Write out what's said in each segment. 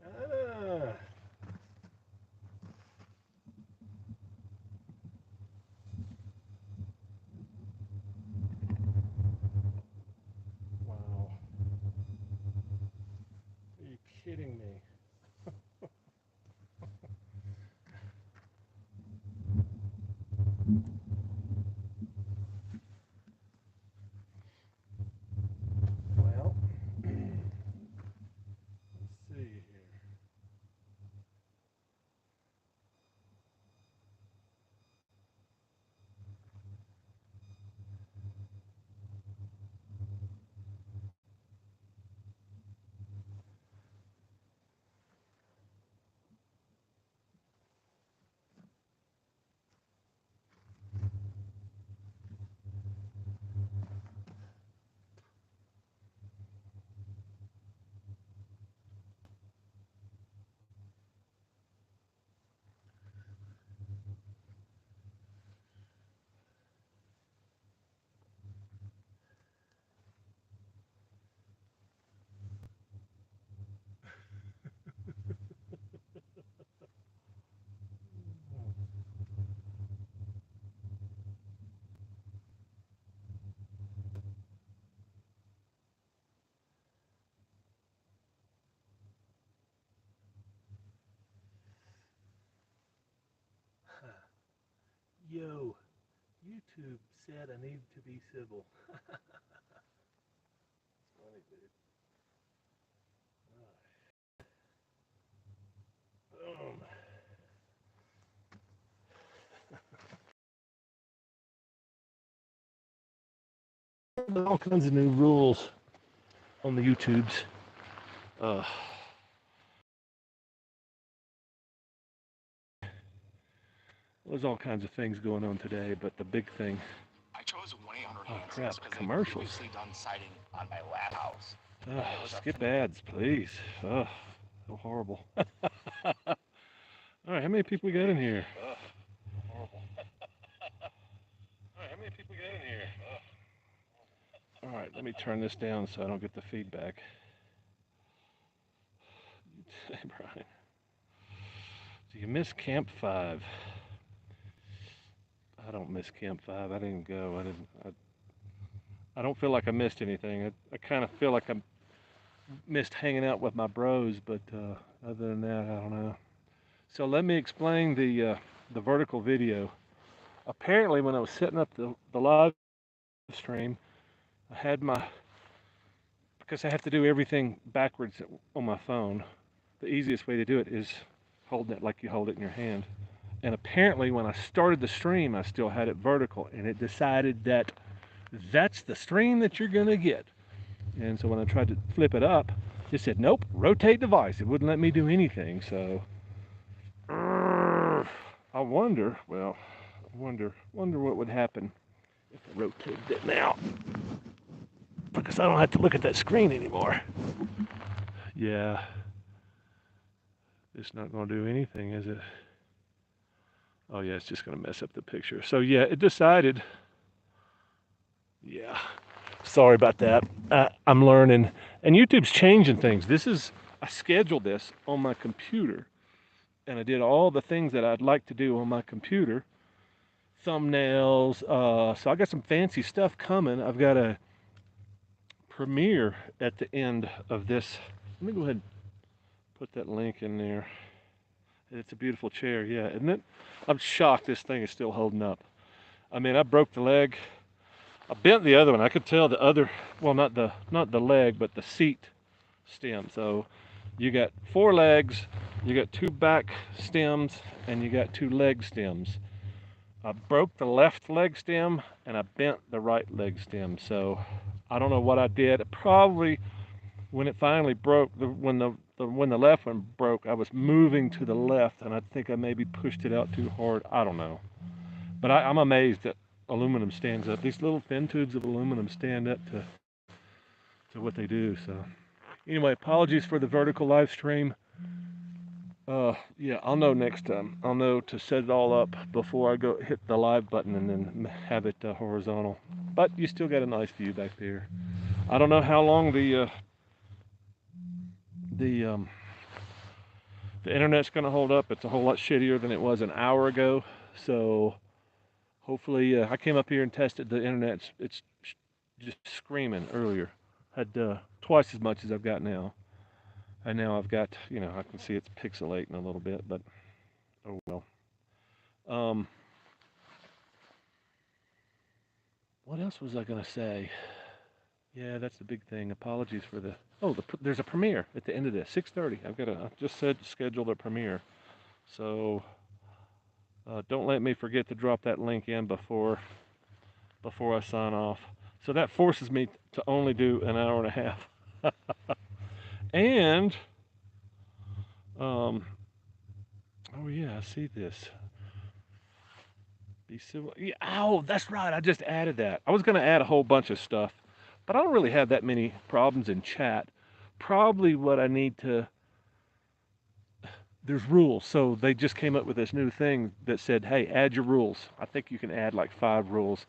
Ah. Wow. Are you kidding me? Well, let's see here. Yo, YouTube said I need to be civil. Funny, dude. Boom. There's all kinds of new rules on the YouTubes. Uh, there's all kinds of things going on today, but the big thing. I chose 1-800 Oh Answers crap! because they'd Commercials. previously done siding on my last house. Skip ads, please. So horrible. All right, how many people we got in here? Horrible. All right, how many people we got in here? All right, let me turn this down so I don't get the feedback. Hey, Brian. Do you miss Camp 5? I don't miss Camp 5. I didn't go. I don't feel like I missed anything. I kind of feel like I missed hanging out with my bros, but other than that, I don't know. So let me explain the vertical video. Apparently, when I was setting up the live stream, I had because I have to do everything backwards on my phone. The easiest way to do it is holding it like you hold it in your hand. And apparently, when I started the stream, I still had it vertical, and it decided that that's the stream that you're going to get. And so when I tried to flip it up, it said, nope, rotate device. It wouldn't let me do anything. So I wonder what would happen if I rotated it now. Because I don't have to look at that screen anymore. Yeah. It's not going to do anything, is it? Oh, yeah, it's just going to mess up the picture. So, yeah, it decided. Yeah. Sorry about that. I'm learning. And YouTube's changing things. I scheduled this on my computer. And I did all the things that I'd like to do on my computer. Thumbnails. So I got some fancy stuff coming. I've got a premiere at the end of this. Let me go ahead and put that link in there. It's a beautiful chair, yeah. Isn't it? I'm shocked this thing is still holding up. I mean, I broke the leg. I bent the other one. I could tell the other, well, not the leg, but the seat stem. So you got 4 legs, you got 2 back stems, and you got 2 leg stems. I broke the left leg stem and I bent the right leg stem. So I don't know what I did. Probably when it finally broke, when the when the left one broke, I was moving to the left, and I think I maybe pushed it out too hard. I don't know, but I'm amazed that aluminum stands up. These little thin tubes of aluminum stand up to what they do. So anyway, apologies for the vertical live stream. Yeah, I'll know next time. I'll know to set it all up before I go hit the live button and then have it horizontal. But you still got a nice view back there. I don't know how long the um, the internet's going to hold up. It's a whole lot shittier than it was an hour ago. So hopefully, I came up here and tested the internet. It's just screaming earlier. Had twice as much as I've got now. And now I've got, I can see it's pixelating a little bit, but oh well. Um, what else was I going to say? Yeah, that's the big thing. Apologies for the. Oh, there's a premiere at the end of this, 6:30. I just said schedule a premiere. So don't let me forget to drop that link in before I sign off. So that forces me to only do an hour and a half. And oh yeah, I see this. Be civil. Yeah, oh, that's right. I just added that. I was going to add a whole bunch of stuff, but I don't really have that many problems in chat. Probably what I need to. There's rules. So they just came up with this new thing that said, "Hey, add your rules." I think you can add like 5 rules,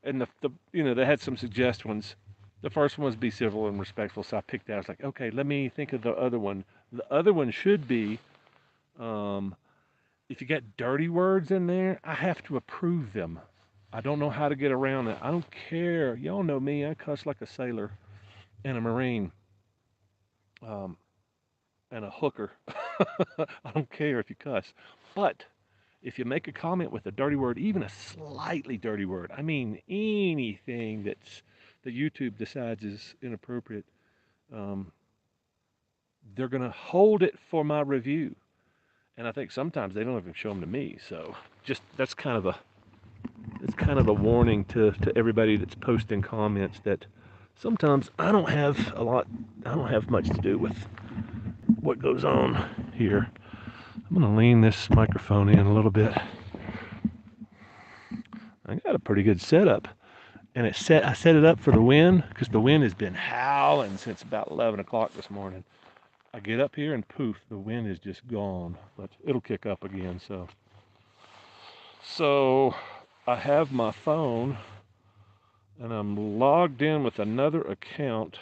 and they had some suggestions. The first one was be civil and respectful. So I picked that. I was like, okay, let me think of the other one. The other one should be, if you get dirty words in there, I have to approve them. I don't know how to get around it. I don't care. Y'all know me. I cuss like a sailor and a Marine, um, and a hooker. I don't care if you cuss. But if you make a comment with a dirty word, even a slightly dirty word, I mean anything that YouTube decides is inappropriate, um, they're going to hold it for my review. And I think sometimes they don't even show them to me. So just that's kind of a warning to everybody that's posting comments that sometimes I don't have much to do with what goes on here. I'm gonna lean this microphone in a little bit. I got a pretty good setup, and I set it up for the wind because the wind has been howling since about 11 o'clock this morning. I get up here and poof, the wind is just gone, but it'll kick up again. So I have my phone, and I'm logged in with another account,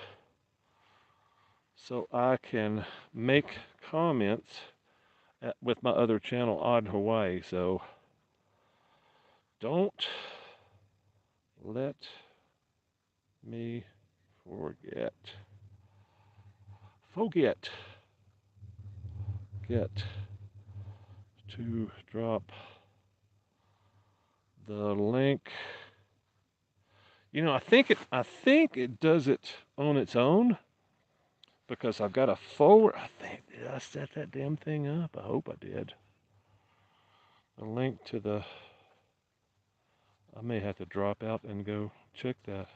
so I can make comments with my other channel, Odd Hawaii. So don't let me forget. Get to drop the link. I think it does it on its own because I've got a forward. Did I set that damn thing up? I hope I did. A link to the. I may have to drop out and go check that.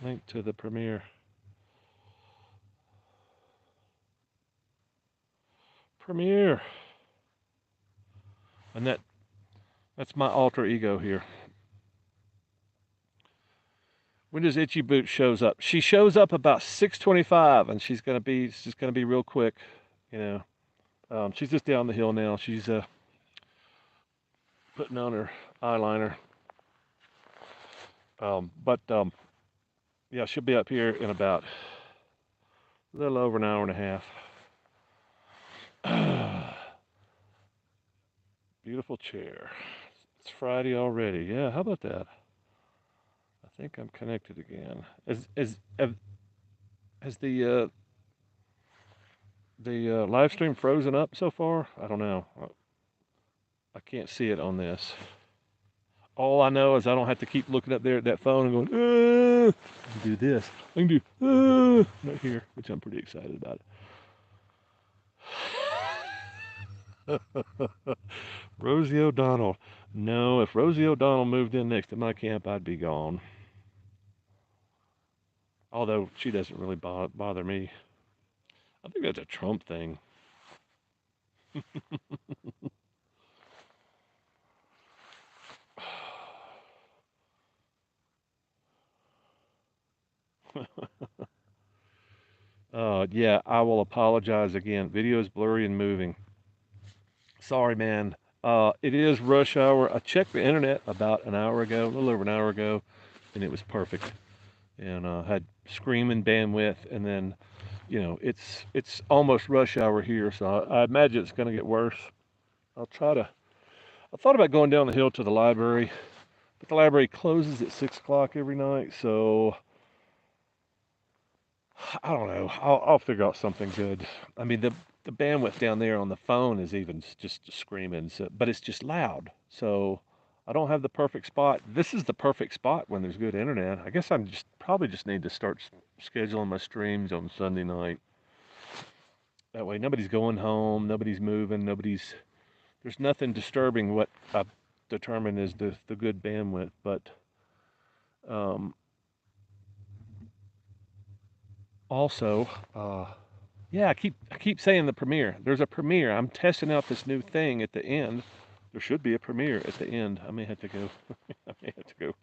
Link to the premiere. Premiere. And that's my alter ego here. When does Itchy Boot shows up? She shows up about 6:25, and she's gonna be real quick. She's just down the hill now. She's putting on her eyeliner. But yeah, she'll be up here in about a little over an hour and a half. Beautiful chair. It's Friday already. Yeah, how about that? I think I'm connected again. Has the live stream frozen up so far? I don't know. I can't see it on this. All I know is I don't have to keep looking up there at that phone and going, I can do this. I can do, right here, which I'm pretty excited about. Rosie O'Donnell. No, if Rosie O'Donnell moved in next to my camp, I'd be gone. Although she doesn't really bother me. I think that's a Trump thing. Yeah, I will apologize again. Video is blurry and moving. Sorry, man. It is rush hour. I checked the internet about an hour ago, a little over an hour ago, and it was perfect. And had screaming bandwidth, and then it's almost rush hour here, so I imagine it's going to get worse. I'll try to. I thought about going down the hill to the library, but the library closes at 6 o'clock every night, so I don't know. I'll figure out something good. I mean, the bandwidth down there on the phone is even just screaming, so, but it's just loud. So I don't have the perfect spot. This is the perfect spot when there's good internet. I guess I'm just probably just need to start scheduling my streams on Sunday night. That way, nobody's going home, nobody's moving, there's nothing disturbing what I've determined is the good bandwidth. But um, also, yeah, I keep saying the premiere. There's a premiere. I'm testing out this new thing at the end. There should be a premiere at the end. I may have to go. I may have to go.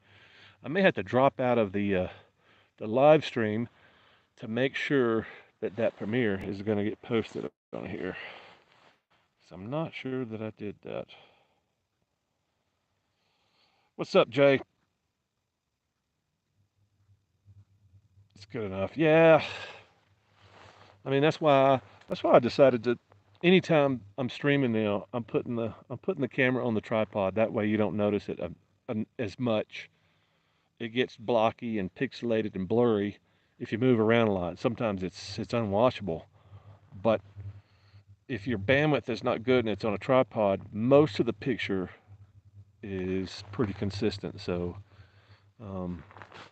I may have to drop out of the live stream to make sure that that premiere is going to get posted on here. So I'm not sure that I did that. What's up, Jay? It's good enough. Yeah. I mean, that's why I decided to. Anytime I'm streaming now, I'm putting the camera on the tripod. That way you don't notice it as much. It gets blocky and pixelated and blurry if you move around a lot. Sometimes it's unwatchable. But if your bandwidth is not good and it's on a tripod, most of the picture is pretty consistent. So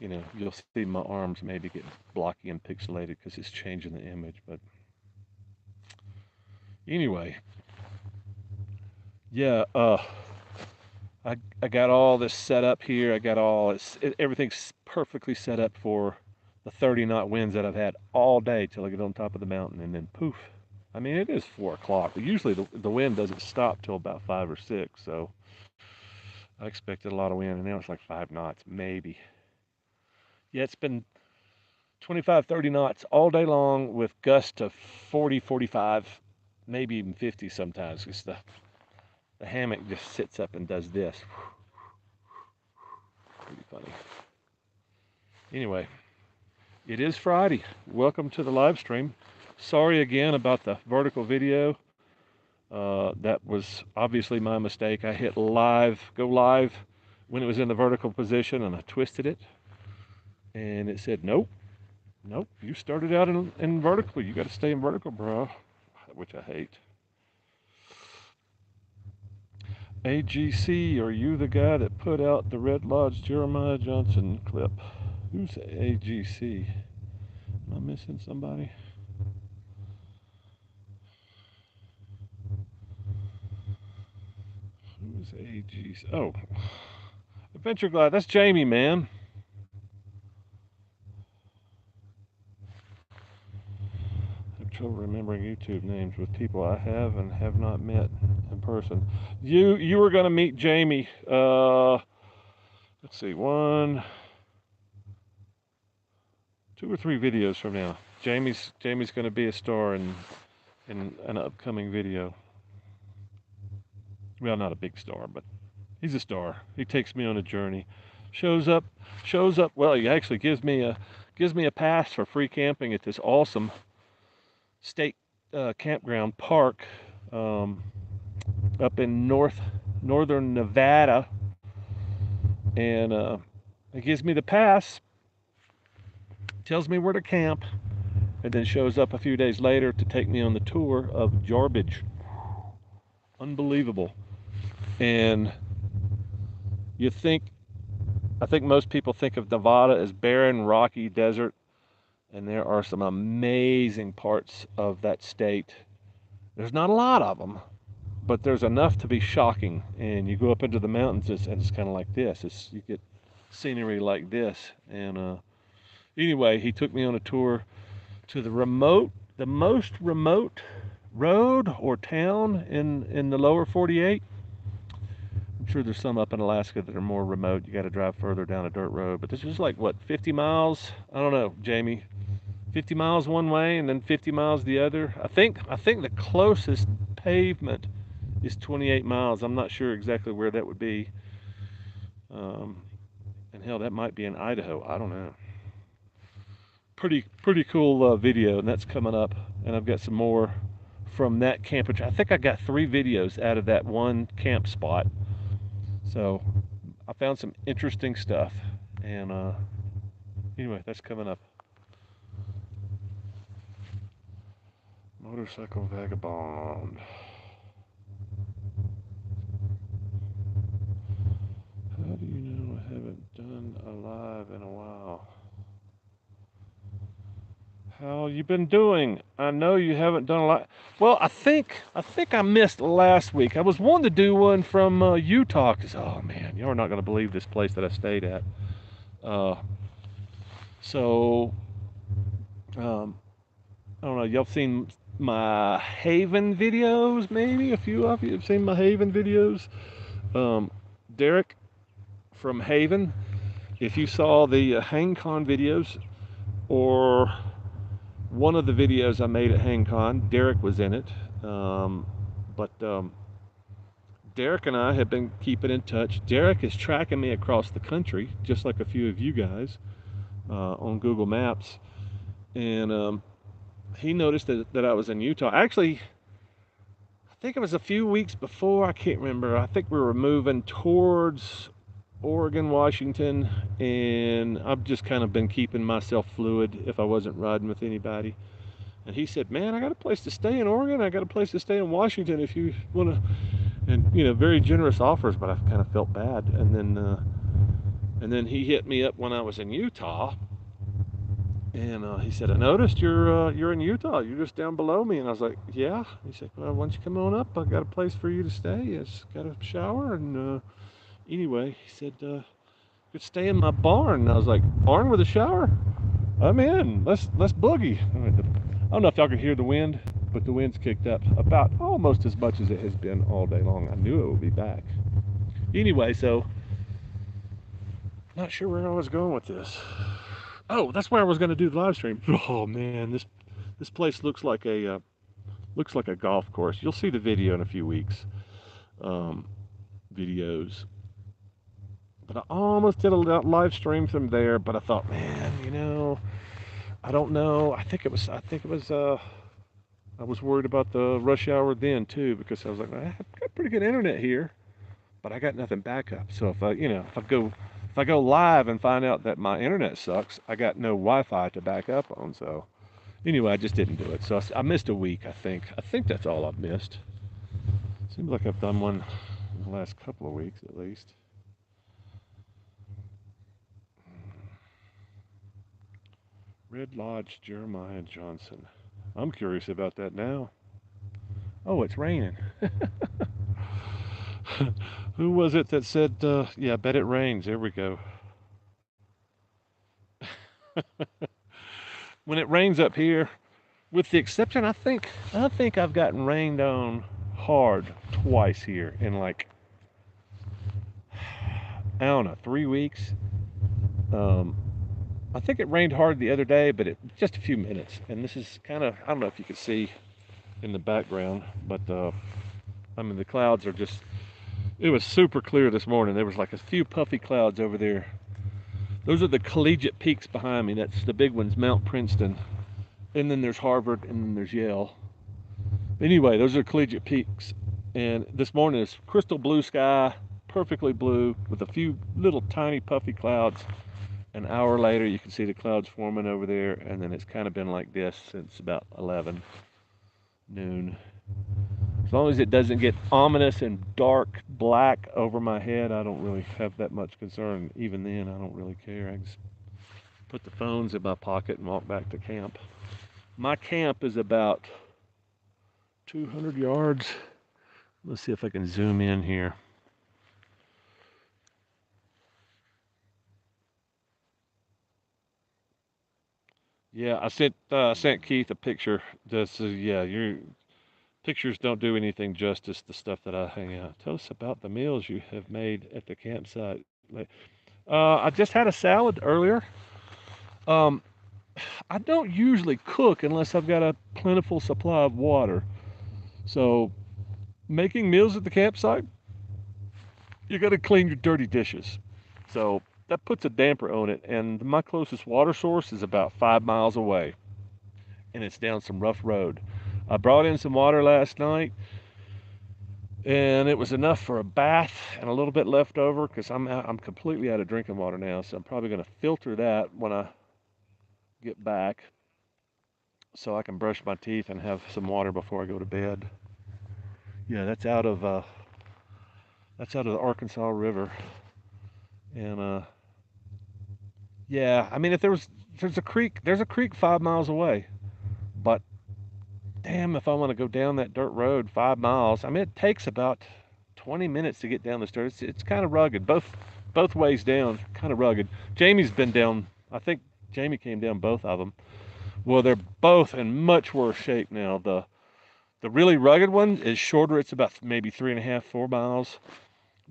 you'll see my arms maybe get blocky and pixelated because it's changing the image. But anyway, yeah, I got all this set up here. I got everything's perfectly set up for the 30 knot winds that I've had all day till I get on top of the mountain, and then poof. I mean, it is 4 o'clock, but usually the wind doesn't stop till about 5 or 6. So I expected a lot of wind, and now it's like 5 knots, maybe. Yeah, it's been 25, 30 knots all day long with gusts of 40, 45, maybe even 50 sometimes. Because the hammock just sits up and does this. Pretty funny. Anyway, it is Friday. Welcome to the live stream. Sorry again about the vertical video. That was obviously my mistake. I hit go live when it was in the vertical position, and I twisted it. And it said, nope, you started out in vertical. You got to stay in vertical, bro, which I hate. AGC, are you the guy that put out the Red Lodge Jeremiah Johnson clip? Who's AGC? Am I missing somebody? Who's AGC? Oh, Adventure Glide. That's Jamie, man. I have trouble remembering YouTube names with people I have and have not met in person. You were going to meet Jamie. Let's see, 2 or 3 videos from now. Jamie's going to be a star in an upcoming video. Well, not a big star, but he's a star. He takes me on a journey. Shows up. Well, he actually gives me a pass for free camping at this awesome state campground park up in northern Nevada, and he gives me the pass, tells me where to camp, and then shows up a few days later to take me on the tour of Jarbidge. Unbelievable. And I think most people think of Nevada as barren, rocky desert, and there are some amazing parts of that state. There's not a lot of them, but there's enough to be shocking. And you go up into the mountains, and it's kind of like this. You get scenery like this. And anyway, he took me on a tour to the remote the most remote road or town in the lower 48. I'm sure there's some up in Alaska that are more remote. You got to drive further down a dirt road, but this is like what, 50 miles? I don't know, Jamie. 50 miles one way and then 50 miles the other. I think the closest pavement is 28 miles. I'm not sure exactly where that would be. Um, and hell, that might be in Idaho. I don't know. Pretty cool video, and that's coming up. And I've got some more from that camper. I think I got 3 videos out of that one camp spot. So I found some interesting stuff. And anyway, that's coming up. Motorcycle vagabond. How do you know I haven't done a live in a while? How you been doing? I know you haven't done a lot. Well, I think I missed last week. I was wanting to do one from Utah because oh man, you're not going to believe this place that I stayed at. Uh, so um, I don't know. Y'all seen my Haven videos? Maybe a few of you have seen my Haven videos. Um, Derek from Haven. If you saw the HangCon videos or one of the videos I made at HangCon, Derek was in it. But Derek and I have been keeping in touch. Derek is tracking me across the country, just like a few of you guys on Google Maps. And he noticed that I was in Utah. Actually, I think it was a few weeks before. I can't remember. I think we were moving towards Oregon, Washington, and I've just kind of been keeping myself fluid if I wasn't riding with anybody. And he said, "Man, I got a place to stay in Oregon. I got a place to stay in Washington if you want to." And very generous offers, but I kind of felt bad. And then he hit me up when I was in Utah, and he said, "I noticed you're in Utah. You're just down below me." And I was like, "Yeah." He said, "Well, why don't you come on up? I got a place for you to stay. It's got a shower." And anyway, he said, "You could stay in my barn." And I was like, "Barn with a shower? I'm in. Let's boogie." I don't know if y'all can hear the wind, but the wind's kicked up about almost as much as it has been all day long. I knew it would be back. Anyway, so not sure where I was going with this. Oh, that's where I was going to do the live stream. Oh man, this place looks like a golf course. You'll see the video in a few weeks. Um, Videos. But I almost did a live stream from there, but I thought, man, I don't know. I was worried about the rush hour then too because I was like, I got pretty good internet here, but I got nothing backup. So if I go live and find out that my internet sucks, I got no Wi-Fi to back up on. So anyway, I just didn't do it. So I missed a week. I think that's all I've missed. Seems like I've done one in the last couple of weeks at least. Red Lodge, Jeremiah Johnson. I'm curious about that now. Oh, it's raining. Who was it that said, yeah, I bet it rains? There we go. When it rains up here, with the exception, I think I've gotten rained on hard twice here in like, I don't know, 3 weeks. Um, I think it rained hard the other day, but just a few minutes. And this is kind of, I don't know if you can see in the background, but I mean, the clouds are just, it was super clear this morning. There was like a few puffy clouds over there. Those are the collegiate peaks behind me. That's the big ones, Mount Princeton. And then there's Harvard, and then there's Yale. Anyway, those are collegiate peaks. And this morning is crystal blue sky, perfectly blue, with a few little tiny puffy clouds. An hour later, you can see the clouds forming over there, and then it's kind of been like this since about 11 noon. As long as it doesn't get ominous and dark black over my head, I don't really have that much concern. Even then, I don't really care. I just put the phones in my pocket and walk back to camp. My camp is about 200 yards. Let's see if I can zoom in here. Yeah, I sent Keith a picture. This is, yeah, your pictures don't do anything justice the stuff that I hang out. Tell us about the meals you have made at the campsite. I just had a salad earlier. Um, I don't usually cook unless I've got a plentiful supply of water. So making meals at the campsite, you got to clean your dirty dishes. So that puts a damper on it. And my closest water source is about 5 miles away, and it's down some rough road. I brought in some water last night, and it was enough for a bath and a little bit left over because I'm completely out of drinking water now. So I'm probably going to filter that when I get back, so I can brush my teeth and have some water before I go to bed. Yeah, that's out of the Arkansas River, and yeah, I mean, if there's a creek 5 miles away, but damn, if I want to go down that dirt road 5 miles, I mean, it takes about 20 minutes to get down this dirt. It's kind of rugged, both ways down, kind of rugged. Jamie's been down. I think Jamie came down both of them. Well, they're both in much worse shape now. The really rugged one is shorter. It's about maybe 3.5, 4 miles.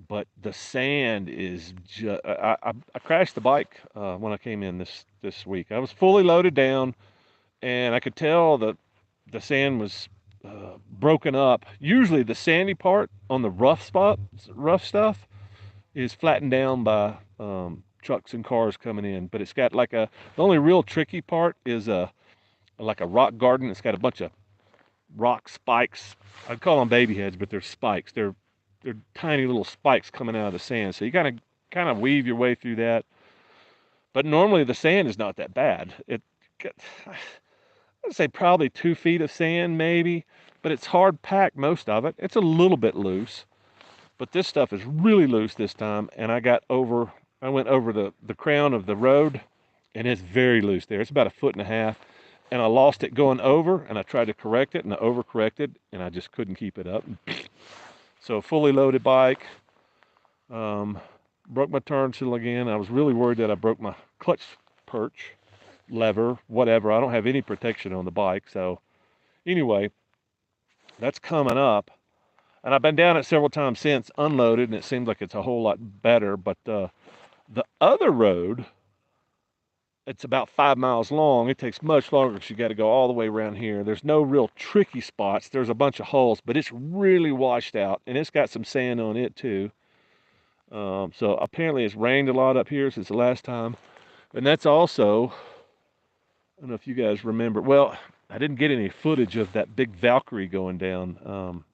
But the sand is just. I crashed the bike when I came in this week. I was fully loaded down, and I could tell that the sand was broken up. Usually, the sandy part on the rough stuff, is flattened down by trucks and cars coming in. But it's got like the only real tricky part is like a rock garden. It's got a bunch of rock spikes. I'd call them baby heads, but they're spikes. They're tiny little spikes coming out of the sand. So you gotta kind of weave your way through that. But normally the sand is not that bad. I'd say probably 2 feet of sand maybe, but it's hard packed most of it. It's a little bit loose, but this stuff is really loose this time. And I went over the crown of the road, and it's very loose there. It's about a foot and a half, and I lost it going over, and I tried to correct it, and I overcorrected, and I just couldn't keep it up. So fully loaded bike. Um, Broke my turn signal again. I was really worried that I broke my clutch perch, lever, whatever. I don't have any protection on the bike. So anyway, that's coming up. And I've been down it several times since, unloaded, and it seems like it's a whole lot better. But the other road, it's about 5 miles long. It takes much longer because you got to go all the way around here. There's no real tricky spots. There's a bunch of holes, but it's really washed out, and it's got some sand on it too. So apparently it's rained a lot up here since the last time. And that's also, I don't know if you guys remember. Well, I didn't get any footage of that big Valkyrie going down.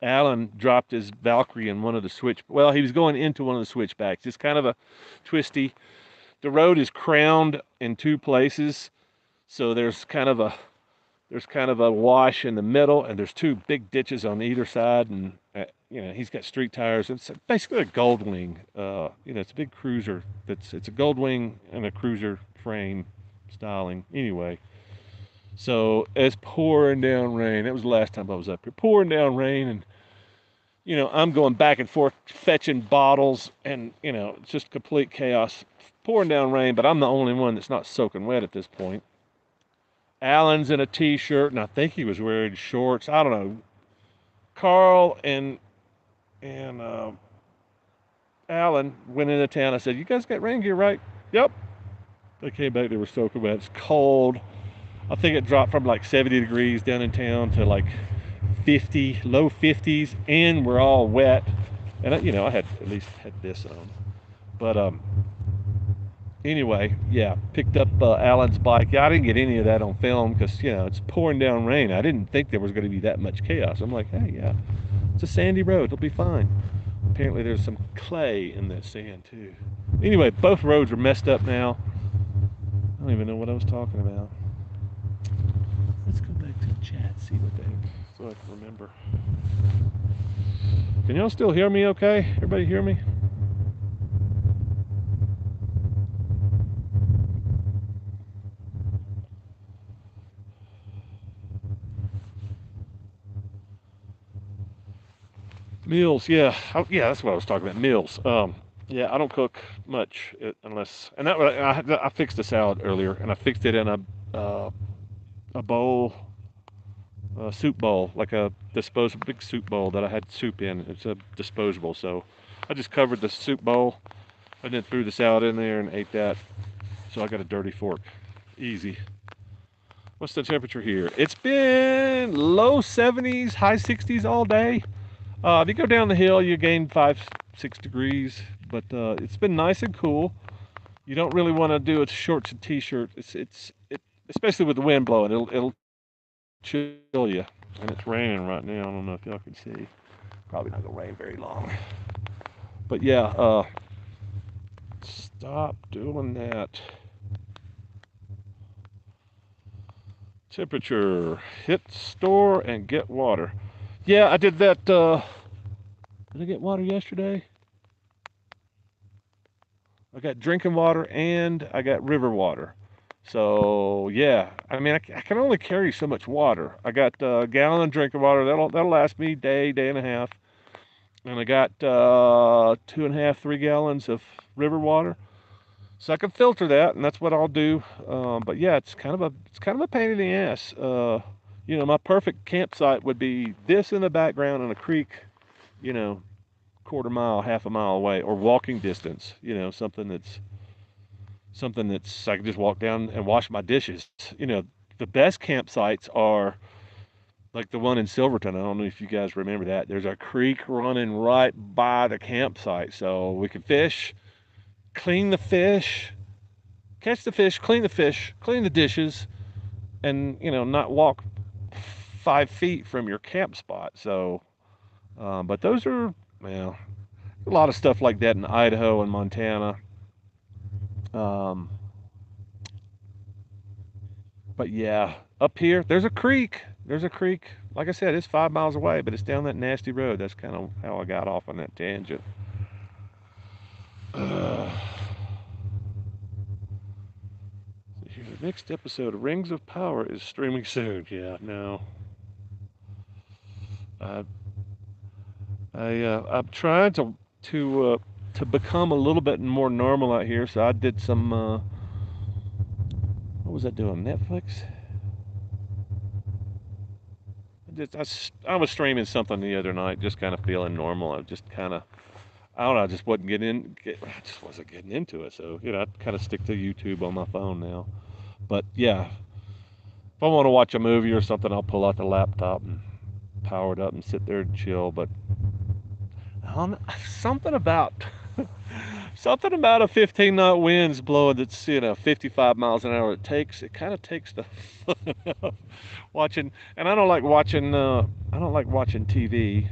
Alan dropped his Valkyrie in one of the well, he was going into one of the switchbacks. It's kind of a twisty. The road is crowned in two places, so there's kind of a wash in the middle, and there's two big ditches on either side, and he's got street tires. It's basically a Goldwing. It's a big cruiser. It's a Goldwing and a cruiser frame styling. Anyway, so it's pouring down rain. That was the last time I was up here. Pouring down rain, and I'm going back and forth fetching bottles, and it's just complete chaos. Pouring down rain, but I'm the only one that's not soaking wet at this point. Alan's in a t-shirt, and I think he was wearing shorts. I don't know. Carl and Alan went into town. I said, "You guys got rain gear, right?" Yep. They came back. They were soaking wet. It's cold. I think it dropped from like 70 degrees down in town to like 50, low 50s, and we're all wet. And I had at least had this on. But anyway, yeah, picked up Alan's bike. Yeah, I didn't get any of that on film because it's pouring down rain. I didn't think there was going to be that much chaos. I'm like, hey, yeah, it's a sandy road. It'll be fine. Apparently, there's some clay in that sand too. Anyway, both roads are messed up now. I don't even know what I was talking about. Let's go back to the chat, see what the heck, so I can remember. Can y'all still hear me okay? Everybody hear me? Meals, yeah, yeah, that's what I was talking about. Meals. Yeah, I don't cook much unless, and I fixed a salad earlier, and I fixed it in uh, a bowl, a soup bowl, like a disposable big soup bowl that I had soup in. It's a disposable, so I just covered the soup bowl and then threw the salad in there and ate that. So I got a dirty fork. Easy. What's the temperature here? It's been low 70s, high 60s all day. If you go down the hill, you gain 5, 6 degrees, but it's been nice and cool. You don't really want to do a shorts and t-shirt. Especially with the wind blowing, it'll chill you. And it's raining right now. I don't know if y'all can see. Probably not gonna rain very long. But yeah, stop doing that. Temperature. Hit store and get water. Yeah, I did that. Did I get water yesterday? I got drinking water and I got river water. So yeah, I mean, I can only carry so much water. I got a gallon of drinking water. That'll last me day and a half. And I got 2.5, 3 gallons of river water. So I can filter that, and that's what I'll do. But yeah, it's kind of a pain in the ass. My perfect campsite would be this in the background and a creek, you know, quarter mile, half a mile away, or walking distance. Something that's I can just walk down and wash my dishes. The best campsites are like the one in Silverton. I don't know if you guys remember that. There's a creek running right by the campsite, so we can fish, clean the fish, catch the fish, clean the dishes, and not walk 5 feet from your camp spot. So, but those are well, a lot of stuff like that in Idaho and Montana. Um, but yeah, up here there's a creek. There's a creek. Like I said, it's 5 miles away, but it's down that nasty road. That's kind of how I got off on that tangent. Uh, the next episode of Rings of Power is streaming soon. Yeah, no. Uh, I'm trying to to become a little bit more normal out here. So I did some. What was I doing? Netflix. I was streaming something the other night, just kind of feeling normal. I just kind of, I don't know, I just wasn't I just wasn't getting into it. So I kind of stick to YouTube on my phone now. But yeah, if I want to watch a movie or something, I'll pull out the laptop and power it up and sit there and chill. But something about something about a 15 knot winds blowing that's 55 miles an hour. It kind of takes the fun out of watching. And I don't like watching. I don't like watching TV.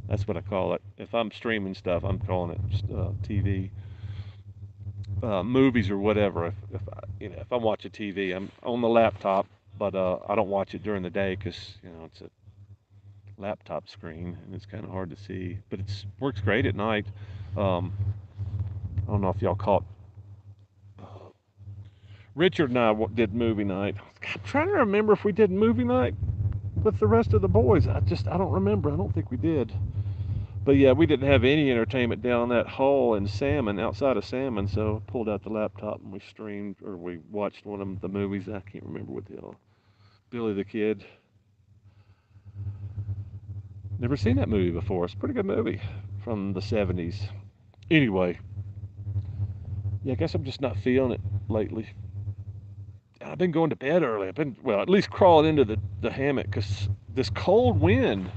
That's what I call it. If I'm streaming stuff, I'm calling it TV, movies or whatever. If I'm watching TV, I'm on the laptop, but I don't watch it during the day because it's a laptop screen and it's kind of hard to see. But it works great at night. Um, I don't know if y'all caught. Richard and I did movie night. I'm trying to remember if we did movie night with the rest of the boys. I don't remember. I don't think we did. But yeah, we didn't have any entertainment down that hall in Salmon, outside of Salmon. So I pulled out the laptop and we streamed or we watched one of the movies. I can't remember what the hell. Billy the Kid. Never seen that movie before. It's a pretty good movie from the 70s. Anyway, yeah, I guess I'm just not feeling it lately. I've been going to bed early. I've been, well, at least crawling into the hammock because this cold wind.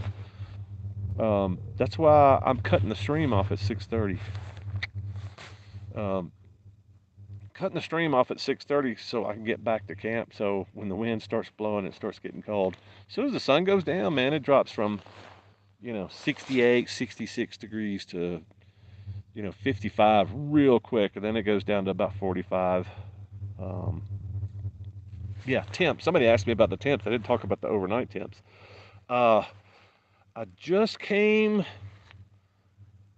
That's why I'm cutting the stream off at 6:30. Um, Cutting the stream off at 6:30 so I can get back to camp. So when the wind starts blowing, it starts getting cold. As soon as the sun goes down, man, it drops from 68, 66 degrees to 55 real quick, and then it goes down to about 45. Um, yeah, temps. Somebody asked me about the temps. I didn't talk about the overnight temps. Uh, I just came.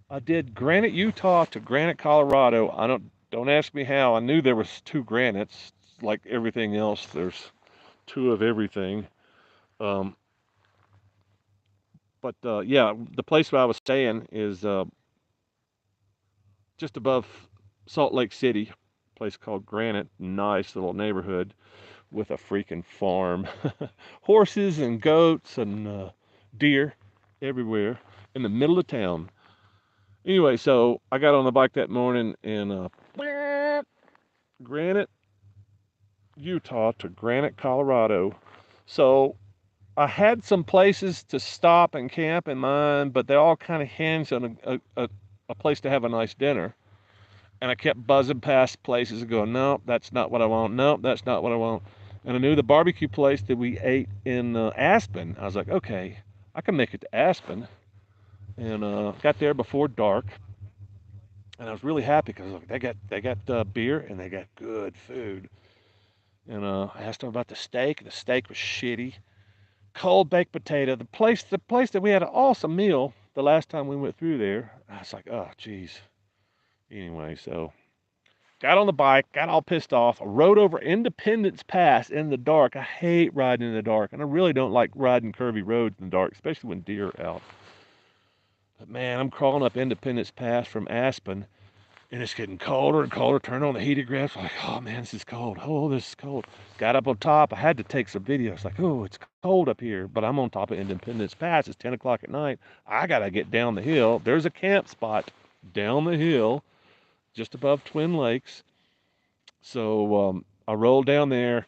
I did Granite, Utah to Granite, Colorado. Don't ask me how. I knew there was two granites. Like everything else, there's two of everything. Um, but yeah, the place where I was staying is just above Salt Lake City. A place called Granite. Nice little neighborhood. with a freaking farm. Horses and goats and deer everywhere in the middle of town. Anyway, so I got on the bike that morning and Granite, Utah to Granite, Colorado. So I had some places to stop and camp in mind, but they all kind of hinged on a place to have a nice dinner. And I kept buzzing past places and going, nope, that's not what I want. Nope, that's not what I want. And I knew the barbecue place that we ate in Aspen. I was like, okay, I can make it to Aspen. And got there before dark. And I was really happy because they got beer and they got good food. And I asked them about the steak. The steak was shitty. Cold baked potato. The place that we had an awesome meal the last time we went through there. I was like, oh, geez. Anyway, so got on the bike, got all pissed off, rode over Independence Pass in the dark. I hate riding in the dark, and I really don't like riding curvy roads in the dark, especially when deer are out. But man, I'm crawling up Independence Pass from Aspen, and it's getting colder and colder. Turn on the heated grass, like, oh man, this is cold. Oh, this is cold. Got up on top. I had to take some videos, like, oh, it's cold up here, but I'm on top of Independence Pass. It's 10 o'clock at night. I gotta get down the hill. There's a camp spot down the hill, just above Twin Lakes. So I rolled down there,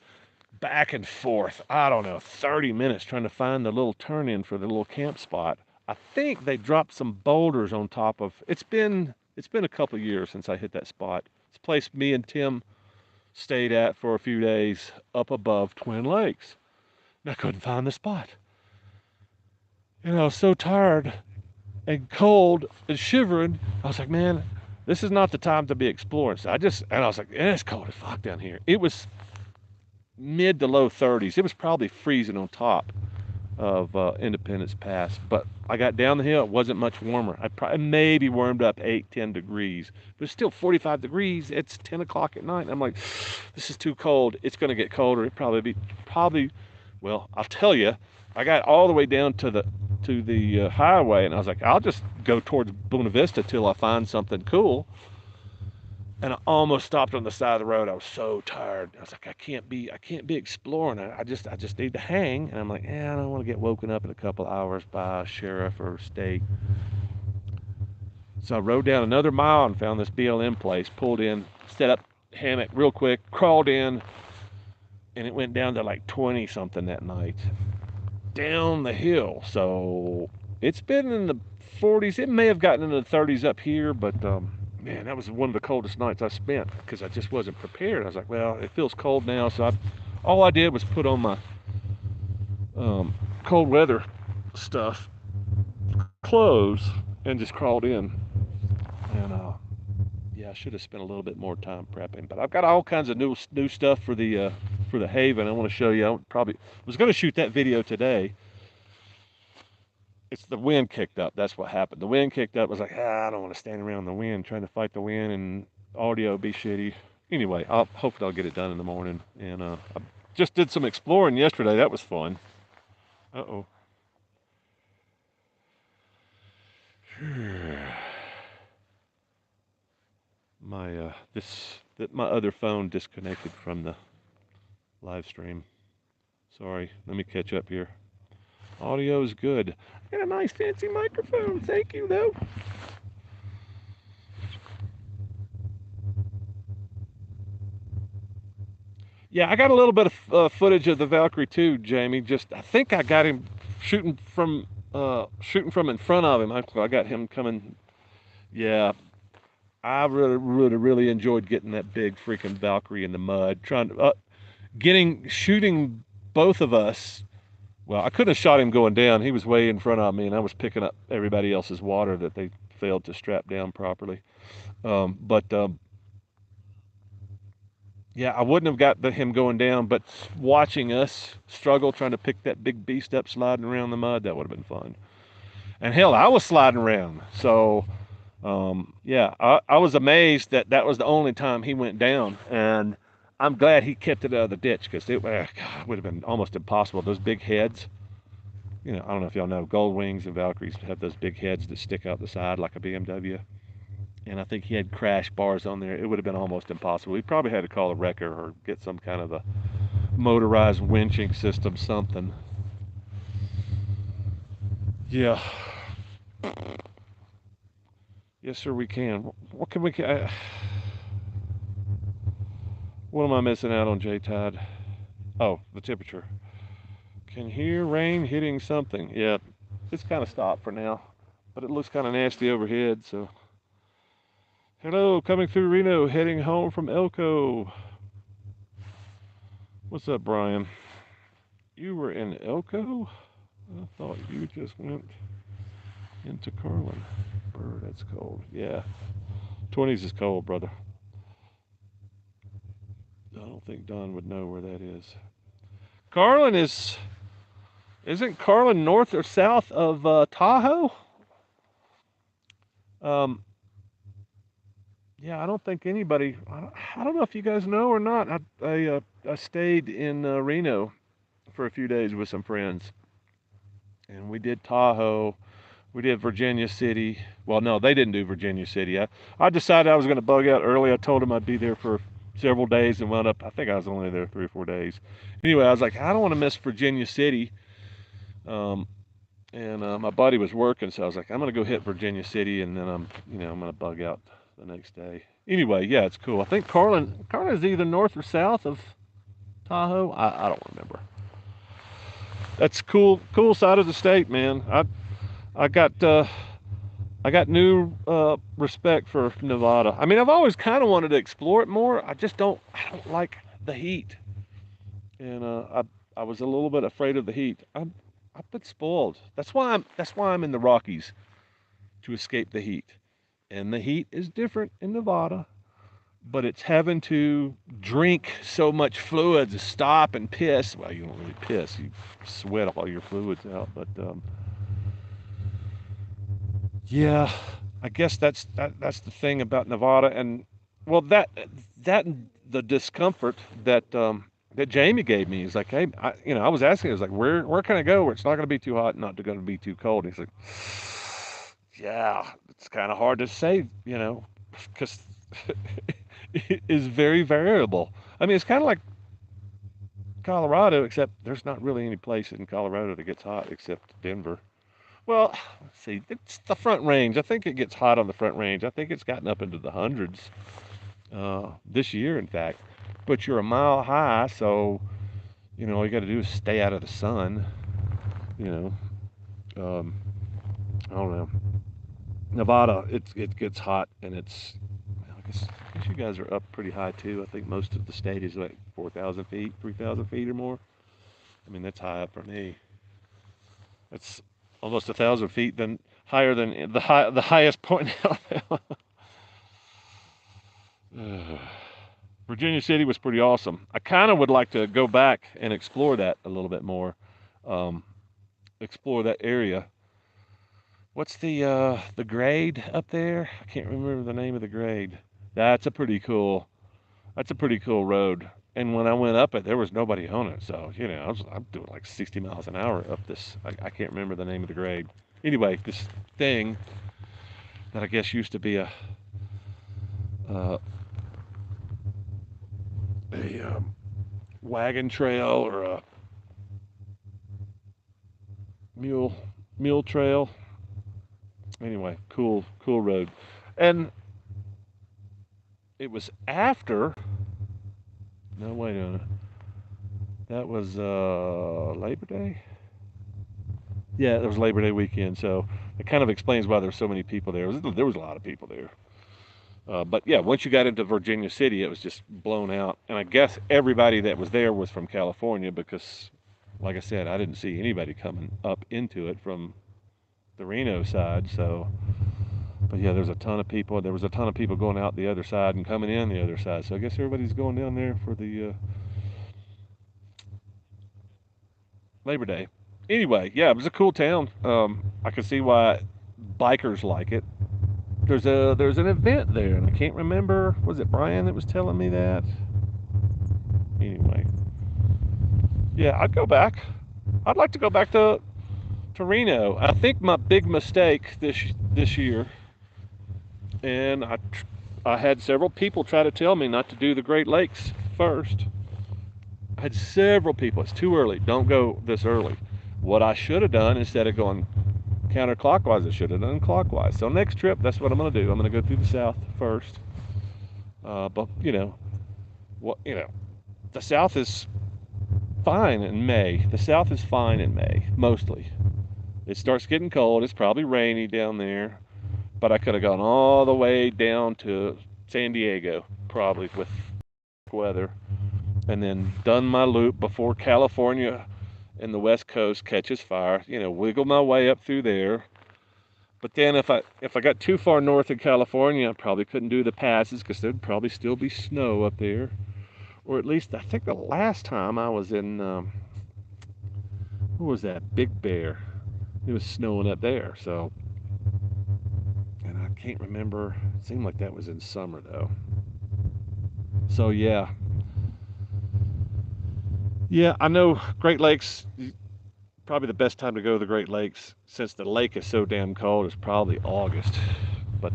back and forth. I don't know, 30 minutes trying to find the little turn in for the little camp spot. I think they dropped some boulders on top of. It's been a couple of years since I hit that spot. It's a place me and Tim stayed at for a few days up above Twin Lakes. And I couldn't find the spot. And I was so tired and cold and shivering. I was like, man, this is not the time to be exploring. So I was like, it's cold as fuck down here. It was mid to low 30s. It was probably freezing on top of Independence Pass. But I got down the hill. It wasn't much warmer. I probably maybe warmed up 8, 10 degrees. But it's still 45 degrees. It's 10 o'clock at night. And I'm like, this is too cold. It's going to get colder. It probably, well, I'll tell you, I got all the way down to the highway, and I was like, I'll just go towards Buena Vista till I find something cool. And I almost stopped on the side of the road. I was so tired. I was like, I can't be exploring. I just need to hang. And I'm like, I don't want to get woken up in a couple hours by a sheriff or state. So I rode down another mile and found this BLM place, pulled in, set up hammock real quick, crawled in, and it went down to like 20 something that night. Down the hill. So it's been in the 40s. It may have gotten into the 30s up here, but man, that was one of the coldest nights I spent because I just wasn't prepared. I was like, well, it feels cold now, so all I did was put on my cold weather stuff, clothes, and just crawled in. And yeah, I should have spent a little bit more time prepping, but I've got all kinds of new stuff for the Haven. I want to show you. I probably was going to shoot that video today. It's the wind kicked up. That's what happened. The wind kicked up. I was like, I don't want to stand around in the wind trying to fight the wind and audio be shitty. Anyway, hopefully I'll get it done in the morning. And I just did some exploring yesterday. That was fun. Uh-oh. My other phone disconnected from the live stream. Sorry. Let me catch up here. Audio is good. I got a nice fancy microphone. Thank you, though. Yeah, I got a little bit of footage of the Valkyrie too, Jamie. I think I got him shooting from in front of him. I got him coming. Yeah, I really enjoyed getting that big freaking Valkyrie in the mud. Shooting both of us. Well, I couldn't have shot him going down. He was way in front of me, and I was picking up everybody else's water that they failed to strap down properly. But yeah, I wouldn't have got him going down, but watching us struggle trying to pick that big beast up sliding around the mud, that would have been fun. And hell, I was sliding around. So, yeah, I was amazed that was the only time he went down. And I'm glad he kept it out of the ditch because it would have been almost impossible. Those big heads, I don't know if y'all know, Gold Wings and Valkyries have those big heads that stick out the side like a BMW. And I think he had crash bars on there. It would have been almost impossible. We probably had to call a wrecker or get some kind of a motorized winching system, something. Yeah. Yes, sir, we can. What can we? What am I missing out on, J-Tide? Oh, the temperature. Can hear rain hitting something. Yeah, it's kind of stopped for now, but it looks kind of nasty overhead. So, hello, coming through Reno, heading home from Elko. What's up, Brian? You were in Elko? I thought you just went into Carlin. Brr, that's cold. Yeah, 20s is cold, brother. I don't think Don would know where that is. Carlin is. Isn't Carlin north or south of Tahoe? Um, yeah, I don't think anybody. I don't know if you guys know or not. I stayed in Reno for a few days with some friends, and we did Tahoe. We did Virginia City. Well, no, they didn't do Virginia City. I decided I was going to bug out early. I told them I'd be there for several days and wound up. I think I was only there 3 or 4 days. Anyway, I was like, I don't want to miss Virginia City. Um, and my buddy was working, so I was like, I'm gonna go hit Virginia City, and then I'm gonna bug out the next day. Anyway, yeah, it's cool. I think Carlin is either north or south of Tahoe. I don't remember. That's cool side of the state, man. I got I got new respect for Nevada. I mean, I've always kind of wanted to explore it more. I don't like the heat, and I was a little bit afraid of the heat. I've been spoiled. That's why I'm in the Rockies, to escape the heat. And the heat is different in Nevada, but it's having to drink so much fluids to stop and piss. Well, you don't really piss, you sweat all your fluids out. But yeah, I guess that's the thing about Nevada. And well, that and the discomfort that Jamie gave me. He's like, hey, I was asking, I was like, where can I go where it's not going to be too hot, not going to be too cold? And he's like, yeah, it's kind of hard to say, because it is very variable. I mean, it's kind of like Colorado, except there's not really any place in Colorado that gets hot except Denver. Well, let's see, it's the Front Range. I think it gets hot on the Front Range. I think it's gotten up into the hundreds this year, in fact. But you're a mile high, so all you got to do is stay out of the sun. You know, I don't know. Nevada, it gets hot, and I guess you guys are up pretty high too. I think most of the state is like 4,000 feet, 3,000 feet or more. I mean, that's high up for me. That's almost 1,000 feet than higher than the highest point in Alabama. Virginia City was pretty awesome. I kind of would like to go back and explore that a little bit more, um, explore that area. What's the grade up there? I can't remember the name of the grade. That's a pretty cool. That's a pretty cool road. And when I went up it, there was nobody on it. So I'm doing like 60 miles an hour up this. I can't remember the name of the grade. Anyway, this thing that I guess used to be uh, a wagon trail or a mule mule trail. Anyway, cool road. And it was after. No, wait a minute. That was Labor Day. Yeah, it was Labor Day weekend. So it kind of explains why there's so many people there. There was a lot of people there. But yeah, once you got into Virginia City, it was just blown out. And I guess everybody that was there was from California because, like I said, I didn't see anybody coming up into it from the Reno side. So, but yeah, there's a ton of people. There was a ton of people going out the other side and coming in the other side. So I guess everybody's going down there for the Labor Day. Anyway, yeah, it was a cool town. I can see why bikers like it. There's an event there, and I can't remember. Was it Brian that was telling me that? Anyway, yeah, I'd go back. I'd like to go back to Reno. I think my big mistake this year, and I had several people try to tell me not to do the Great Lakes first. I had several people. It's too early. Don't go this early. What I should have done instead of going counterclockwise, I should have done clockwise. So next trip, that's what I'm going to do. I'm going to go through the south first. But the south is fine in May. The south is fine in May, mostly. It starts getting cold. It's probably rainy down there. But I could have gone all the way down to San Diego, probably with weather, and then done my loop before California and the West Coast catches fire. Wiggle my way up through there. But then if I got too far north of California, I probably couldn't do the passes because there'd probably still be snow up there. Or at least I think the last time I was in, what was that? Big Bear. It was snowing up there. So, and I can't remember. It seemed like that was in summer though. So yeah, I know Great Lakes. Probably the best time to go to the Great Lakes, since the lake is so damn cold, is probably August. But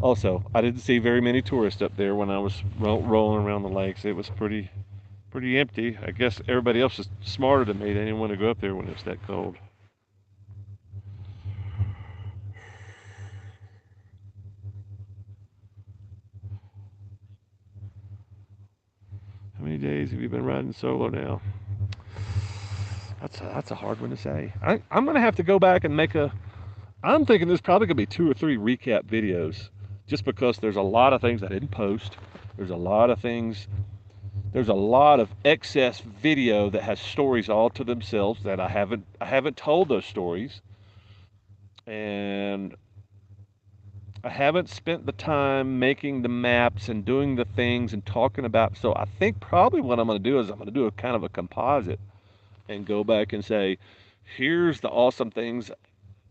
also, I didn't see very many tourists up there when I was rolling around the lakes. It was pretty empty. I guess everybody else is smarter than me. They didn't want to go up there when it was that cold. How many days have you been riding solo now? That's a hard one to say. I'm gonna have to go back and make a. I'm thinking there's probably gonna be 2 or 3 recap videos, just because there's a lot of things I didn't post. There's a lot of things. There's a lot of excess video that has stories all to themselves that I haven't told those stories, and I haven't spent the time making the maps and doing the things and talking about. So I think probably what I'm going to do is I'm going to do a kind of a composite and go back and say, here's the awesome things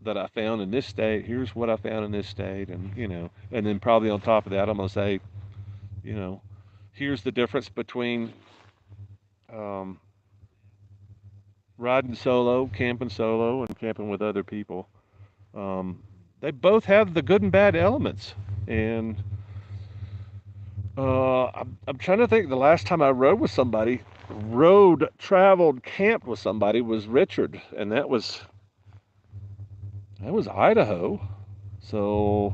that I found in this state. Here's what I found in this state, and then probably on top of that, I'm going to say, you know, here's the difference between um, riding solo, camping solo, and camping with other people. Um, they both have the good and bad elements, and I'm trying to think. The last time I rode with somebody, traveled, camped with somebody was Richard, and that was Idaho. So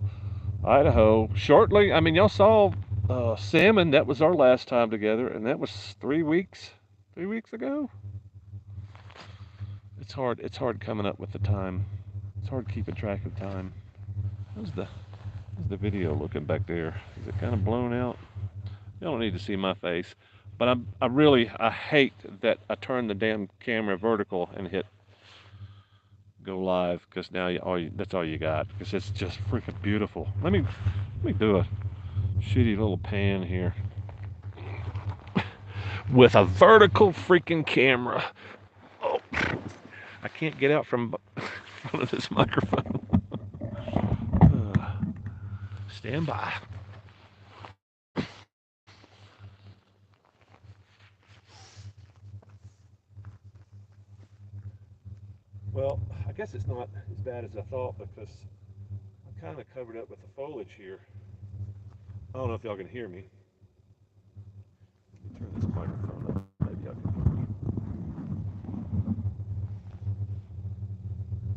Idaho. Shortly, I mean, y'all saw Salmon. That was our last time together, and that was 3 weeks. 3 weeks ago. It's hard. It's hard coming up with the time. It's hard keeping track of time. How's the video looking back there? Is it kind of blown out? You don't need to see my face, but I hate that I turned the damn camera vertical and hit go live, because now that's all you got, because it's just freaking beautiful. Let me do a shitty little pan here with a vertical freaking camera. Oh, I can't get out from front of this microphone. Stand by. Well, I guess it's not as bad as I thought, because I'm kind of covered up with the foliage here. I don't know if y'all can hear me. Let me turn this microphone up. Maybe y'all can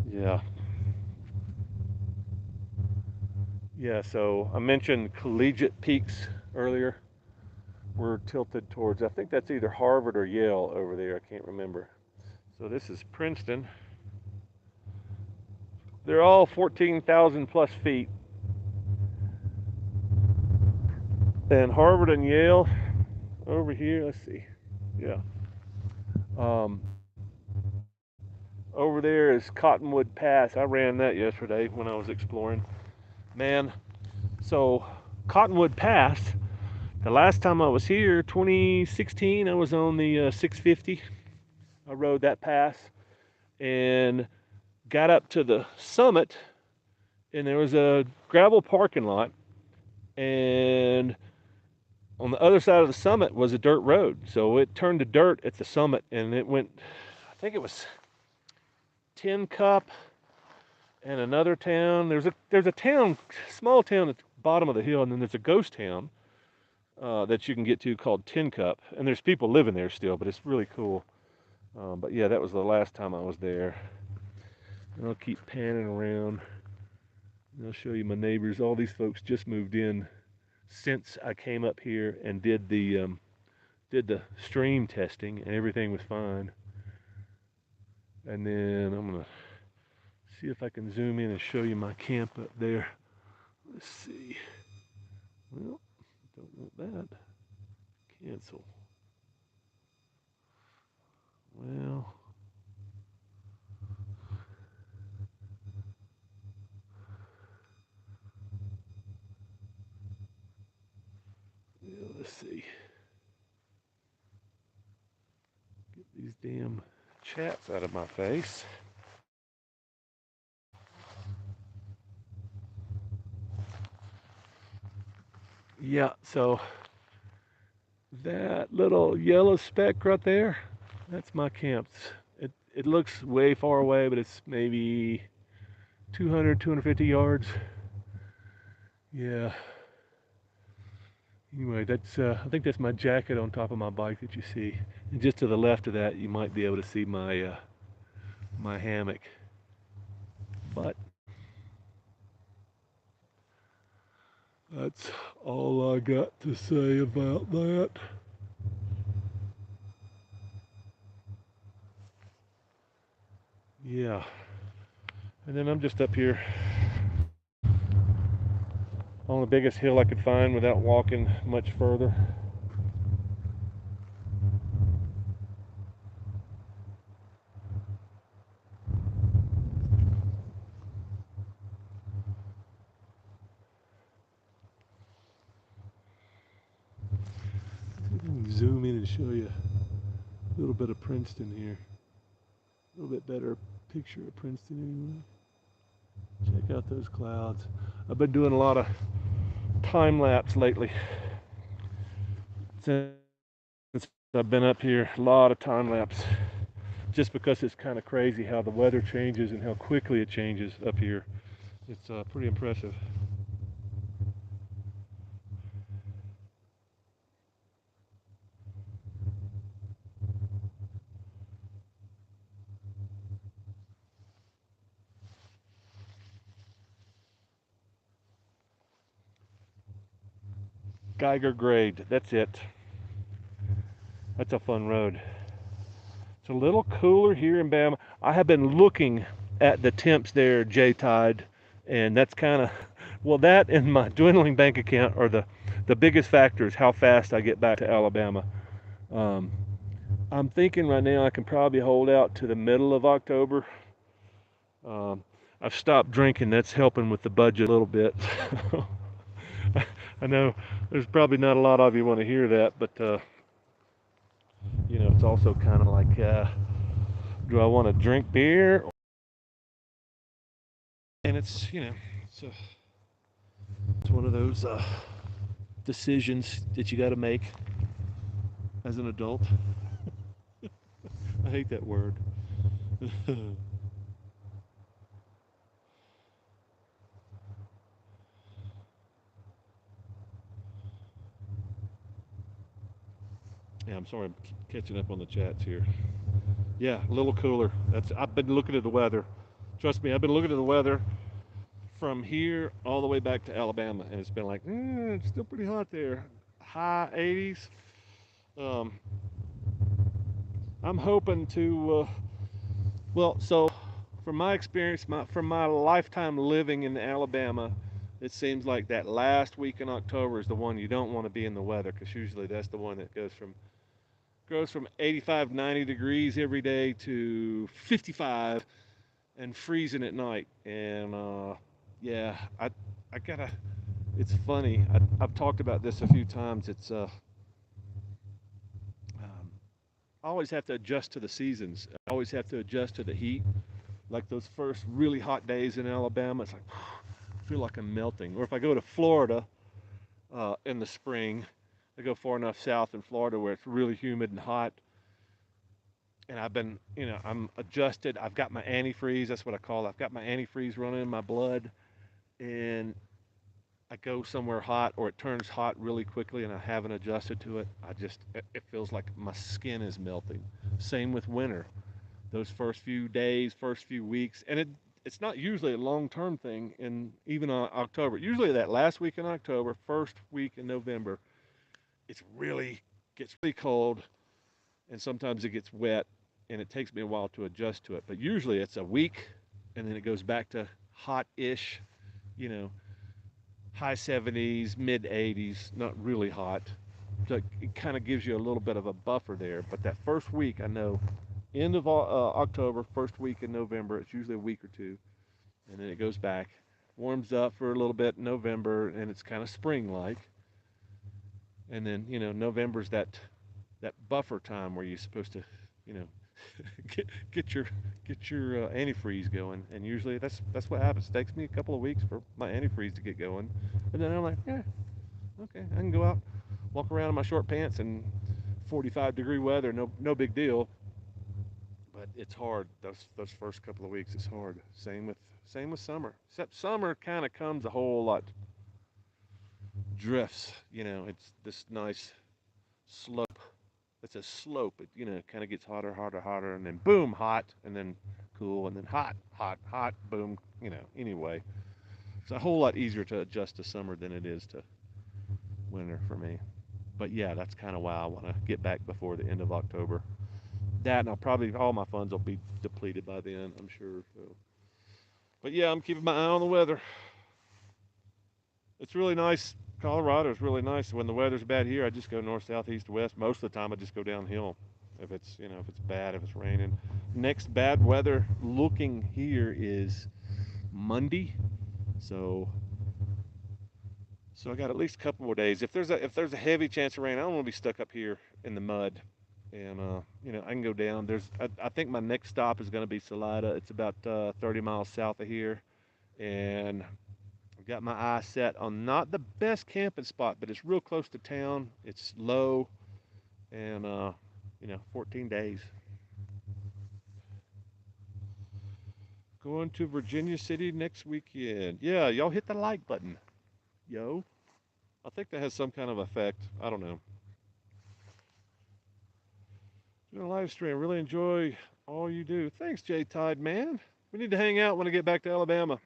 hear me. Yeah. Yeah, so I mentioned collegiate peaks earlier. We're tilted towards, I think that's either Harvard or Yale over there. I can't remember. So this is Princeton. They're all 14,000 plus feet. And Harvard and Yale over here, let's see. Yeah. Um, Over there is Cottonwood Pass. I ran that yesterday when I was exploring. Man, so Cottonwood Pass, the last time I was here, 2016, I was on the 650. I rode that pass and got up to the summit, and there was a gravel parking lot, and on the other side of the summit was a dirt road. So it turned to dirt at the summit, and it went, I think it was Tin Cup and another town. There's a town, small town at the bottom of the hill, and then there's a ghost town. that you can get to called Tin Cup, and there's people living there still, but it's really cool. But yeah, that was the last time I was there. And I'll keep panning around. And I'll show you my neighbors. All these folks just moved in since I came up here and did the stream testing, and everything was fine. And then I'm gonna see if I can zoom in and show you my camp up there. Let's see. Well, don't want that. Cancel. Well, yeah, let's see. Get these damn chats out of my face. Yeah, so that little yellow speck right there, that's my camp. It looks way far away, but it's maybe 200, 250 yards. Yeah. Anyway, that's I think that's my jacket on top of my bike that you see. And just to the left of that, you might be able to see my hammock. But that's all I got to say about that. Yeah. And then I'm just up here on the biggest hill I could find without walking much further. Let me zoom in and show you a little bit of Princeton here. A little bit better picture of Princeton anyway. Check out those clouds. I've been doing a lot of time lapse lately. Since I've been up here, a lot of time lapse. Just because it's kind of crazy how the weather changes and how quickly it changes up here. It's pretty impressive. Geiger grade, that's it. That's a fun road. It's a little cooler here in Bama. I have been looking at the temps there, J-Tide, and that's kind of, well, that and my dwindling bank account are the biggest factors how fast I get back to Alabama. Um, I'm thinking right now I can probably hold out to the middle of October. Um, I've stopped drinking. That's helping with the budget a little bit. I know there's probably not a lot of you want to hear that, but it's also kind of like, do I want to drink beer? And it's one of those decisions that you got to make as an adult. I hate that word. Yeah, I'm sorry, I'm catching up on the chats here. Yeah, a little cooler. I've been looking at the weather. Trust me, I've been looking at the weather from here all the way back to Alabama, and it's been like, it's still pretty hot there. High 80s. Um, I'm hoping to. Well, so from my experience, from my lifetime living in Alabama, it seems like that last week in October is the one you don't want to be in the weather, because usually that's the one that goes from 85, 90 degrees every day to 55 and freezing at night. And yeah, I gotta. It's funny. I've talked about this a few times. I always have to adjust to the seasons. I always have to adjust to the heat. Like those first really hot days in Alabama, it's like I feel like I'm melting. Or if I go to Florida in the spring, I go far enough south in Florida where it's really humid and hot, and I'm adjusted. I've got my antifreeze. That's what I call it. I've got my antifreeze running in my blood, and I go somewhere hot or it turns hot really quickly and I haven't adjusted to it, it feels like my skin is melting. Same with winter. Those first few days, first few weeks, and it's not usually a long-term thing in even October. Usually that last week in October, first week in November, it's really gets really cold and sometimes it gets wet and it takes me a while to adjust to it. But usually it's a week and then it goes back to hot-ish, you know, high 70s, mid 80s, not really hot. So it kind of gives you a little bit of a buffer there. But that first week, I know, end of October, first week in November, it's usually a week or two, and then it goes back, warms up for a little bit in November, and it's kind of spring-like. And then November's that buffer time where you're supposed to, you know, get get your get your antifreeze going, and usually that's what happens. It takes me a couple of weeks for my antifreeze to get going, and then I'm like, yeah, okay, I can go out, walk around in my short pants in 45-degree weather, no big deal. But it's hard. Those first couple of weeks, it's hard. Same with summer. Except summer kind of comes a whole lot drifts. It's this nice slope. It's a slope. It kind of gets hotter, hotter, hotter, and then boom, hot, and then cool, and then hot, hot, hot, boom. Anyway, it's a whole lot easier to adjust to summer than it is to winter for me. But yeah, that's kind of why I want to get back before the end of October. That, and I'll probably all my funds will be depleted by then, I'm sure. So, but yeah, I'm keeping my eye on the weather. It's really nice. Colorado is really nice. When the weather's bad here, I just go north, south, east, west. Most of the time, I just go downhill. If it's bad, if it's raining. Next bad weather looking here is Monday. So I got at least a couple more days. If there's a heavy chance of rain, I don't want to be stuck up here in the mud. And I can go down. I think my next stop is going to be Salida. It's about 30 miles south of here, and I've got my eye set on not the best camping spot, but it's real close to town. It's low, and 14 days. Going to Virginia City next weekend. Yeah, y'all hit the like button, yo. I think that has some kind of effect. I don't know. Doing a live stream. Really enjoy all you do. Thanks, J Tide, man. We need to hang out when I get back to Alabama.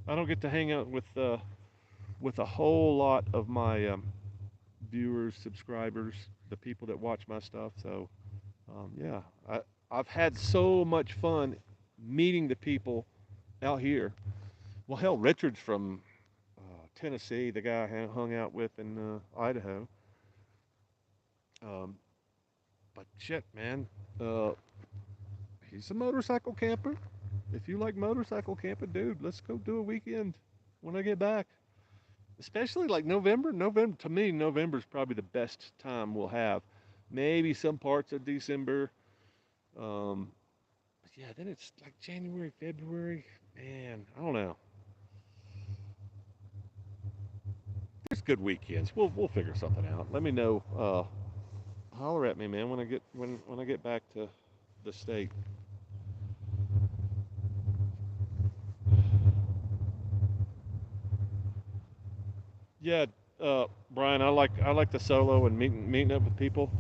I don't get to hang out with a whole lot of my viewers, subscribers, the people that watch my stuff. So yeah, I've had so much fun meeting the people out here. Well, hell, Richard's from Tennessee, the guy I hung out with in Idaho. Um, but shit, man, uh, he's a motorcycle camper. If you like motorcycle camping, dude, let's go do a weekend when I get back. Especially like November. November to me, November is probably the best time we'll have. Maybe some parts of December. But yeah, then it's like January, February. Man, I don't know. There's good weekends. We'll figure something out. Let me know. Holler at me, man, when I get back to the state. Yeah, Brian, I like the solo and meeting up with people.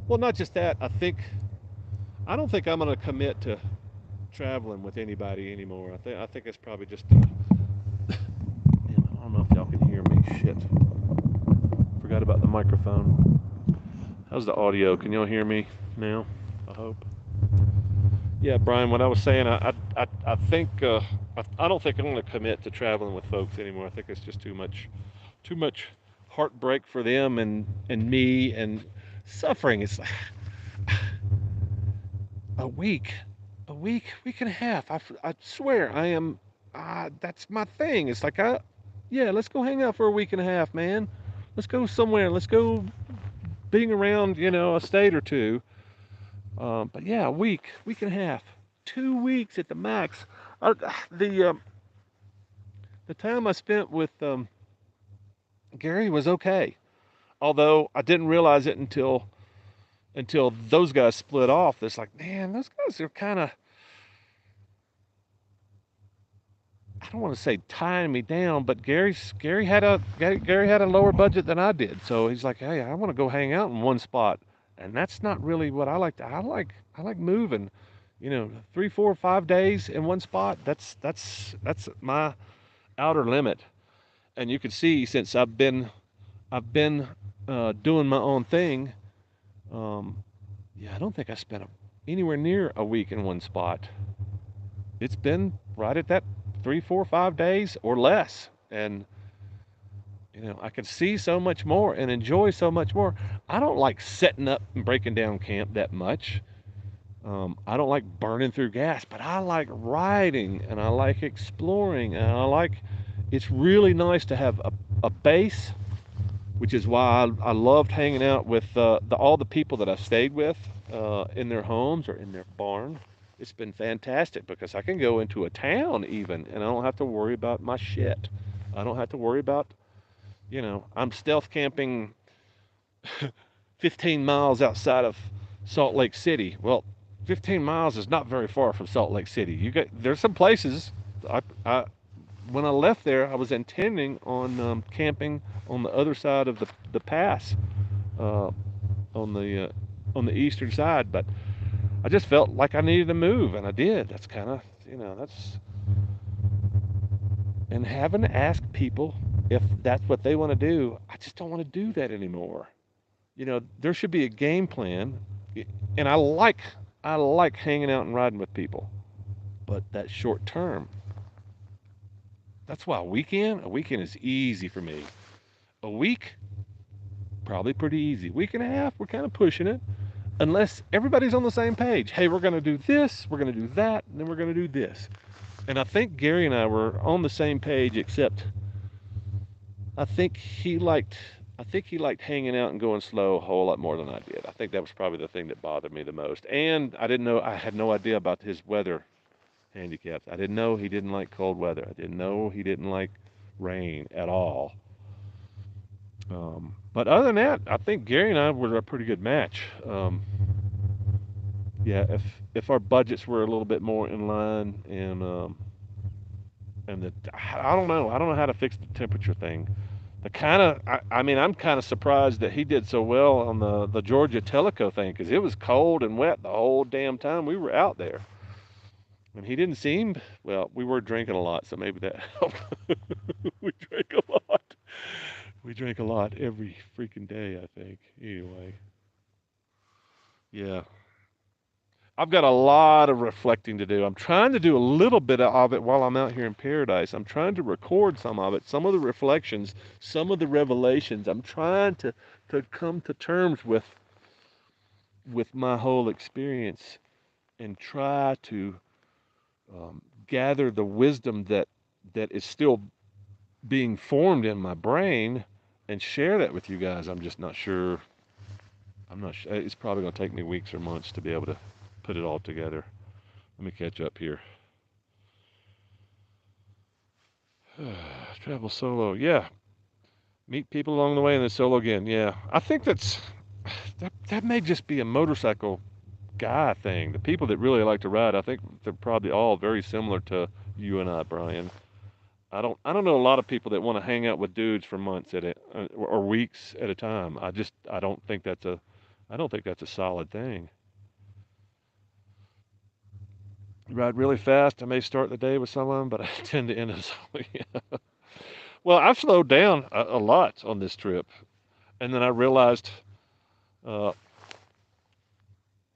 Well, not just that. I don't think I'm gonna commit to traveling with anybody anymore. I think it's probably just. Damn, I don't know if y'all can hear me. Shit, forgot about the microphone. How's the audio? Can y'all hear me now? I hope. Yeah, Brian. What I was saying, I think I don't think I'm gonna commit to traveling with folks anymore. I think it's just too much heartbreak for them and me and suffering. It's like a week, week and a half. I swear I am. That's my thing. It's like yeah, let's go hang out for a week and a half, man. Let's go somewhere. Let's go being around, a state or two. But yeah, a week and a half, 2 weeks at the max. Uh, the the time I spent with Gary was okay, although I didn't realize it until those guys split off. It's like, man, those guys are kind of I don't want to say tying me down, but Gary had a lower budget than I did. So he's like, "Hey, I want to go hang out in one spot." And that's not really what I like to. I like moving, 3, 4, 5 days in one spot. That's my outer limit. And you can see since I've been doing my own thing. Yeah, I don't think I spent anywhere near a week in one spot. It's been right at that 3, 4, 5 days or less. And, I can see so much more and enjoy so much more. I don't like setting up and breaking down camp that much. I don't like burning through gas, but I like riding and I like exploring and it's really nice to have a base, which is why I loved hanging out with all the people that I stayed with in their homes or in their barn. It's been fantastic because I can go into a town even, and I don't have to worry about my shit. I don't have to worry about, I'm stealth camping 15 miles outside of Salt Lake City. Well, 15 miles is not very far from Salt Lake City. There's some places. I when I left there, I was intending on camping on the other side of the pass, uh, on the uh, on the eastern side, but I just felt like I needed to move, and I did. That's kind of, that's and having to ask people if that's what they want to do. I just don't want to do that anymore. There should be a game plan, and I like hanging out and riding with people, but that short term. That's why a weekend is easy for me. A week, probably pretty easy. Week and a half, we're kind of pushing it. Unless everybody's on the same page. Hey, we're going to do this, we're going to do that, and then we're going to do this. And I think Gary and I were on the same page, except I think he liked I think he liked hanging out and going slow a whole lot more than I did. I think that was probably the thing that bothered me the most. And I had no idea about his weather handicaps. I didn't know he didn't like cold weather. I didn't know he didn't like rain at all. But other than that, I think Gary and I were a pretty good match. Yeah, if our budgets were a little bit more in line, and I don't know how to fix the temperature thing. I mean, I'm kind of surprised that he did so well on the Georgia Teleco thing because it was cold and wet the whole damn time we were out there, and he didn't seem well. We were drinking a lot, so maybe that helped. We drank a lot. We drank a lot every freaking day, I think. Anyway, yeah. I've got a lot of reflecting to do. I'm trying to do a little bit of it while I'm out here in paradise. I'm trying to record some of it, some of the reflections, some of the revelations. I'm trying to come to terms with my whole experience and try to gather the wisdom that is still being formed in my brain and share that with you guys. I'm just not sure. I'm not sure. It's probably going to take me weeks or months to be able to put it all together. Let me catch up here. Travel solo. Yeah. Meet people along the way and then solo again. Yeah. I think that may just be a motorcycle guy thing. The people that really like to ride, I think they're probably all very similar to you and I, Brian. I don't know a lot of people that want to hang out with dudes for months at it or weeks at a time. I don't think that's a solid thing. Ride really fast. I may start the day with someone, but I tend to end it. Well, I've slowed down a lot on this trip, and then I realized, uh,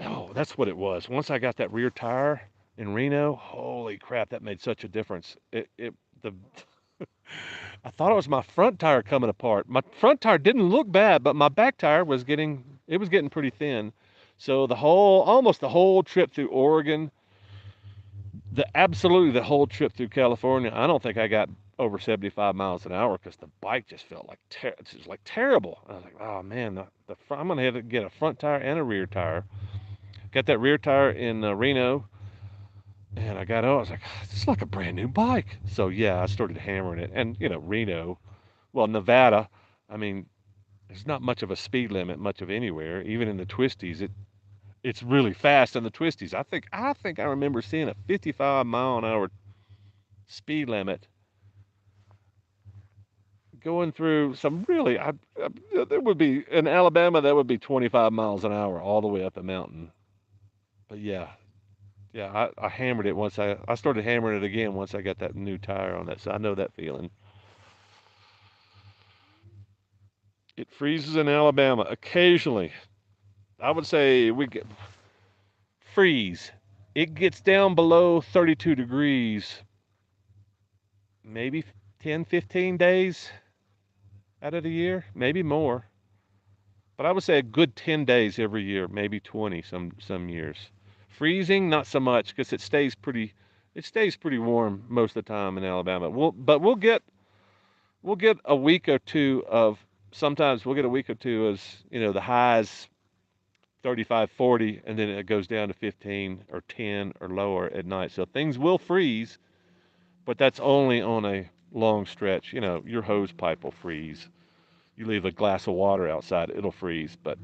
oh, that's what it was. Once I got that rear tire in Reno, holy crap, that made such a difference. The I thought it was my front tire coming apart. My front tire didn't look bad, but my back tire was getting pretty thin. So almost the whole trip through Oregon, absolutely the whole trip through California, I don't think I got over 75 miles an hour because the bike just felt like it's just like terrible. I was like, oh man, I'm gonna have to get a front tire and a rear tire. Got that rear tire in Reno, and I was like, this is like a brand new bike. So yeah, I started hammering it, and Reno, well, Nevada. I mean, there's not much of a speed limit, much of anywhere. Even in the twisties, it's really fast in the twisties. I think I remember seeing a 55 mile an hour speed limit, going through some really, there would be in Alabama that would be 25 miles an hour all the way up the mountain. But yeah, yeah, I hammered it once I started hammering it again once I got that new tire on that. So I know that feeling. It freezes in Alabama occasionally. I would say we get freeze. It gets down below 32 degrees, maybe 10, 15 days out of the year, maybe more. But I would say a good 10 days every year, maybe 20 some years. Freezing, not so much because it stays pretty warm most of the time in Alabama. But we'll get a week or two of sometimes we'll get a week or two as, the highs 35, 40, and then it goes down to 15 or 10 or lower at night. So things will freeze, but that's only on a long stretch. Your hose pipe will freeze. You leave a glass of water outside, it'll freeze, but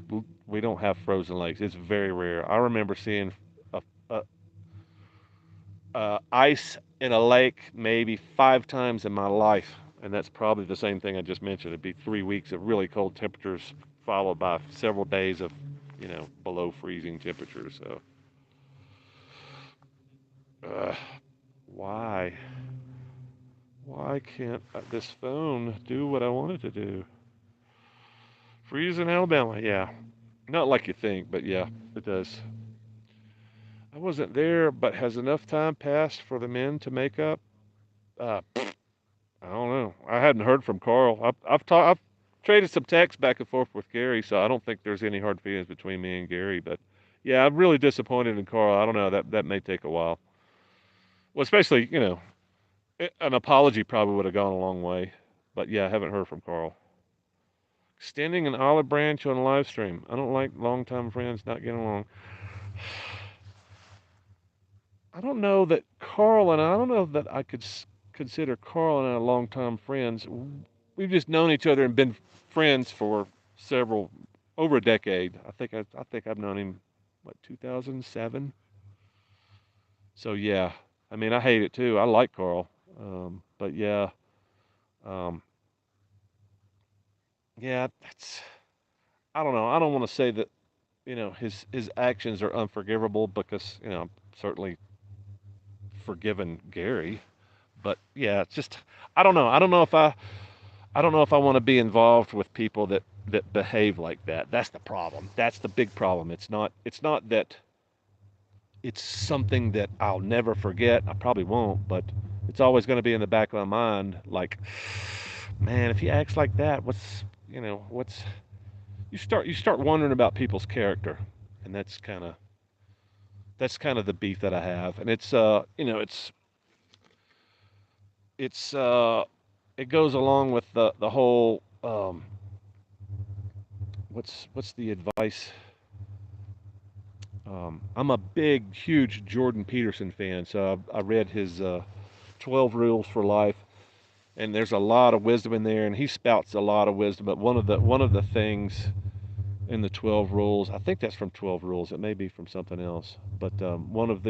we don't have frozen lakes. It's very rare. I remember seeing a, a, ice in a lake maybe 5 times in my life, and that's probably the same thing I just mentioned. It'd be 3 weeks of really cold temperatures followed by several days of, below freezing temperatures. So, uh, why? Why can't this phone do what I want it to do? Freeze in Alabama, yeah. Not like you think, but yeah, it does. I wasn't there, but has enough time passed for the men to make up? Uh, I don't know. I hadn't heard from Carl. I've traded some texts back and forth with Gary, so I don't think there's any hard feelings between me and Gary. But yeah, I'm really disappointed in Carl. I don't know. That may take a while. Well, especially an apology probably would have gone a long way. But yeah, I haven't heard from Carl. Extending an olive branch on a live stream. I don't like longtime friends not getting along. I don't know that I could consider Carl and I longtime friends. We've just known each other and been friends for over a decade. I think I've known him, what, 2007? So yeah, I mean, I hate it too. I like Carl. But yeah, um, yeah, I don't know. I don't want to say that, his actions are unforgivable because, I'm certainly forgiven Gary. But yeah, it's just I don't know. I don't know if I want to be involved with people that behave like that. That's the problem. That's the big problem. It's not that it's something that I'll never forget. I probably won't, but it's always going to be in the back of my mind like, man, if he acts like that, what's you start wondering about people's character. And that's kind of the beef that I have. And it's it goes along with the whole what's the advice? I'm a big, huge Jordan Peterson fan, so I read his 12 Rules for Life, and there's a lot of wisdom in there, and he spouts a lot of wisdom. But one of the things in the 12 Rules, I think that's from 12 Rules. It may be from something else, but one of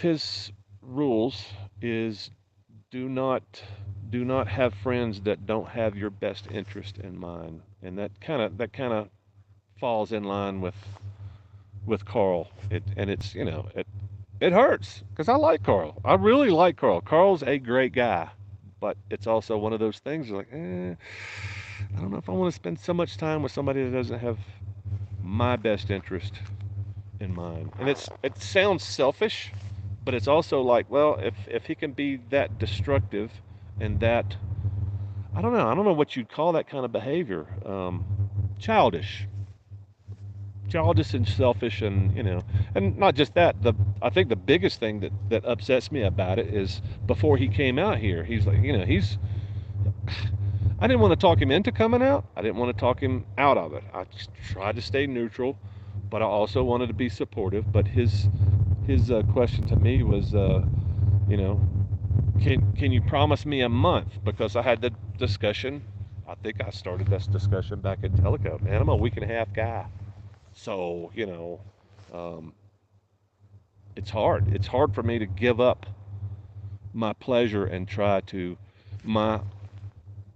his rules is do not do not have friends that don't have your best interest in mind, and that kind of falls in line with Carl. It's it hurts because I like Carl. I really like Carl. Carl's a great guy, but it's also one of those things like, I don't know if I want to spend so much time with somebody that doesn't have my best interest in mind. And it sounds selfish, but it's also like, well, if he can be that destructive and that I don't know what you'd call that kind of behavior. Childish, childish and selfish, and not just that. I think the biggest thing that upsets me about it is before he came out here, he's like, he's. I didn't want to talk him into coming out. I didn't want to talk him out of it. I just tried to stay neutral, but I also wanted to be supportive. But his question to me was, you know, can you promise me a month? Because I had the discussion. I think I started this discussion back at Teleco. Man, I'm a week and a half guy. So, um, it's hard. It's hard for me to give up my pleasure and try to my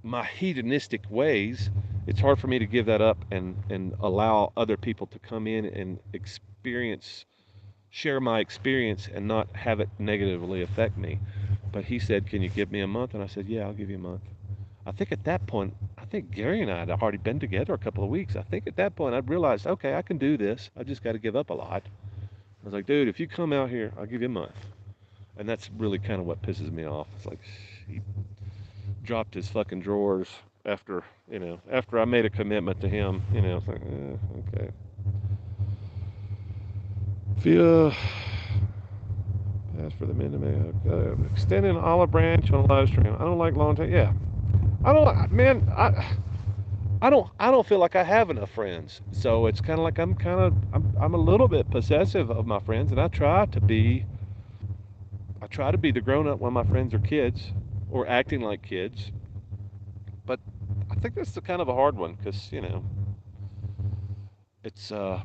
my hedonistic ways. It's hard for me to give that up and allow other people to come in and experience share my experience and not have it negatively affect me. But he said, "Can you give me a month?" And I said, "Yeah, I'll give you a month." I think at that point, I think Gary and I had already been together a couple of weeks. I think at that point I realized, okay, I can do this. I just got to give up a lot. I was like, dude, if you come out here, I'll give you a month. And that's really kind of what pisses me off. It's like he dropped his fucking drawers after, after I made a commitment to him. It's like, okay. Via pass for the men to make extending an olive branch on a live stream. I don't like long time. Yeah, I don't, man. I don't feel like I have enough friends. So it's kind of like I'm a little bit possessive of my friends, and I try to be the grown up when my friends are kids or acting like kids. But I think that's the kind of a hard one because it's I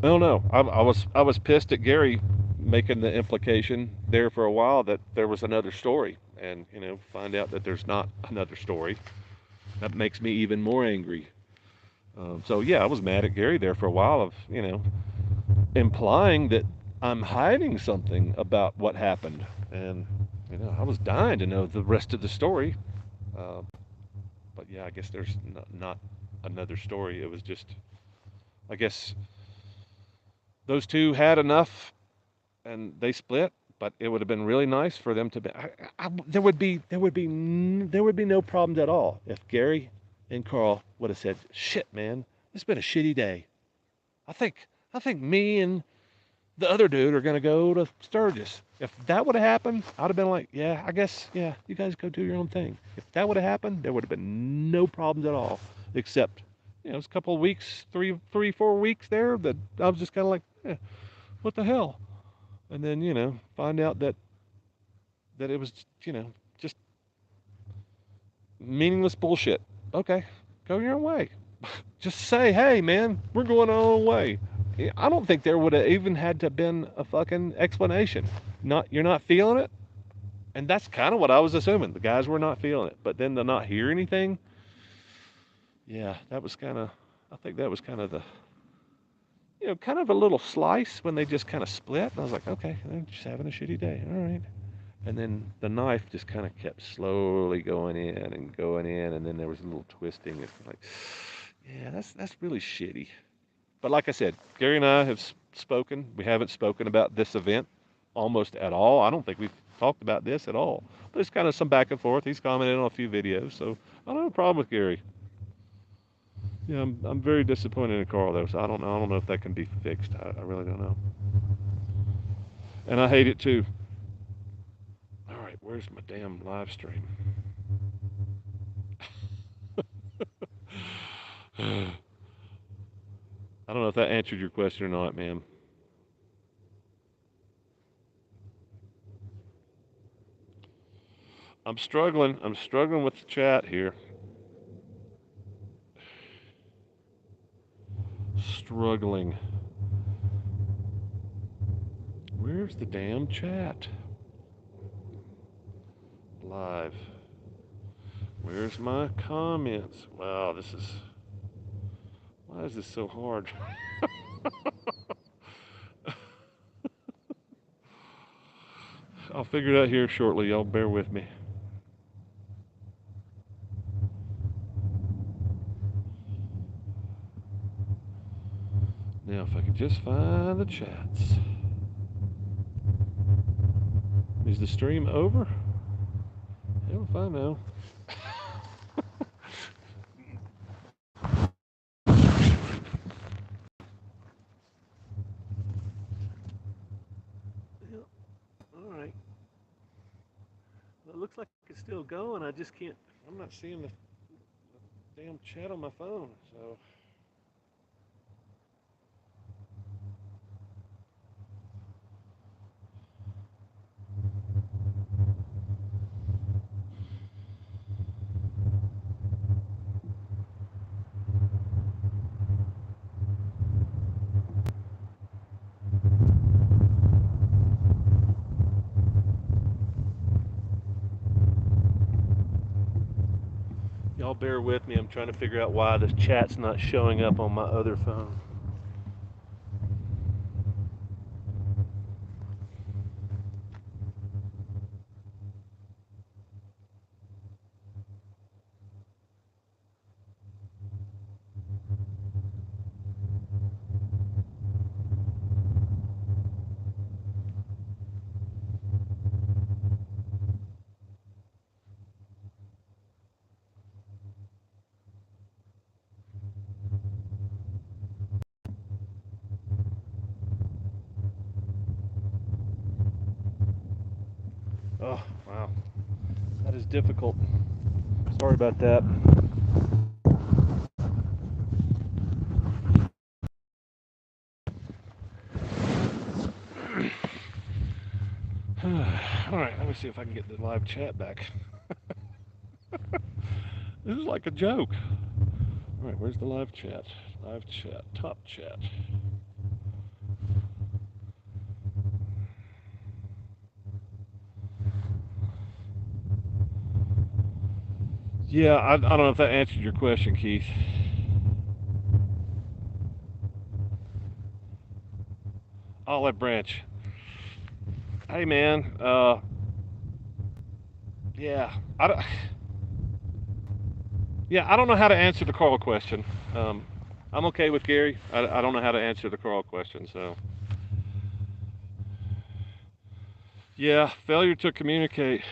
don't know. I was pissed at Gary making the implication there for a while that there was another story, and find out that there's not another story. That makes me even more angry. So yeah, I was mad at Gary there for a while of implying that I'm hiding something about what happened, and I was dying to know the rest of the story. Uh, but yeah, I guess there's not another story. It was just, I guess those two had enough and they split. But it would have been really nice for them to be. There would be no problems at all if Gary and Carl would have said, "Shit, man, it's been a shitty day. I think I think me and the other dude are gonna go to Sturgis." If that would have happened, I'd have been like, "Yeah, I guess, yeah, you guys go do your own thing." If that would have happened, there would have been no problems at all. Except, it's a couple of weeks, 4 weeks there that I was just kind of like, what the hell? And then find out that it was just meaningless bullshit. Okay, go your own way. Just say, hey man, we're going our own way. I don't think there would have even had to been a fucking explanation. Not you're not feeling it, and that's kind of what I was assuming. The guys were not feeling it, but then to not hear anything, yeah, that was kind of. I think that was kind of the kind of a little slice when they just kind of split. And I was like, okay, they're just having a shitty day. All right. And then the knife just kind of kept slowly going in and going in, and then there was a little twisting. It's like, yeah, that's really shitty. But like I said, Gary and I have spoken. We haven't spoken about this event almost at all. I don't think we've talked about this at all. But it's kind of some back and forth. He's commented on a few videos, so I don't have a problem with Gary. Yeah, I'm very disappointed in Carl though. So I don't know if that can be fixed. I really don't know. And I hate it too. All right, where's my damn live stream? I don't know if that answered your question or not, ma'am. I'm struggling. I'm struggling with the chat here. Struggling. Where's the damn chat? Live. Where's my comments? Wow, why is this so hard? I'll figure it out here shortly. Y'all bear with me. Now, if I could just find the chats. Is the stream over? Hell if I know. Yeah, all right. Well, it looks like it's still going. I just can't. I'm not seeing the damn chat on my phone. So Y'all bear with me. I'm trying to figure out why the chat's not showing up on my other phone. Oh, wow. That is difficult. Sorry about that. All right, let me see if I can get the live chat back. This is like a joke. All right, where's the live chat? Live chat, top chat. Yeah, I don't know if that answered your question, Keith. Olive Branch. Hey, man. Yeah, I don't. Yeah, I don't know how to answer the Carl question. I'm okay with Gary. I don't know how to answer the Carl question. So, yeah, failure to communicate.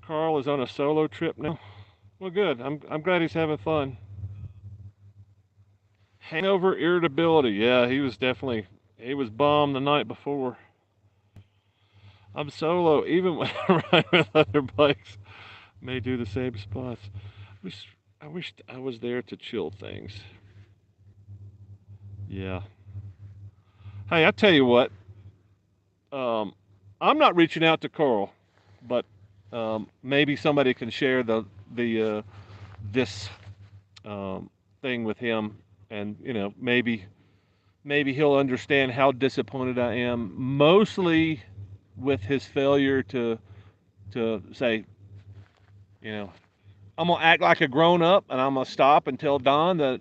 Carl is on a solo trip now. Well, good. I'm glad he's having fun. Hangover, irritability. Yeah, he was bummed the night before. I'm solo, even when I ride with other bikes. May do the same spots. Wish, I wished I was there to chill things. Yeah. Hey, I tell you what. Um, I'm not reaching out to Carl, but maybe somebody can share the this thing with him, and maybe he'll understand how disappointed I am, mostly with his failure to say, you know, I'm gonna act like a grown up, and I'm gonna stop and tell Don that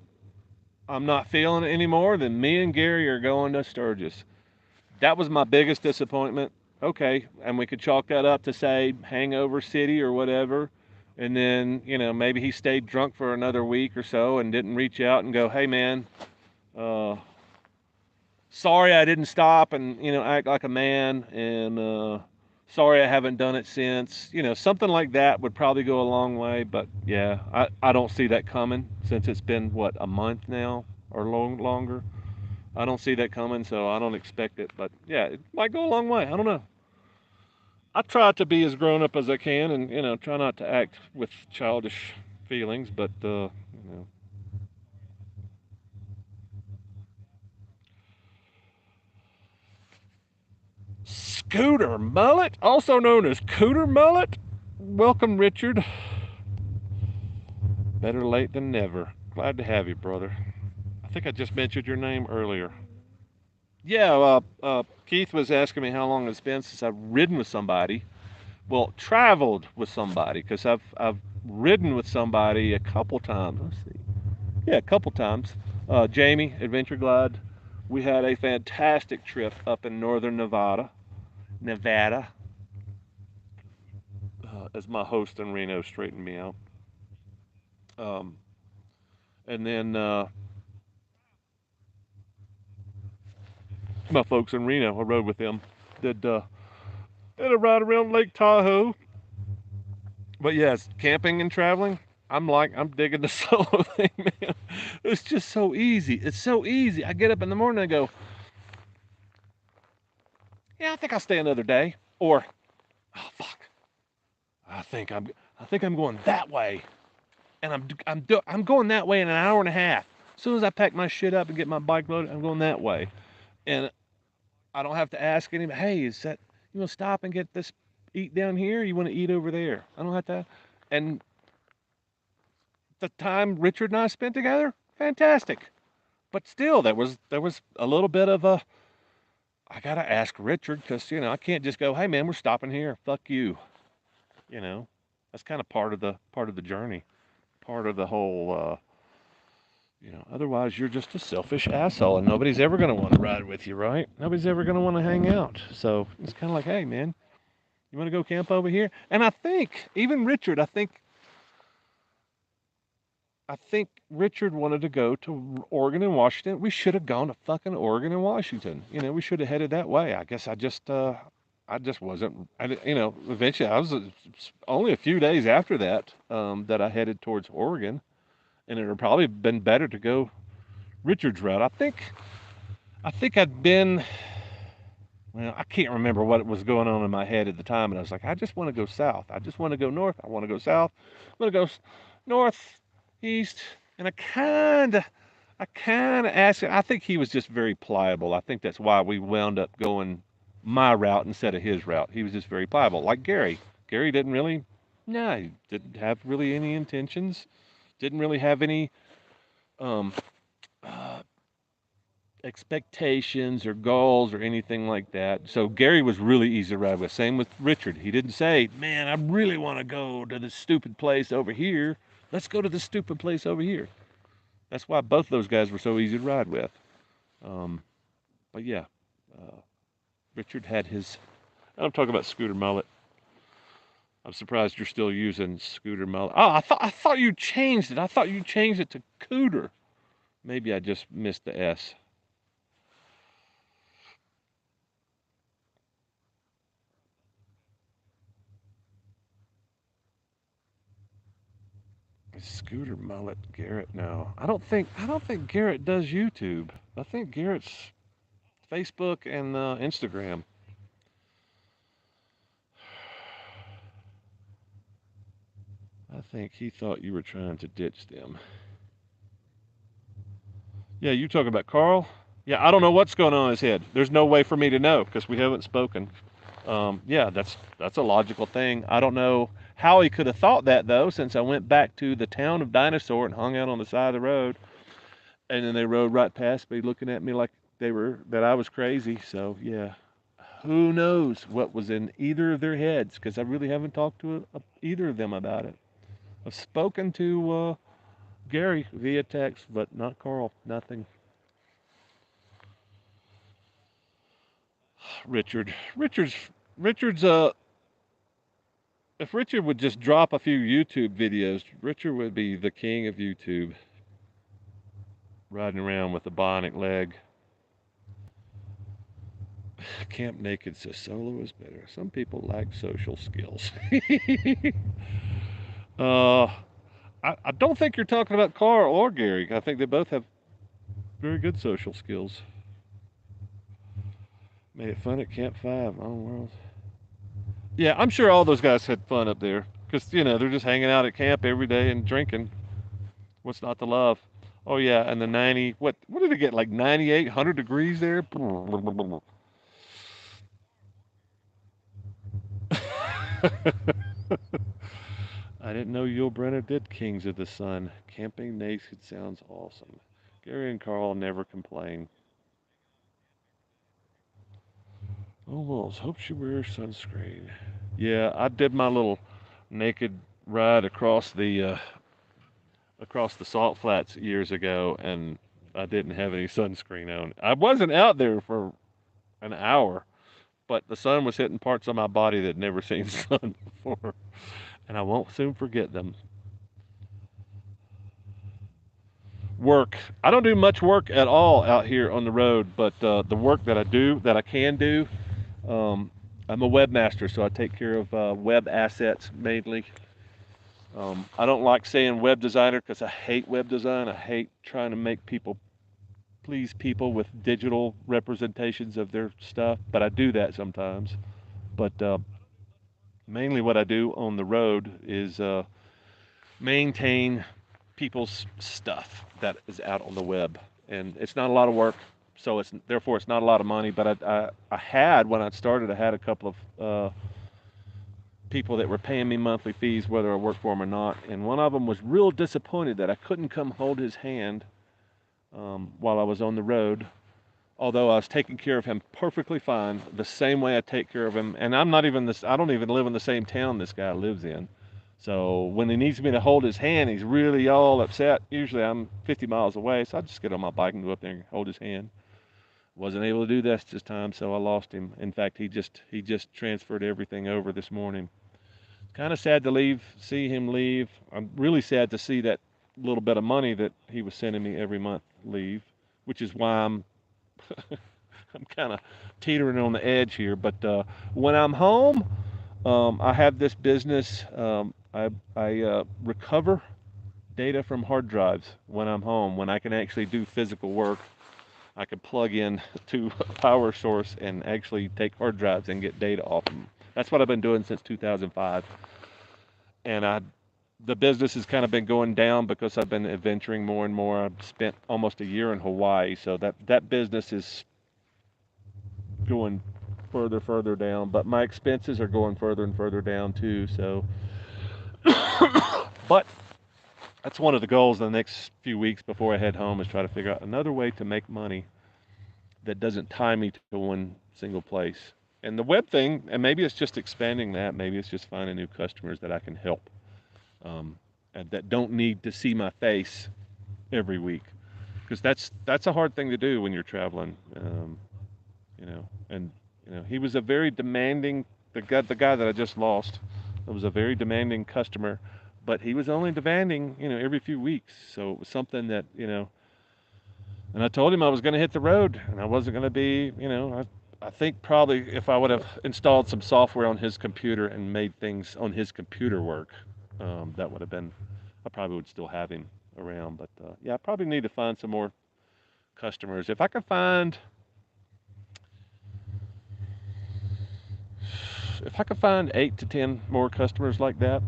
I'm not feeling it anymore. Then me and Gary are going to Sturgis. That was my biggest disappointment. Okay, and we could chalk that up to say hangover city or whatever. And then, maybe he stayed drunk for another week or so and didn't reach out and go, hey man, uh, sorry I didn't stop and, act like a man, and sorry I haven't done it since. Something like that would probably go a long way. But yeah, I don't see that coming since it's been, what, a month now or longer. I don't see that coming, so I don't expect it. But yeah, it might go a long way. I don't know. I try to be as grown up as I can, and try not to act with childish feelings. But Scooter Mullet, also known as Cooter Mullet. Welcome, Richard. Better late than never. Glad to have you, brother. I think I just mentioned your name earlier. Yeah, Keith was asking me how long it's been since I've ridden with somebody. Well, traveled with somebody, because I've ridden with somebody a couple times. Let's see. Yeah, a couple times. Jamie, Adventure Glide. We had a fantastic trip up in northern Nevada, as my host in Reno straightened me out. Um, and then my folks in Reno, I rode with them. Did a ride around Lake Tahoe. But yes, camping and traveling, I'm digging the solo thing, man. It's just so easy. It's so easy. I get up in the morning and I go, yeah, I think I'll stay another day. Or, oh fuck, I think I'm I think I'm going that way, and I'm going that way in an hour and a half. As soon as I pack my shit up and get my bike loaded, I'm going that way, and I don't have to ask anybody. Hey, is that you want to stop and get this eat down here? Or you want to eat over there? I don't have to. And the time Richard and I spent together, fantastic. But still, there was a little bit of a. I gotta ask Richard, because I can't just go, hey man, we're stopping here. Fuck you. You know, that's kind of part of the journey. part of the whole. Otherwise you're just a selfish asshole, and nobody's ever going to want to ride with you, right? Nobody's ever going to want to hang out. So it's kind of like, hey, man, you want to go camp over here? And I think even Richard, I think Richard wanted to go to Oregon and Washington. We should have gone to fucking Oregon and Washington. We should have headed that way. I guess I just wasn't. Eventually, I was only a few days after that that I headed towards Oregon, and it would probably been better to go Richard's route. I think I'd been. Well, I can't remember what was going on in my head at the time, and I was like, I just want to go south. I just want to go north. I want to go south. I'm gonna go north, east, and I kind of asked him. I think he was just very pliable. I think that's why we wound up going my route instead of his route. He was just very pliable, like Gary. Gary didn't really, no, he didn't have really any intentions. Didn't really have any um, uh, expectations or goals or anything like that. So Gary was really easy to ride with. Same with Richard. He didn't say, "Man, I really want to go to this stupid place over here. Let's go to this stupid place over here." That's why both those guys were so easy to ride with. Um, but yeah, uh, Richard had his. I'm talking about Scooter Mullet. I'm surprised you're still using Scooter Mullet. Oh, I thought you changed it. I thought you changed it to Cooter. Maybe I just missed the S. Scooter Mullet Garrett. No, I don't think Garrett does YouTube. I think Garrett's Facebook and Instagram. I think he thought you were trying to ditch them. Yeah, you talking about Carl? Yeah, I don't know what's going on in his head. There's no way for me to know because we haven't spoken. Yeah, that's a logical thing. I don't know how he could have thought that though, since I went back to the town of Dinosaur and hung out on the side of the road, and then they rode right past me, looking at me like that I was crazy. So yeah, who knows what was in either of their heads? Because I really haven't talked to either of them about it. I've spoken to Gary via text, but not Carl. Nothing. Richard. Richard's if Richard would just drop a few YouTube videos, Richard would be the king of YouTube, riding around with a bionic leg. Camp Naked says solo is better. Some people lack social skills. uh, I don't think you're talking about Carl or Gary. I think they both have very good social skills. Made it fun at Camp 5. Oh, world. Yeah, I'm sure all those guys had fun up there because, they're just hanging out at camp every day and drinking. What's not to love? Oh, yeah, and the 90, what did it get, like 98, 100 degrees there? I didn't know Yul Brynner did Kings of the Sun. Camping naked sounds awesome. Gary and Carl never complain. Oh, Walls, hope she wears sunscreen. Yeah, I did my little naked ride across the salt flats years ago, and I didn't have any sunscreen on. I wasn't out there for an hour, but the sun was hitting parts of my body that never seen sun before, and I won't soon forget them. Work. I don't do much work at all out here on the road, but the work that I do, that I can do, um, I'm a webmaster, so I take care of web assets mainly. I don't like saying web designer because I hate web design. I hate trying to make people please people with digital representations of their stuff, but I do that sometimes. But mainly what I do on the road is maintain people's stuff that is out on the web, and it's not a lot of work. So it's not a lot of money. But I had when I started, I had a couple of people that were paying me monthly fees, whether I worked for them or not. And one of them was real disappointed that I couldn't come hold his hand while I was on the road, although I was taking care of him perfectly fine, the same way I take care of him. And I'm not even this, I don't even live in the same town this guy lives in. So when he needs me to hold his hand, he's really all upset. Usually I'm 50 miles away, so I just get on my bike and go up there and hold his hand. Wasn't able to do this time, so I lost him. In fact, he just transferred everything over this morning. Kind of sad to see him leave. I'm really sad to see that little bit of money that he was sending me every month leave, which is why I'm kind of teetering on the edge here. But when I'm home, I have this business. I recover data from hard drives when I'm home. When I can actually do physical work, I can plug in to a power source and actually take hard drives and get data off them. That's what I've been doing since 2005. And the business has kind of been going down because I've been adventuring more and more. I've spent almost a year in Hawaii, so that business is going further down. But my expenses are going further and further down too. So, but that's one of the goals in the next few weeks before I head home is try to figure out another way to make money that doesn't tie me to one single place. And the web thing, and maybe it's just expanding that. Maybe it's just finding new customers that I can help, and that don't need to see my face every week, because that's a hard thing to do when you're traveling. And he was a very demanding. The guy that I just lost, was a very demanding customer, but he was only demanding every few weeks. So it was something that and I told him I was going to hit the road and I wasn't going to be, I think probably if I would have installed some software on his computer and made things on his computer work, that would have been, I probably would still have him around. But yeah, I probably need to find some more customers. If I could find 8 to 10 more customers like that,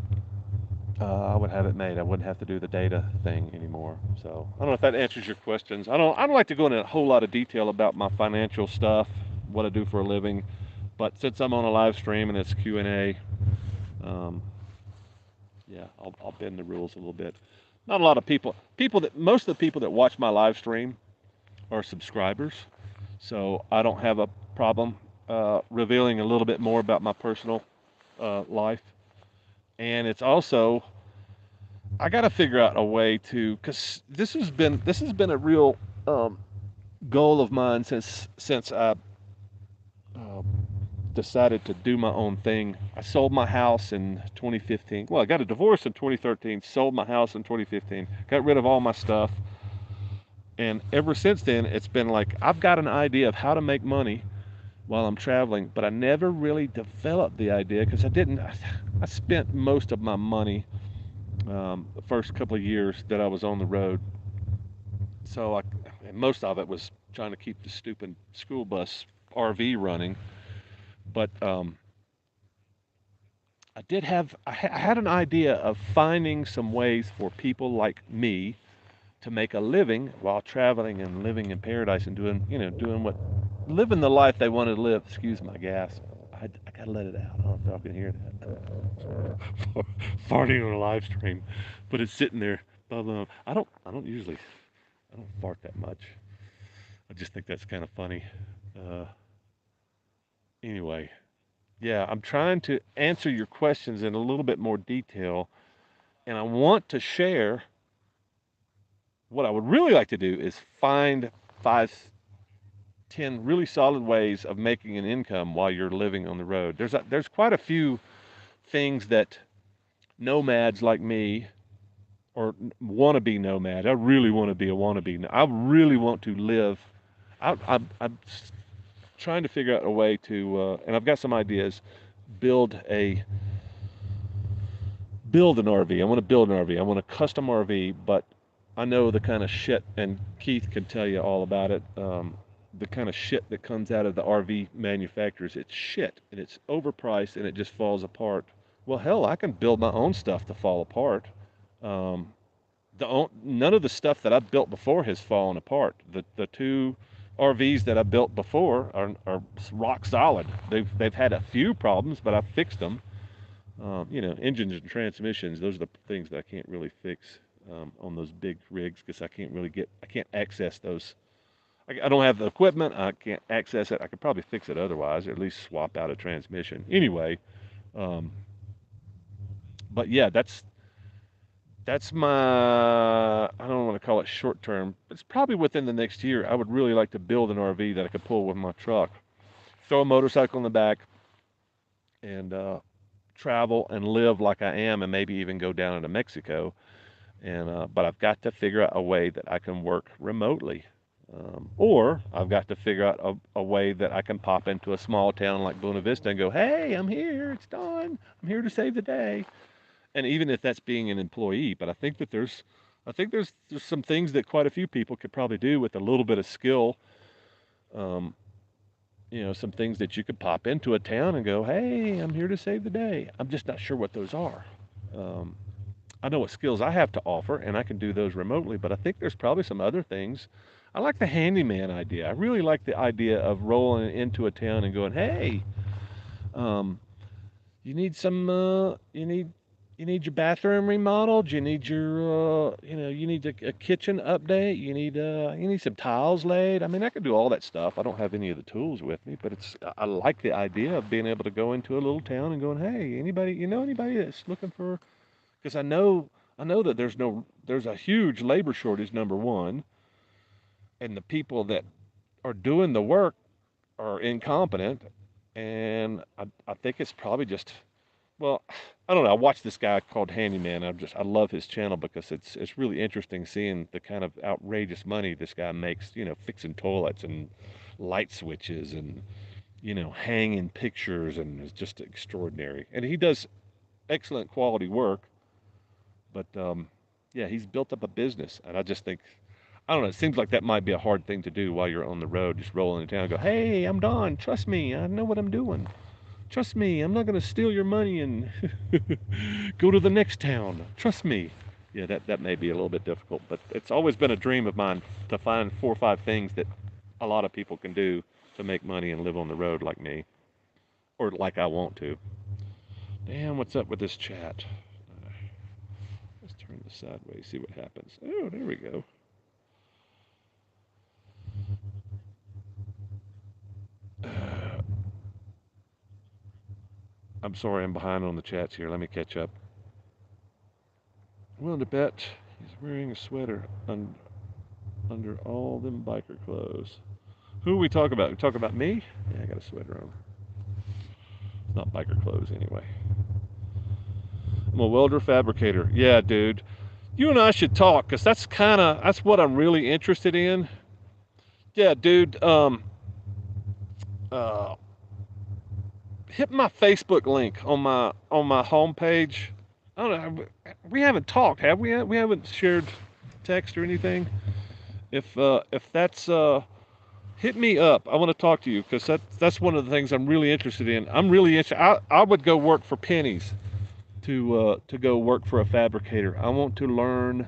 I would have it made. I wouldn't have to do the data thing anymore. So I don't know if that answers your questions. I don't like to go into a whole lot of detail about my financial stuff, what I do for a living, but since I'm on a live stream and it's Q&A, um, yeah, I'll bend the rules a little bit. Not a lot of most of the people that watch my live stream are subscribers, so I don't have a problem revealing a little bit more about my personal life. And it's also, I got to figure out a way to, because this has been a real goal of mine since I uh, decided to do my own thing. I sold my house in 2015. Well, I got a divorce in 2013. Sold my house in 2015. Got rid of all my stuff, and ever since then, it's been like I've got an idea of how to make money while I'm traveling, but I never really developed the idea because I didn't. I spent most of my money the first couple of years that I was on the road. So and most of it was trying to keep the stupid school bus RV running. But I had an idea of finding some ways for people like me to make a living while traveling and living in paradise and living the life they wanted to live. Excuse my gas. I gotta let it out. I don't know if y'all can hear that. Farting on a live stream, but it's sitting there bubbling. I don't fart that much. I just think that's kind of funny. Uh, anyway, yeah, I'm trying to answer your questions in a little bit more detail, and I want to share. What I would really like to do is find 5, 10 really solid ways of making an income while you're living on the road. There's quite a few things that nomads like me, or wannabe nomad. I really want to be a wannabe. I really want to live. I'm trying to figure out a way to, and I've got some ideas. Build a build an RV. I want to build an RV. I want a custom RV, but I know the kind of shit, and Keith can tell you all about it. The kind of shit that comes out of the RV manufacturers, it's shit, and it's overpriced, and it just falls apart. Well, hell, I can build my own stuff to fall apart. Um, None of the stuff that I've built before has fallen apart. The two RVs that I built before are rock solid. They've had a few problems, but I've fixed them. Engines and transmissions, those are the things that I can't really fix on those big rigs because I can't access those. I don't have the equipment. I can't access it. I could probably fix it otherwise, or at least swap out a transmission. Anyway, um, But yeah, that's my, I don't want to call it short term. It's probably within the next year. I would really like to build an RV that I could pull with my truck, throw a motorcycle in the back, and travel and live like I am, and maybe even go down into Mexico. And but I've got to figure out a way that I can work remotely, or I've got to figure out a way that I can pop into a small town like Buena Vista and go, "Hey, I'm here. It's Don. I'm here to save the day." And even if that's being an employee, but I think there's some things that quite a few people could probably do with a little bit of skill. Um, some things that you could pop into a town and go, "Hey, I'm here to save the day." I'm just not sure what those are. Um, I know what skills I have to offer, and I can do those remotely, but I think there's probably some other things. I like the handyman idea. I really like the idea of rolling into a town and going, "Hey, um, you need some, you need your bathroom remodeled. You need your, you need a kitchen update. You need some tiles laid." I mean, I can do all that stuff. I don't have any of the tools with me, but I like the idea of being able to go into a little town and going, "Hey, anybody, anybody that's looking for," because I know that there's a huge labor shortage, number one, and the people that are doing the work are incompetent, and I think it's probably just, well, I don't know. I watched this guy called Handyman. I love his channel because it's really interesting seeing the kind of outrageous money this guy makes, fixing toilets and light switches and, hanging pictures, and it's just extraordinary. And he does excellent quality work, but yeah, he's built up a business, and I just think, I don't know. It seems like that might be a hard thing to do while you're on the road, just rolling in town and go, "Hey, I'm Don. Trust me. I know what I'm doing. Trust me. I'm not going to steal your money and go to the next town. Trust me." Yeah, that may be a little bit difficult, but it's always been a dream of mine to find 4 or 5 things that a lot of people can do to make money and live on the road like me, or like I want to. Damn, what's up with this chat? Let's turn this sideways, see what happens. Oh, there we go. I'm sorry I'm behind on the chats here. Let me catch up. Willing to bet he's wearing a sweater under all them biker clothes. Who we talk about? We talk about me? Yeah, I got a sweater on. It's not biker clothes anyway. I'm a welder fabricator. Yeah, dude. You and I should talk because that's what I'm really interested in. Yeah, dude. Uh, hit my Facebook link on my homepage. I don't know. We haven't talked, have we? We haven't shared text or anything. If that's hit me up. I want to talk to you because that's one of the things I'm really interested in. I'm really interested. I would go work for pennies to go work for a fabricator. I want to learn.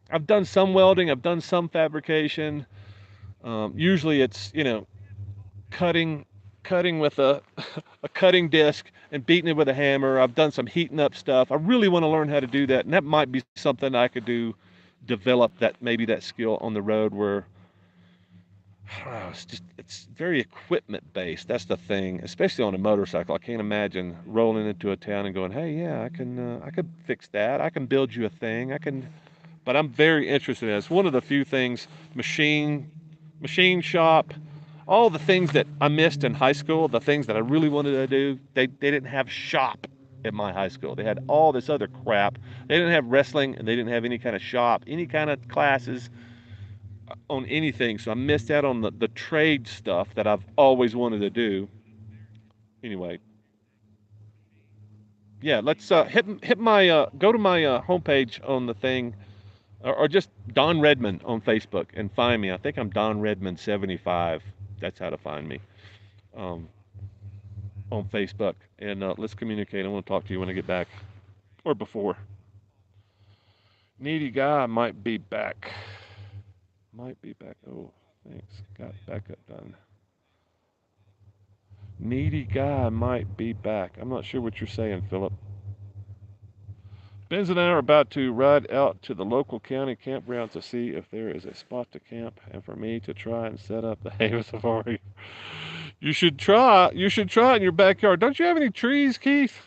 I've done some welding. I've done some fabrication. Usually it's cutting cutting with a cutting disc and beating it with a hammer. I've done some heating up stuff. I really want to learn how to do that, and that might be something I could do. Develop that, maybe that skill on the road where I don't know, it's very equipment based. That's the thing, especially on a motorcycle. I can't imagine rolling into a town and going, "Hey, yeah, I could fix that. I can build you a thing. I can." But I'm very interested in it. It's one of the few things, machine shop, all the things that I missed in high school, the things that I really wanted to do. They didn't have shop at my high school. They had all this other crap. They didn't have wrestling, and they didn't have any kind of shop, any kind of classes on anything. So I missed out on the trade stuff that I've always wanted to do. Anyway, yeah, let's hit my go to my homepage on the thing, or just Don Redmond on Facebook and find me. I think I'm Don Redmond 75. That's how to find me um, on Facebook. And let's communicate. I want to talk to you when I get back or before. Needy guy might be back. Might be back. Oh, thanks. Got backup done. Needy guy might be back. I'm not sure what you're saying, Philip. Benz and I are about to ride out to the local county campground to see if there is a spot to camp and for me to try and set up the Haven Safari. You should try. You should try it in your backyard. Don't you have any trees, Keith?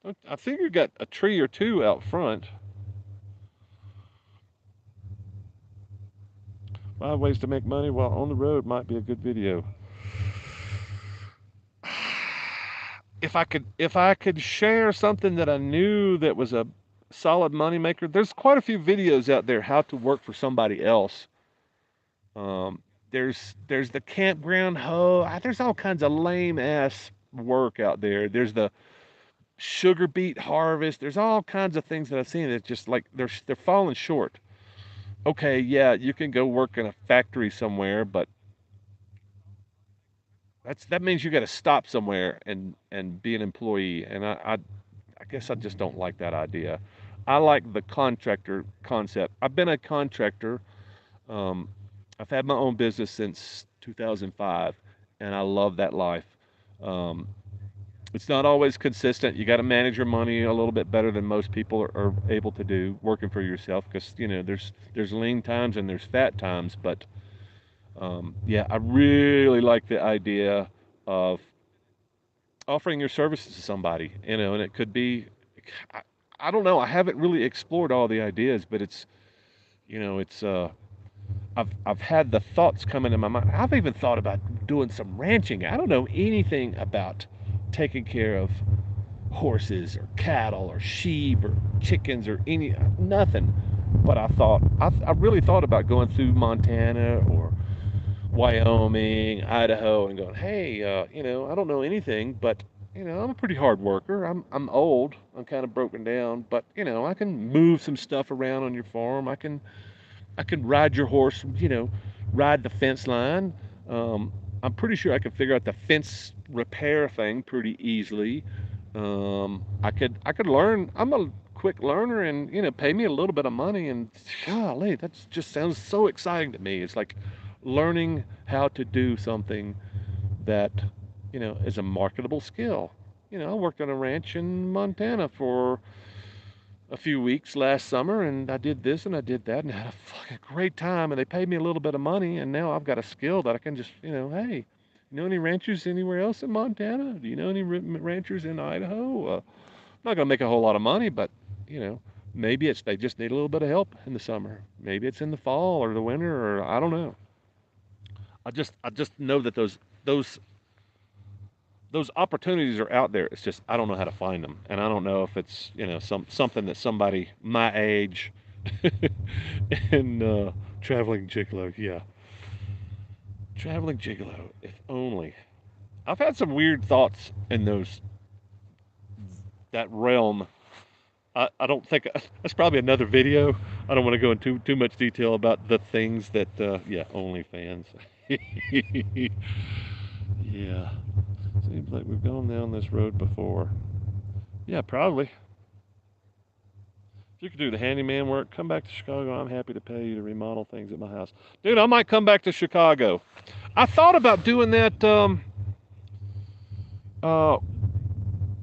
I think you got a tree or two out front. 5 ways to make money while on the road might be a good video. If I could share something that I knew that was a solid moneymaker, there's quite a few videos out there how to work for somebody else. There's the campground there's all kinds of lame ass work out there. There's the sugar beet harvest. There's all kinds of things that I've seen that just like they're falling short. Okay, yeah, you can go work in a factory somewhere, but that means you got to stop somewhere and be an employee. And I guess I just don't like that idea. I like the contractor concept. I've been a contractor. Um, I've had my own business since 2005, and I love that life. Um, it's not always consistent. You got to manage your money a little bit better than most people are able to do working for yourself because there's lean times and there's fat times. But yeah, I really like the idea of offering your services to somebody, and it could be, I, I don't know, I haven't really explored all the ideas, but it's I've had the thoughts come into my mind. I've even thought about doing some ranching. I don't know anything about taking care of horses or cattle or sheep or chickens or nothing. But I really thought about going through Montana or Wyoming, Idaho, and going, hey, I don't know anything, but I'm a pretty hard worker. I'm old. I'm kind of broken down, but I can move some stuff around on your farm. I can ride your horse. Ride the fence line. Um, I'm pretty sure I could figure out the fence repair thing pretty easily. I could learn. I'm a quick learner, and pay me a little bit of money, and golly, that just sounds so exciting to me. It's like learning how to do something that is a marketable skill. I worked on a ranch in Montana for a few weeks last summer, and I did this and I did that, and had a fucking great time. And they paid me a little bit of money, and now I've got a skill that I can just, hey, you know any ranchers anywhere else in Montana? Do you know any ranchers in Idaho? I'm not gonna make a whole lot of money, but you know, maybe it's they just need a little bit of help in the summer. Maybe it's in the fall or the winter, or I don't know. I just know that those those opportunities are out there. It's just I don't know how to find them, and I don't know if it's something that somebody my age and traveling gigolo, yeah, traveling gigolo. If only I've had some weird thoughts in that realm. I don't think that's probably another video. I don't want to go into too much detail about the things that yeah, OnlyFans. Yeah, seems like we've gone down this road before. Yeah, probably. If you could do the handyman work, come back to Chicago. I'm happy to pay you to remodel things at my house. Dude, I might come back to Chicago. I thought about doing that. Uh,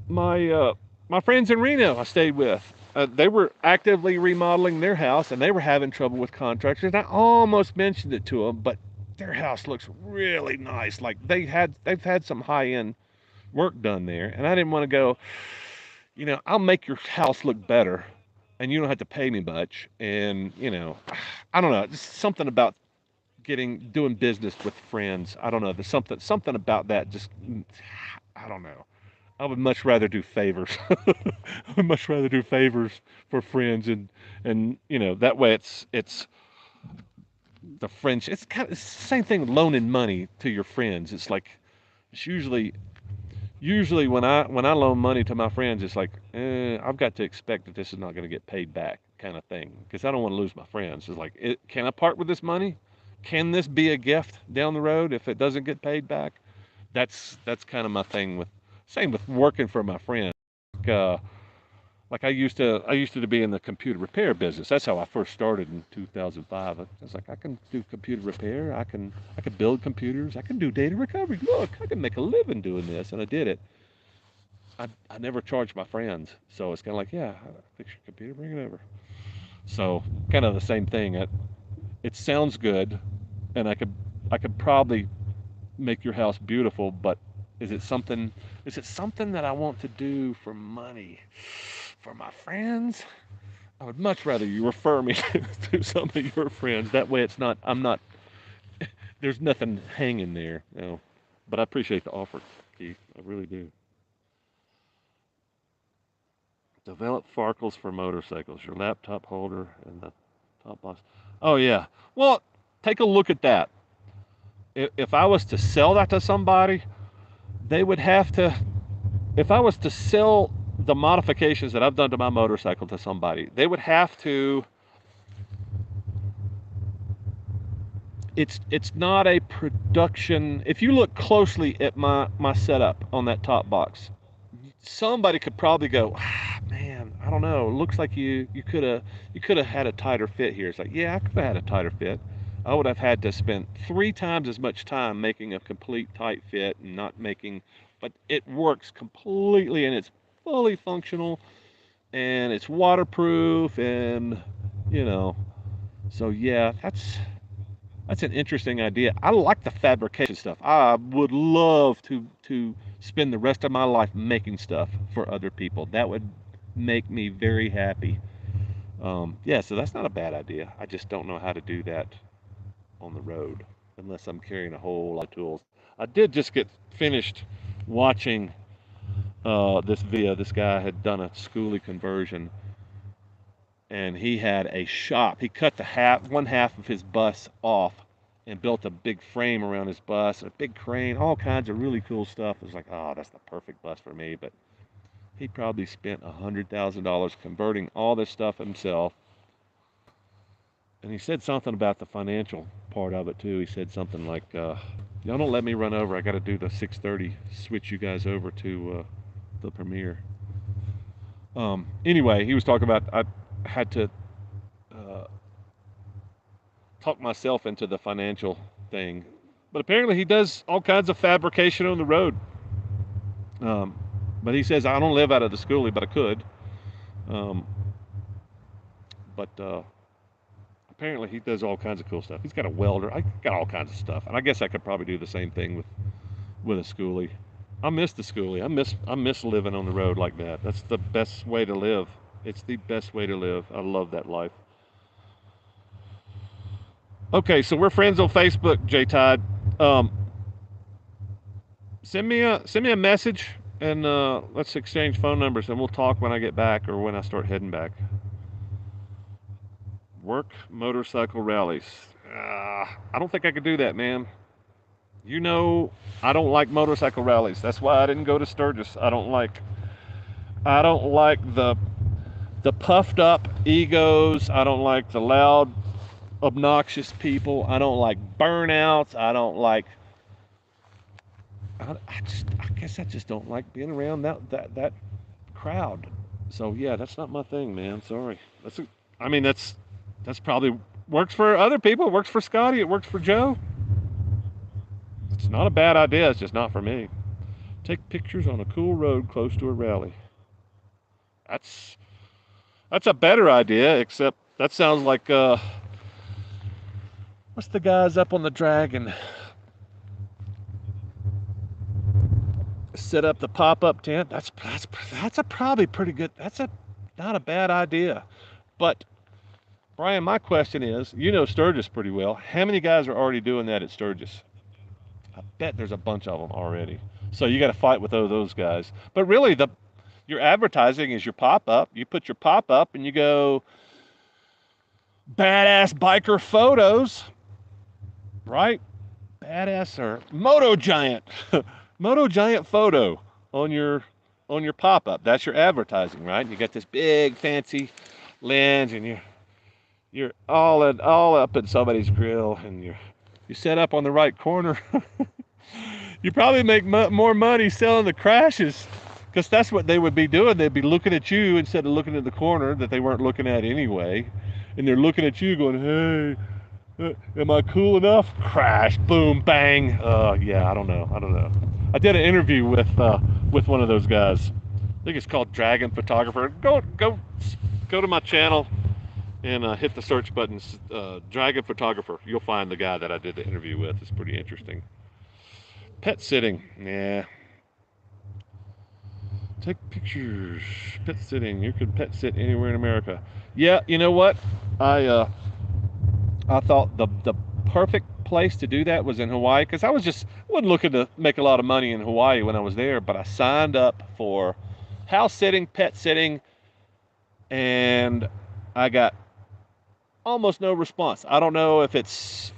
my my friends in Reno I stayed with, they were actively remodeling their house and they were having trouble with contractors. And I almost mentioned it to them, but their house looks really nice. Like they've had some high end work done there, and I didn't want to go. I'll make your house look better, and you don't have to pay me much. And I don't know, just something about doing business with friends. I don't know. There's something about that. Just I don't know. I would much rather do favors. I would much rather do favors for friends, and that way it's the friendship. It's the same thing with loaning money to your friends. It's like it's usually when I loan money to my friends, it's like I've got to expect that this is not going to get paid back, kind of thing, because I don't want to lose my friends. It's like, can I part with this money? Can this be a gift down the road if it doesn't get paid back? That's kind of my thing with same with working for my friends. Like, like I used to be in the computer repair business. That's how I first started in 2005. I was like, I can do computer repair. I can build computers. I can do data recovery. Look, I can make a living doing this, and I did it. I never charged my friends, so it's kind of like, yeah, fix your computer, bring it over. So kind of the same thing. It sounds good, and I could probably make your house beautiful, but Is it something? Is it something that I want to do for money, for my friends? I would much rather you refer me to some of your friends. That way, it's not. I'm not. There's nothing hanging there. You know. But I appreciate the offer, Keith. I really do. Develop Farkles for motorcycles. Your laptop holder and the top box. Oh yeah. Well, take a look at that. If I was to sell that to somebody, they would have to. If I was to sell the modifications that I've done to my motorcycle to somebody, they would have to. It's not a production. If you look closely at my setup on that top box, somebody could probably go, man, I don't know. It looks like you could have had a tighter fit here. It's like, yeah, I could have had a tighter fit. I would have had to spend 3 times as much time making a complete tight fit and not making, but it works completely and it's fully functional and it's waterproof and you know. So yeah, that's an interesting idea. I like the fabrication stuff. I would love to spend the rest of my life making stuff for other people. That would make me very happy. Yeah, so that's not a bad idea. I just don't know how to do that on the road unless I'm carrying a whole lot of tools. I did just get finished watching this video. This guy had done a schoolie conversion, and he had a shop. He cut one half of his bus off and built a big frame around his bus, a big crane, all kinds of really cool stuff. It was like, oh, that's the perfect bus for me. But he probably spent $100,000 converting all this stuff himself. And he said something about the financial part of it too. He said something like, "Y'all don't let me run over. I got to do the 6:30. Switch you guys over to the Premiere." Anyway, he was talking about I had to uh, talk myself into the financial thing, but apparently he does all kinds of fabrication on the road. Um, but he says I don't live out of the schoolie, but I could. Um, but apparently he does all kinds of cool stuff. He's got a welder. I got all kinds of stuff, and I guess I could probably do the same thing with a schoolie. I miss the schoolie. I miss living on the road like that. That's the best way to live. It's the best way to live. I love that life. Okay, so we're friends on Facebook, J Todd. Um, send me a message and let's exchange phone numbers and we'll talk when I get back or when I start heading back. Work motorcycle rallies. I don't think I could do that, man. You know, I don't like motorcycle rallies. That's why I didn't go to Sturgis. I don't like the puffed up egos. I don't like the loud, obnoxious people. I don't like burnouts. I don't like. I guess I just don't like being around that crowd. So yeah, that's not my thing, man. Sorry. I mean, that's probably works for other people. It works for Scotty. It works for Joe. It's not a bad idea. It's just not for me. Take pictures on a cool road close to a rally. That's that's a better idea. Except that sounds like what's the guys up on the dragon? Set up the pop-up tent. That's a probably pretty good. That's a not a bad idea. But Brian, my question is, you know Sturgis pretty well. How many guys are already doing that at Sturgis? I bet there's a bunch of them already. So you got to fight with those guys. But really, the your advertising is your pop-up. You put your pop-up and you go badass biker photos, right? Badass or Moto Giant, Moto Giant photo on your pop-up. That's your advertising, right? You got this big fancy lens, and you're all up in somebody's grill, and you set up on the right corner. You probably make more money selling the crashes, because that's what they would be doing. They'd be looking at you instead of looking at the corner that they weren't looking at anyway, and they're looking at you going, "Hey, am I cool enough?" Crash, boom, bang. Yeah, I don't know. I did an interview with one of those guys. I think it's called Dragon Photographer. Go to my channel and hit the search button, Dragon Photographer. You'll find the guy that I did the interview with. It's pretty interesting. Pet sitting, yeah. Take pictures. Pet sitting. You can pet sit anywhere in America. Yeah, you know what? I thought the perfect place to do that was in Hawaii because wasn't looking to make a lot of money in Hawaii when I was there, but I signed up for house sitting, pet sitting, and I got almost no response. I don't know if it's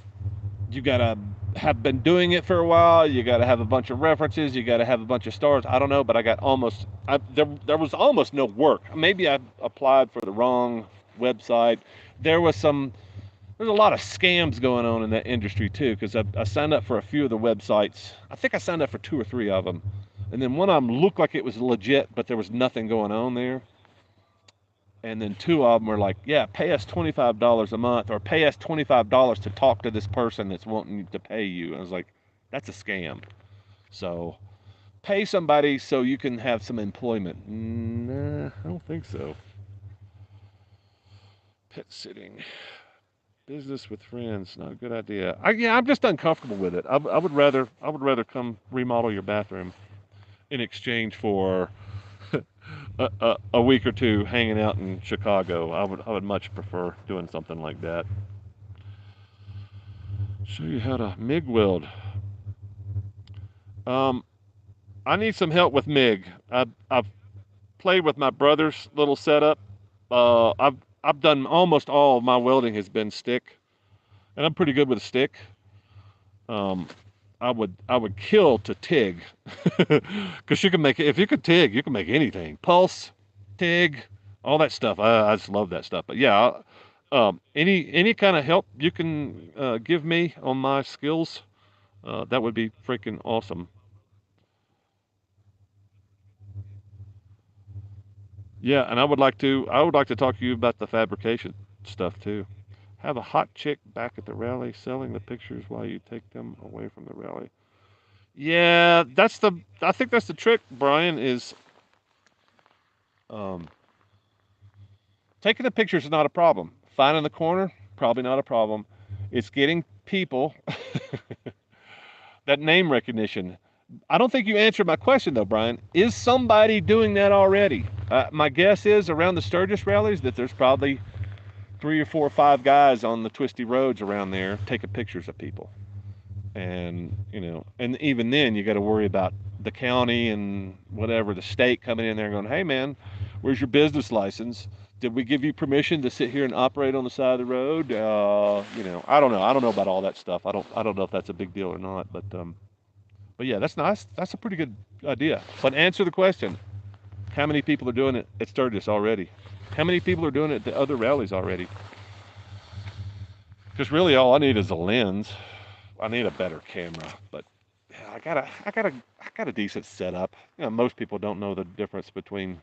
you gotta have been doing it for a while, you gotta have a bunch of references, you gotta have a bunch of stars. I don't know, but I got almost there was almost no work. Maybe I applied for the wrong website. There was some there's a lot of scams going on in that industry too, because I signed up for a few of the websites. I think I signed up for two or three of them, and then one of them looked like it was legit, but there was nothing going on there. And then two of them were like, "Yeah, pay us $25 a month, or pay us $25 to talk to this person that's wanting to pay you." And I was like, "That's a scam." So pay somebody so you can have some employment. Nah, I don't think so. Pet sitting. Business with friends, not a good idea. I'm just uncomfortable with it. I would rather come remodel your bathroom in exchange for a week or two hanging out in Chicago. I would much prefer doing something like that. Show you how to MIG weld. Um, I need some help with MIG. I've played with my brother's little setup. I've done almost all of my welding has been stick, and I'm pretty good with a stick. Um, I would kill to TIG, because you can make if you could TIG, you can make anything. Pulse, TIG, all that stuff. I just love that stuff. But yeah, any kind of help you can give me on my skills, that would be freaking awesome. Yeah, and I would like to talk to you about the fabrication stuff too. Have a hot chick back at the rally selling the pictures while you take them away from the rally. Yeah, I think that's the trick, Brian, is um, taking the pictures is not a problem. Finding the corner, probably not a problem. It's getting people that name recognition. I don't think you answered my question though, Brian. Is somebody doing that already? My guess is around the Sturgis rallies that there's probably three or four or five guys on the twisty roads around there taking pictures of people. And and even then you got to worry about the county and whatever the state coming in there going, "Hey man, where's your business license? Did we give you permission to sit here and operate on the side of the road?" I don't know about all that stuff. I don't know if that's a big deal or not, but yeah, that's nice. That's a pretty good idea. But answer the question: how many people are doing it at Sturgis already? How many people are doing it at the other rallies already? Because really, all I need is a lens. I need a better camera, but yeah, I got a decent setup. Most people don't know the difference between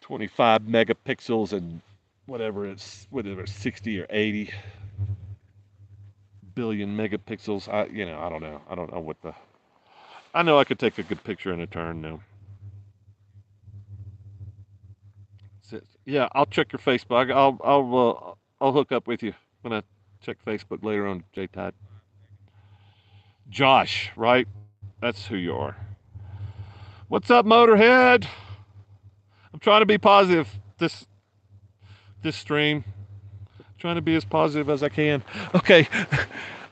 25 megapixels and whatever it's 60 or 80 billion megapixels. I don't know. I don't know what the. I know I could take a good picture in a turn now. Yeah, I'll check your Facebook. I'll hook up with you when I check Facebook later on, J Todd. Josh, right? That's who you are. What's up, Motorhead? I'm trying to be positive this stream. Trying to be as positive as I can. Okay,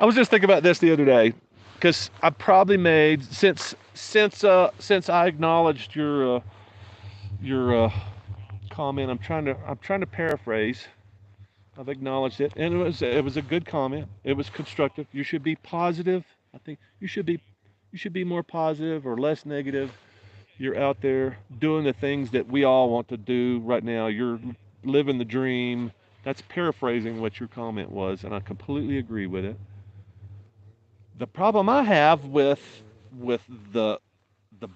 I was just thinking about this the other day because I probably made since I acknowledged your comment. I'm trying to paraphrase. I've acknowledged it, and it was a good comment. It was constructive. You should be positive. I think you should be more positive or less negative. You're out there doing the things that we all want to do right now. You're living the dream. That's paraphrasing what your comment was, and I completely agree with it. The problem I have with the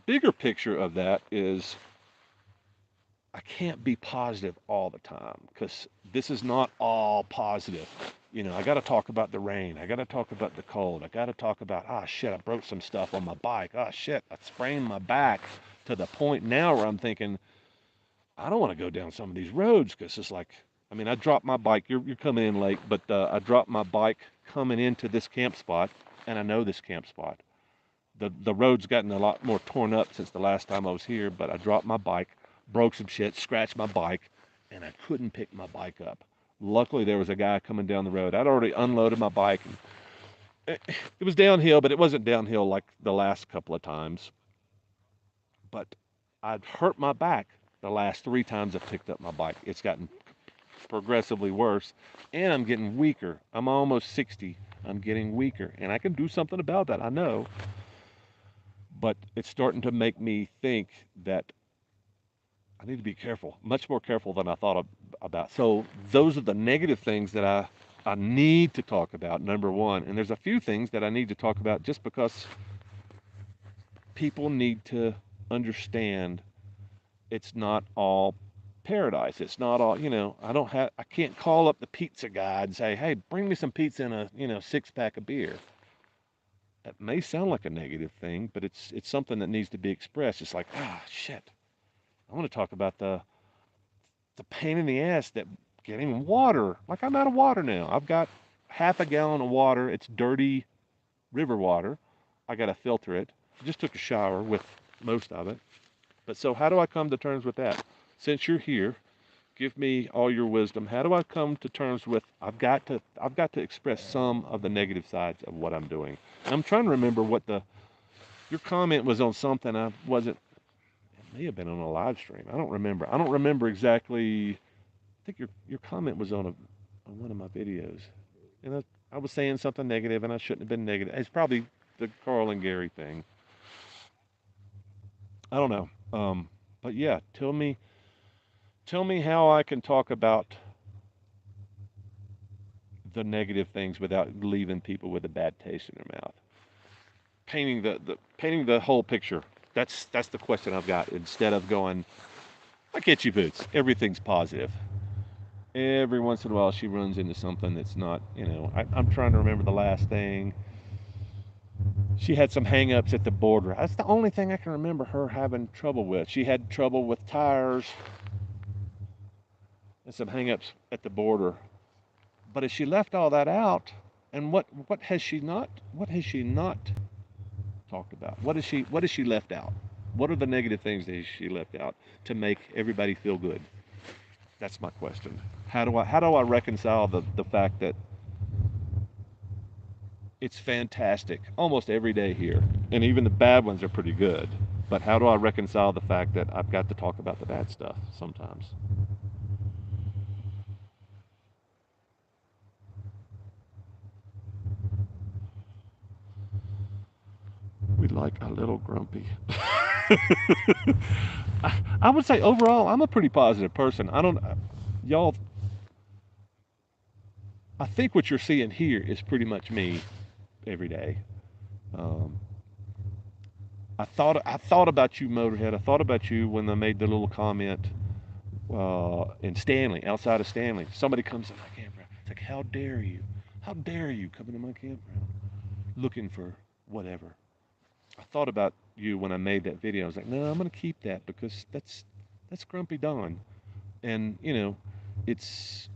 bigger picture of that is I can't be positive all the time because this is not all positive. I got to talk about the rain. I got to talk about the cold. I got to talk about, ah, shit, I broke some stuff on my bike. Ah, shit, I sprained my back to the point now where I'm thinking, I don't want to go down some of these roads because it's like, I mean, I dropped my bike. You're coming in late, but I dropped my bike coming into this camp spot, and I know this camp spot. The road's gotten a lot more torn up since the last time I was here, but I dropped my bike, broke some shit, scratched my bike, and I couldn't pick my bike up. Luckily, there was a guy coming down the road. I'd already unloaded my bike, and it was downhill, but it wasn't downhill like the last couple of times. But I'd hurt my back the last three times I picked up my bike. It's gotten progressively worse, and I'm getting weaker. I'm almost 60. I'm getting weaker, and I can do something about that, I know. But it's starting to make me think that I need to be careful, much more careful than I thought about. So those are the negative things that I need to talk about, number one. And there's a few things that I need to talk about just because people need to understand it's not all paradise. It's not all, I can't call up the pizza guy and say, hey, bring me some pizza and a, six pack of beer. That may sound like a negative thing, but it's something that needs to be expressed. It's like, shit. I want to talk about the pain in the ass that getting water. Like I'm out of water now. I've got half a gallon of water. It's dirty river water. I got to filter it. I just took a shower with most of it. But so how do I come to terms with that? Since you're here, give me all your wisdom. How do I come to terms with I've got to express some of the negative sides of what I'm doing. And I'm trying to remember what your comment was on something I wasn't. It may have been on a live stream. I don't remember. I don't remember exactly. I think your comment was on one of my videos, and I was saying something negative, and I shouldn't have been negative. It's probably the Carl and Gary thing. I don't know. But yeah, tell me how I can talk about the negative things without leaving people with a bad taste in their mouth. Painting the whole picture. That's the question I've got. Instead of going, I get you, Boots. Everything's positive. Every once in a while, she runs into something that's not. I'm trying to remember the last thing. She had some hang-ups at the border. That's the only thing I can remember her having trouble with. She had trouble with tires and some hang-ups at the border. But if she left all that out, and what has she not talked about? What has she left out? What are the negative things that she left out to make everybody feel good? That's my question. How do I reconcile the fact that it's fantastic almost every day here, and even the bad ones are pretty good. But how do I reconcile the fact that I've got to talk about the bad stuff sometimes? We like a little grumpy. I would say overall, I'm a pretty positive person. I don't, y'all. I think what you're seeing here is pretty much me every day. Um, I thought about you, Motorhead. I thought about you when I made the little comment in Stanley, outside of Stanley. Somebody comes to my campground. It's like, how dare you? How dare you come into my campground looking for whatever? I thought about you when I made that video. I was like, no, I'm gonna keep that because that's Grumpy Don, and it's.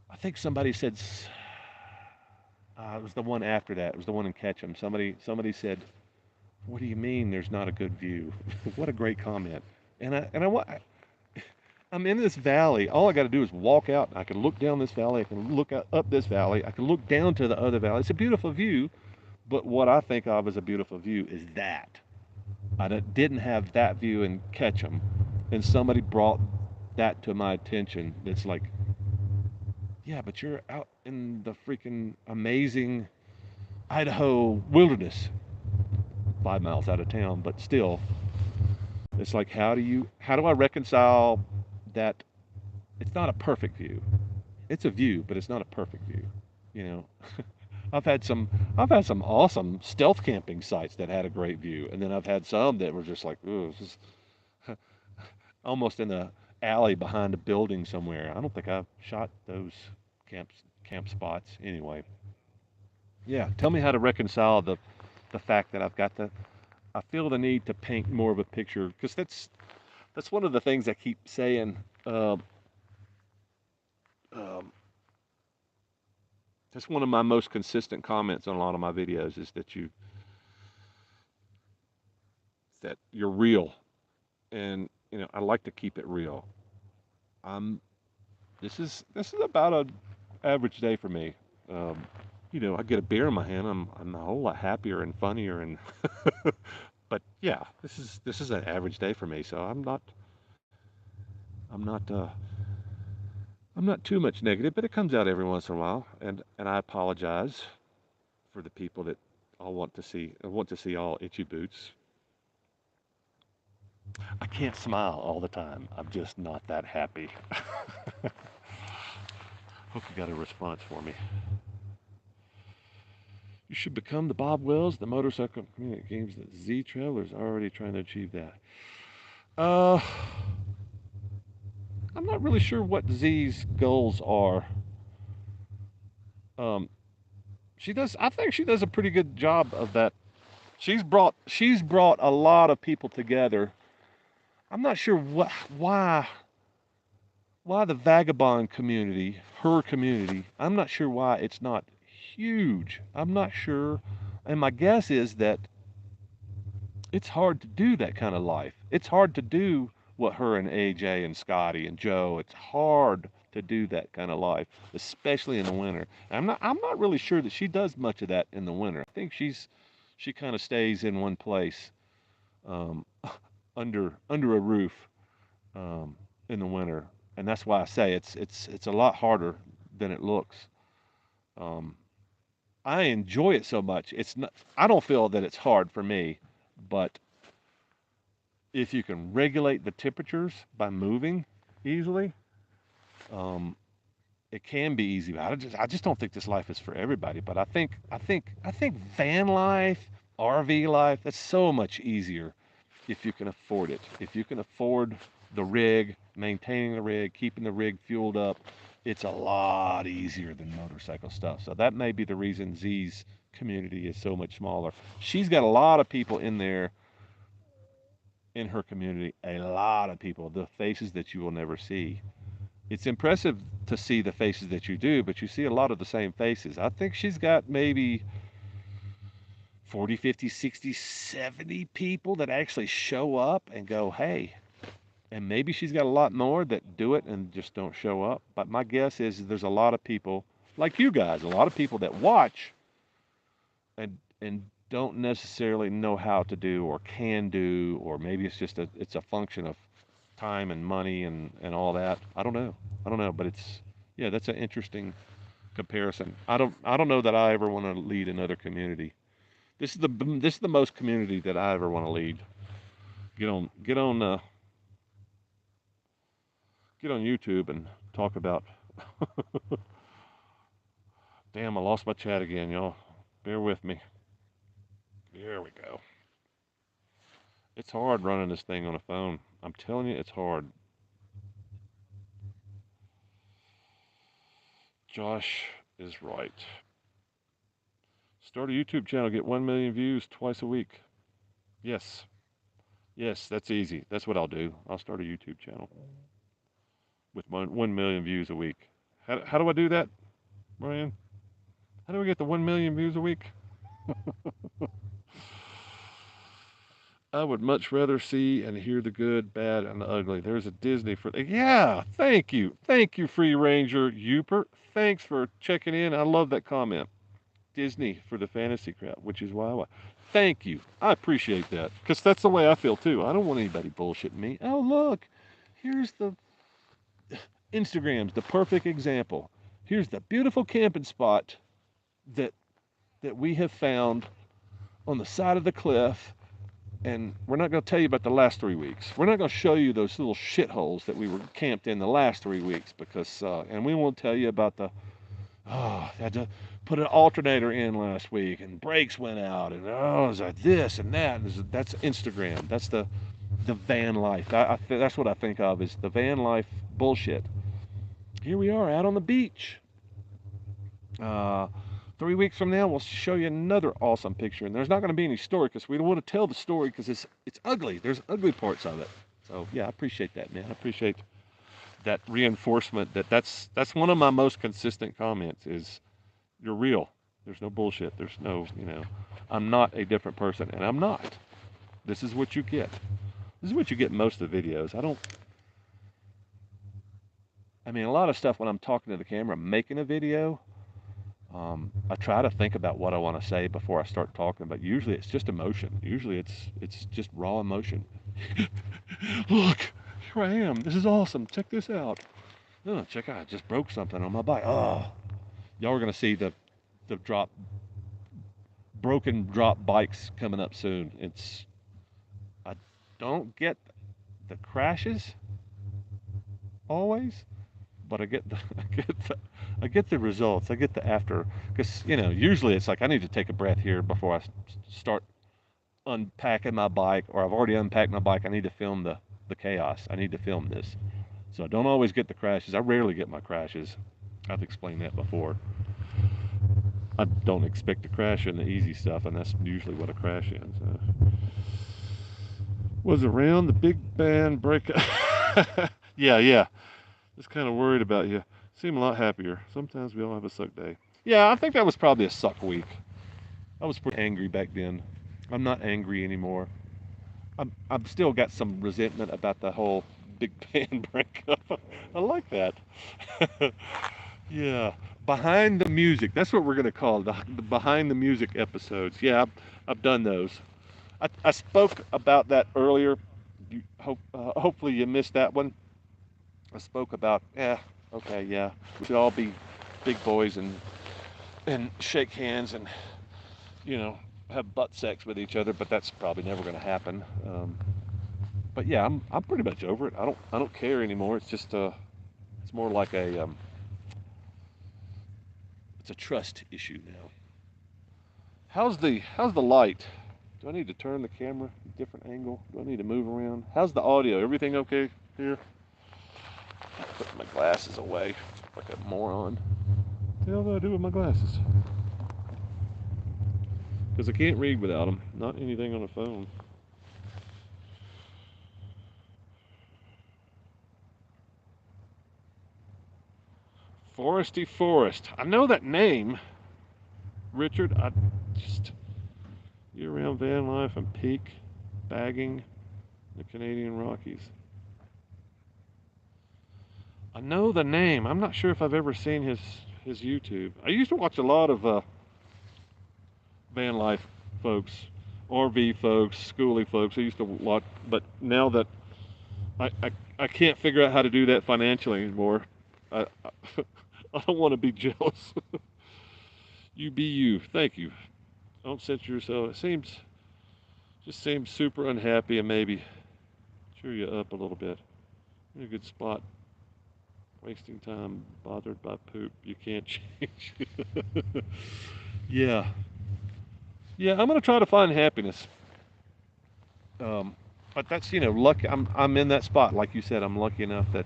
I think somebody said it was the one after that. It was the one in Ketchum. Somebody said, "What do you mean there's not a good view?" What a great comment. I'm in this valley. All I got to do is walk out. I can look down this valley. I can look up this valley. I can look down to the other valley. It's a beautiful view, but what I think of as a beautiful view is that. Didn't have that view in Ketchum, and somebody brought that to my attention. It's like, yeah, but you're out in the freaking amazing Idaho wilderness, 5 miles out of town, but still, it's like, how do I reconcile that it's not a perfect view? It's a view, but it's not a perfect view. You know, I've had some I've had some awesome stealth camping sites that had a great view, and then I've had some that were just like, ooh, this is almost in a alley behind a building somewhere. I don't think I've shot those camp camp spots anyway. Yeah, tell me how to reconcile the fact that I feel the need to paint more of a picture because that's one of the things I keep saying. Um, that's one of my most consistent comments on a lot of my videos is that that you're real, and I like to keep it real. I'm this is about a average day for me. Um, I get a beer in my hand, I'm a whole lot happier and funnier, and but yeah, this is an average day for me. So I'm not I'm not too much negative, but it comes out every once in a while, and I apologize for the people that all want to see all itchy boots. I can't smile all the time. I'm just not that happy. Hope you got a response for me. You should become the Bob Wills, the motorcycle community games that Z Traveler's already trying to achieve that. Uh, I'm not really sure what Z's goals are. Um, she does. I think she does a pretty good job of that. She's brought a lot of people together. I'm not sure why the vagabond community, her community. I'm not sure why it's not huge. I'm not sure, and my guess is that it's hard to do that kind of life. It's hard to do what her and AJ and Scotty and Joe. It's hard to do that kind of life, especially in the winter. And I'm not really sure that she does much of that in the winter. I think she kind of stays in one place, um, under a roof, um, in the winter. And that's why I say it's a lot harder than it looks. Um, I enjoy it so much. It's not. I don't feel that it's hard for me, but if you can regulate the temperatures by moving easily, um, it can be easy. But I just don't think this life is for everybody. But I think van life, RV life, that's so much easier if you can afford it. If you can afford the rig, maintaining the rig, keeping the rig fueled up, it's a lot easier than motorcycle stuff. So that may be the reason Z's community is so much smaller. She's got a lot of people in there in her community, a lot of people, the faces that you will never see. It's impressive to see the faces that you do, but you see a lot of the same faces. I think she's got maybe 40, 50, 60, 70 people that actually show up and go, hey. And maybe she's got a lot more that do it and just don't show up. But my guess is there's a lot of people like you guys, a lot of people that watch and don't necessarily know how to do or can do, or maybe it's a function of time and money and all that. I don't know, but yeah, that's an interesting comparison. I don't know that I ever want to lead another community. This is the most community that I ever want to lead. Get on YouTube and talk about. Damn, I lost my chat again, y'all. Bear with me. There we go. It's hard running this thing on a phone. I'm telling you, it's hard. Josh is right. Start a YouTube channel, get 1 million views twice a week. Yes. Yes, that's easy. That's what I'll do. I'll start a YouTube channel with 1 million views a week. How do I do that, Brian? How do we get the 1 million views a week? I would much rather see and hear the good, bad, and the ugly. There's a Disney for yeah. Thank you, Free Ranger Uper. Thanks for checking in. I love that comment. Disney for the fantasy crowd, which is why. Thank you. I appreciate that because that's the way I feel too. I don't want anybody bullshitting me. Oh look, here's the Instagram's the perfect example. Here's the beautiful camping spot that we have found on the side of the cliff. And we're not going to tell you about the last 3 weeks. We're not going to show you those little shitholes that we were camped in the last 3 weeks because, and we won't tell you about I had to put an alternator in last week and brakes went out and is that this and that. That's Instagram. That's the van life. That's what I think of as the van life bullshit. Here we are out on the beach. Uh, 3 weeks from now, we'll show you another awesome picture. And there's not going to be any story because we don't want to tell the story because it's ugly. There's ugly parts of it. So yeah, I appreciate that, man. I appreciate that reinforcement. That's one of my most consistent comments is you're real. There's no bullshit. There's no, I'm not a different person, and I'm not. This is what you get. This is what you get in most of the videos. I mean, a lot of stuff when I'm talking to the camera, making a video, I try to think about what I want to say before I start talking, but usually it's just emotion. Usually it's just raw emotion. Look, here I am. This is awesome. Check this out. Oh, check out, I just broke something on my bike. Oh, y'all are gonna see the broken drop bikes coming up soon. I don't get the crashes always, but I get the I get the results. I get the after, because usually it's like I need to take a breath here before I start unpacking my bike, or I've already unpacked my bike. I need to film the chaos. I need to film this. So I don't always get the crashes. I rarely get my crashes. I've explained that before. I don't expect to crash in the easy stuff, and that's usually what I crash in. So. Was around the big band breakup. Yeah. Just kind of worried about you. Seem a lot happier. Sometimes we all have a suck day. Yeah, I think that was probably a suck week. I was pretty angry back then. I'm not angry anymore. I'm still got some resentment about the whole big band breakup. I like that. Yeah, behind the music. That's what we're gonna call the behind the music episodes. Yeah, I've done those. I spoke about that earlier. Hopefully you missed that one. I spoke about, okay, yeah, we should all be big boys and shake hands and you know have butt sex with each other, but that's probably never going to happen. But yeah, I'm pretty much over it. I don't care anymore. It's just it's more like it's a trust issue now. How's the light? Do I need to turn the camera a different angle? Do I need to move around? How's the audio? Everything okay here? Put my glasses away like a moron. What the hell do I do with my glasses? Because I can't read without them. Not anything on the phone. Foresty Forest. I know that name, Richard. I just year-round van life and peak bagging the Canadian Rockies. I know the name. I'm not sure if I've ever seen his YouTube. I used to watch a lot of van life folks, RV folks, schoolie folks. I used to watch, but now that I can't figure out how to do that financially anymore, I I don't want to be jealous. You be you. Thank you. Don't censor yourself. It seems super unhappy, and maybe cheer you up a little bit. In a good spot. Wasting time, bothered by poop. You can't change. Yeah. Yeah, I'm gonna try to find happiness. Um, but that's lucky. I'm in that spot, like you said. I'm lucky enough that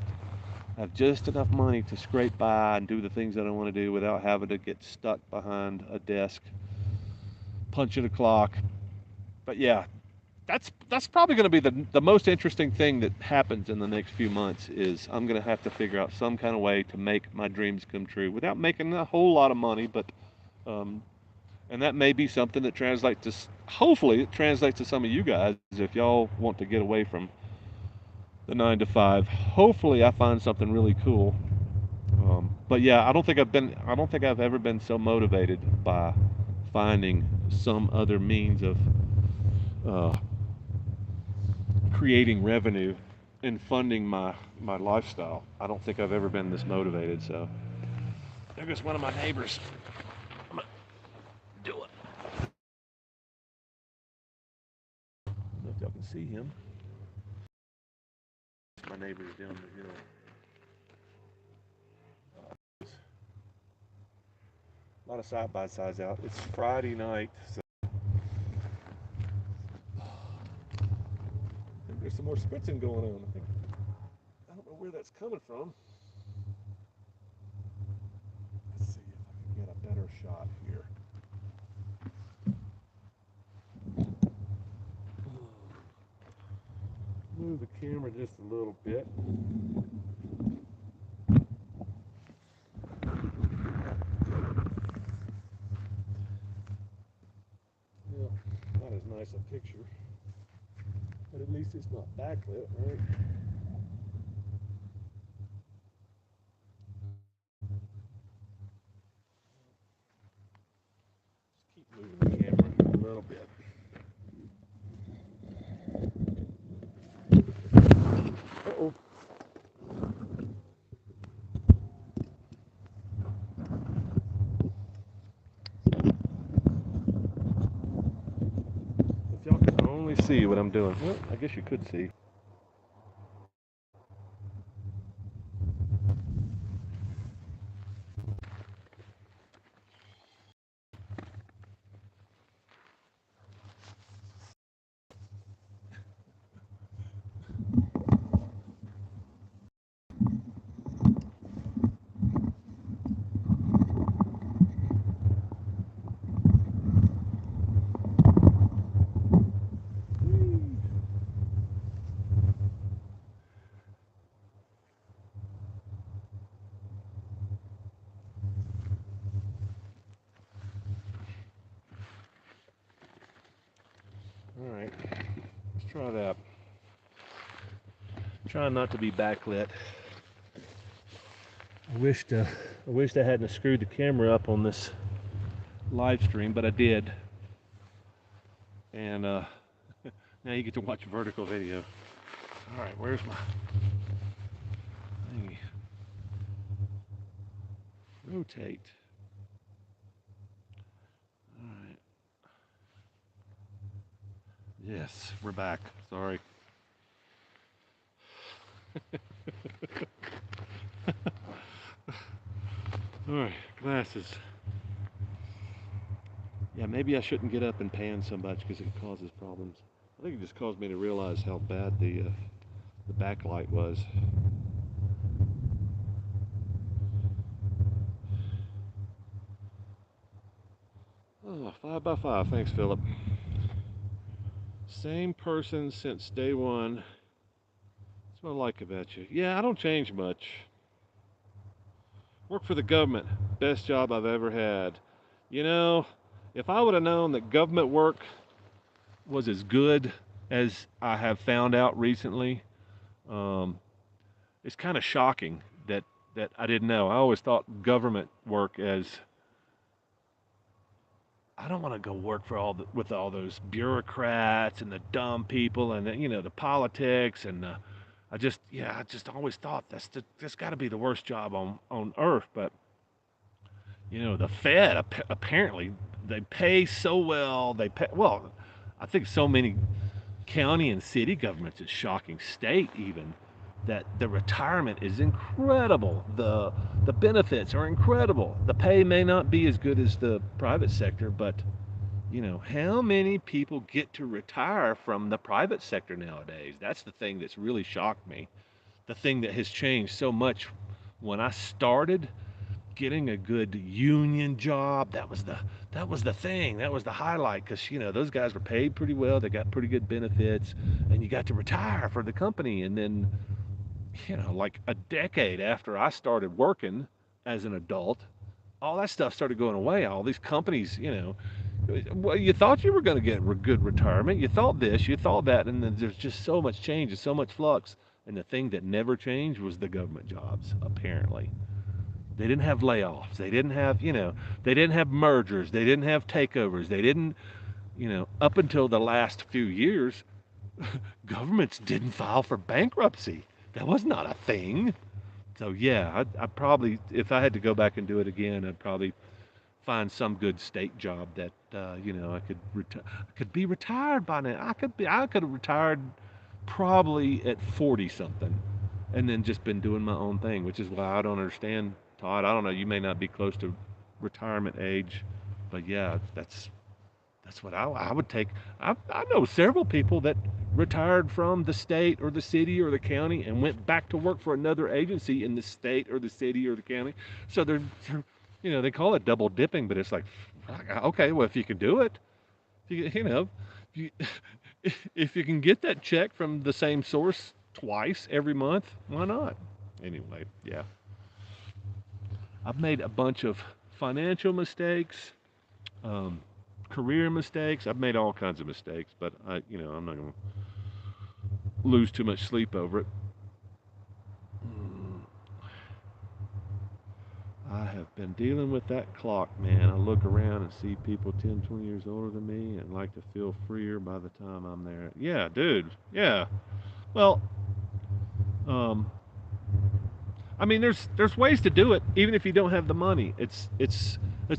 I have just enough money to scrape by and do the things that I want to do without having to get stuck behind a desk, punching a clock. But yeah, that's probably going to be the most interesting thing that happens in the next few months. Is I'm going to have to figure out some kind of way to make my dreams come true without making a whole lot of money, but um, and that may be something that translates to, hopefully it translates to some of you guys if y'all want to get away from the 9 to 5. Hopefully I find something really cool. But yeah, I don't think I've ever been so motivated by finding some other means of uh, creating revenue and funding my lifestyle. I don't think I've ever been this motivated. So there goes one of my neighbors. I'm gonna do it. I don't know if y'all can see him. My neighbor's down the hill. A lot of side by sides out. It's Friday night, so I think there's some more spritzing going on. I don't know where that's coming from. Let's see if I can get a better shot here. Move the camera just a little bit. Yeah, not as nice a picture. it's not backlit, right? Just keep moving the camera a little bit. Uh-oh. If y'all could only see what I'm doing. Well, I guess you could see. All right, let's try that. Trying not to be backlit. I wished I hadn't screwed the camera up on this live stream, but I did. And now you get to watch vertical video. All right, where's my thingy? Rotate. All right. Yes, we're back. Sorry. All right, glasses. Yeah, maybe I shouldn't get up and pan so much because it causes problems. I think it just caused me to realize how bad the backlight was. Oh, 5x5. Thanks, Philip. Same person since day one. That's what I like about you. Yeah, I don't change much. Work for the government. Best job I've ever had. You know, if I would have known that government work was as good as I have found out recently, um, it's kind of shocking that I didn't know. I always thought government work as I don't want to go work for with all those bureaucrats and the dumb people and the politics and I just always thought that's got to be the worst job on earth. But the Fed apparently they pay so well. They pay well. I think so many county and city governments is shocking. State even that the retirement is incredible. The benefits are incredible. The pay may not be as good as the private sector, but how many people get to retire from the private sector nowadays? That's the thing that's really shocked me. The thing that has changed so much when I started getting a good union job, that was the thing. That was the highlight because those guys were paid pretty well. They got pretty good benefits, and you got to retire for the company. And then, like a decade after I started working as an adult, all that stuff started going away. All these companies, well, you thought you were going to get a good retirement. You thought this, you thought that, and then there's just so much change and so much flux. And the thing that never changed was the government jobs, apparently. They didn't have layoffs. They didn't have, they didn't have mergers. They didn't have takeovers. They didn't, up until the last few years, governments didn't file for bankruptcy. That was not a thing. So yeah, I'd probably, if I had to go back and do it again, I'd probably find some good state job that I could be retired by now. I could have retired probably at 40 something, and then just been doing my own thing, which is why I don't understand, Todd. I don't know. You may not be close to retirement age, but yeah, that's what I would take. I know several people that retired from the state or the city or the county and went back to work for another agency in the state or the city or the county. So they call it double dipping, but it's like, okay, well, if you can do it, if you, if you can get that check from the same source twice every month, why not? Anyway, yeah. I've made a bunch of financial mistakes, um, career mistakes. I've made all kinds of mistakes, but I'm not gonna. lose too much sleep over it. Mm. I have been dealing with that clock, man. I look around and see people 10, 20 years older than me and like to feel freer by the time I'm there. Yeah, dude. Yeah. Well, um, I mean, there's ways to do it, even if you don't have the money. It's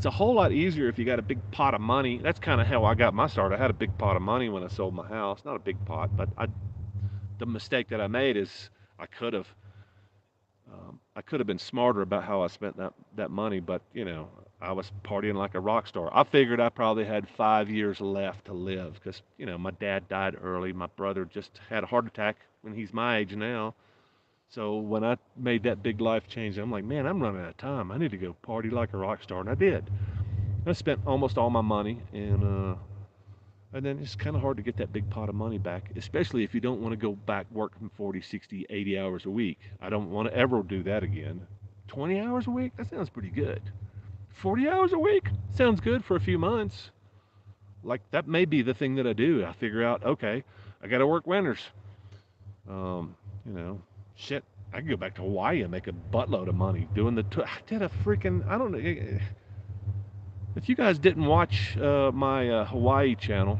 a whole lot easier if you got a big pot of money. That's kind of how I got my start. I had a big pot of money when I sold my house. Not a big pot, but the mistake that I made is I could have I could have been smarter about how I spent that money. But I was partying like a rock star. I figured I probably had 5 years left to live because my dad died early. My brother just had a heart attack when he's my age now. So when I made that big life change, I'm like, man, I'm running out of time. I need to go party like a rock star, and I did. I spent almost all my money, and then it's kind of hard to get that big pot of money back, especially if you don't want to go back working 40, 60, 80 hours a week. I don't want to ever do that again. 20 hours a week? That sounds pretty good. 40 hours a week? Sounds good for a few months. Like that may be the thing that I do. I figure out, okay, I got to work winters. Um, you know, shit, I could go back to Hawaii and make a buttload of money doing the tour. I did a freaking, I don't know. If you guys didn't watch my Hawaii channel,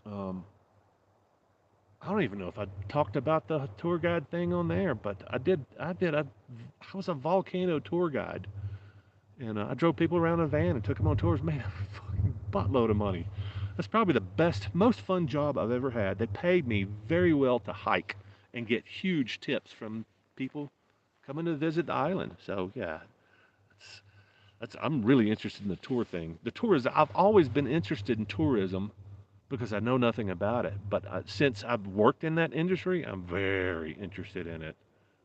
um, I don't even know if I talked about the tour guide thing on there, but I did. I was a volcano tour guide, and I drove people around in a van and took them on tours. Made a fucking buttload of money. That's probably the best, most fun job I've ever had. They paid me very well to hike and get huge tips from people coming to visit the island. So yeah, that's, I'm really interested in the tour thing. The tourism. I've always been interested in tourism because I know nothing about it. But since I've worked in that industry, I'm very interested in it.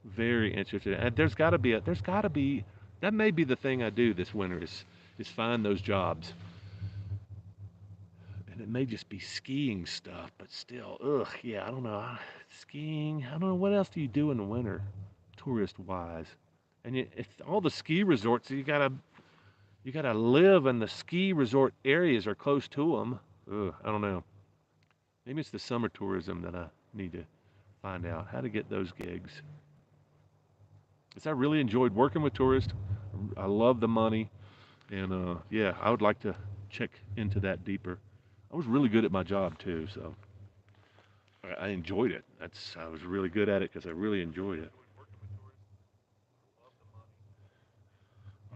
Very interested. And there's got to be, that may be the thing I do this winter is find those jobs. And it may just be skiing stuff, but still, ugh, yeah, I don't know. Skiing, I don't know what else do you do in the winter, tourist wise. And it's all the ski resorts. You gotta live in the ski resort areas or close to them. Ugh, I don't know. Maybe it's the summer tourism that I need to find out how to get those gigs. Because I really enjoyed working with tourists. I love the money, and yeah, I would like to check into that deeper. I was really good at my job too, so I enjoyed it. I was really good at it because I really enjoyed it.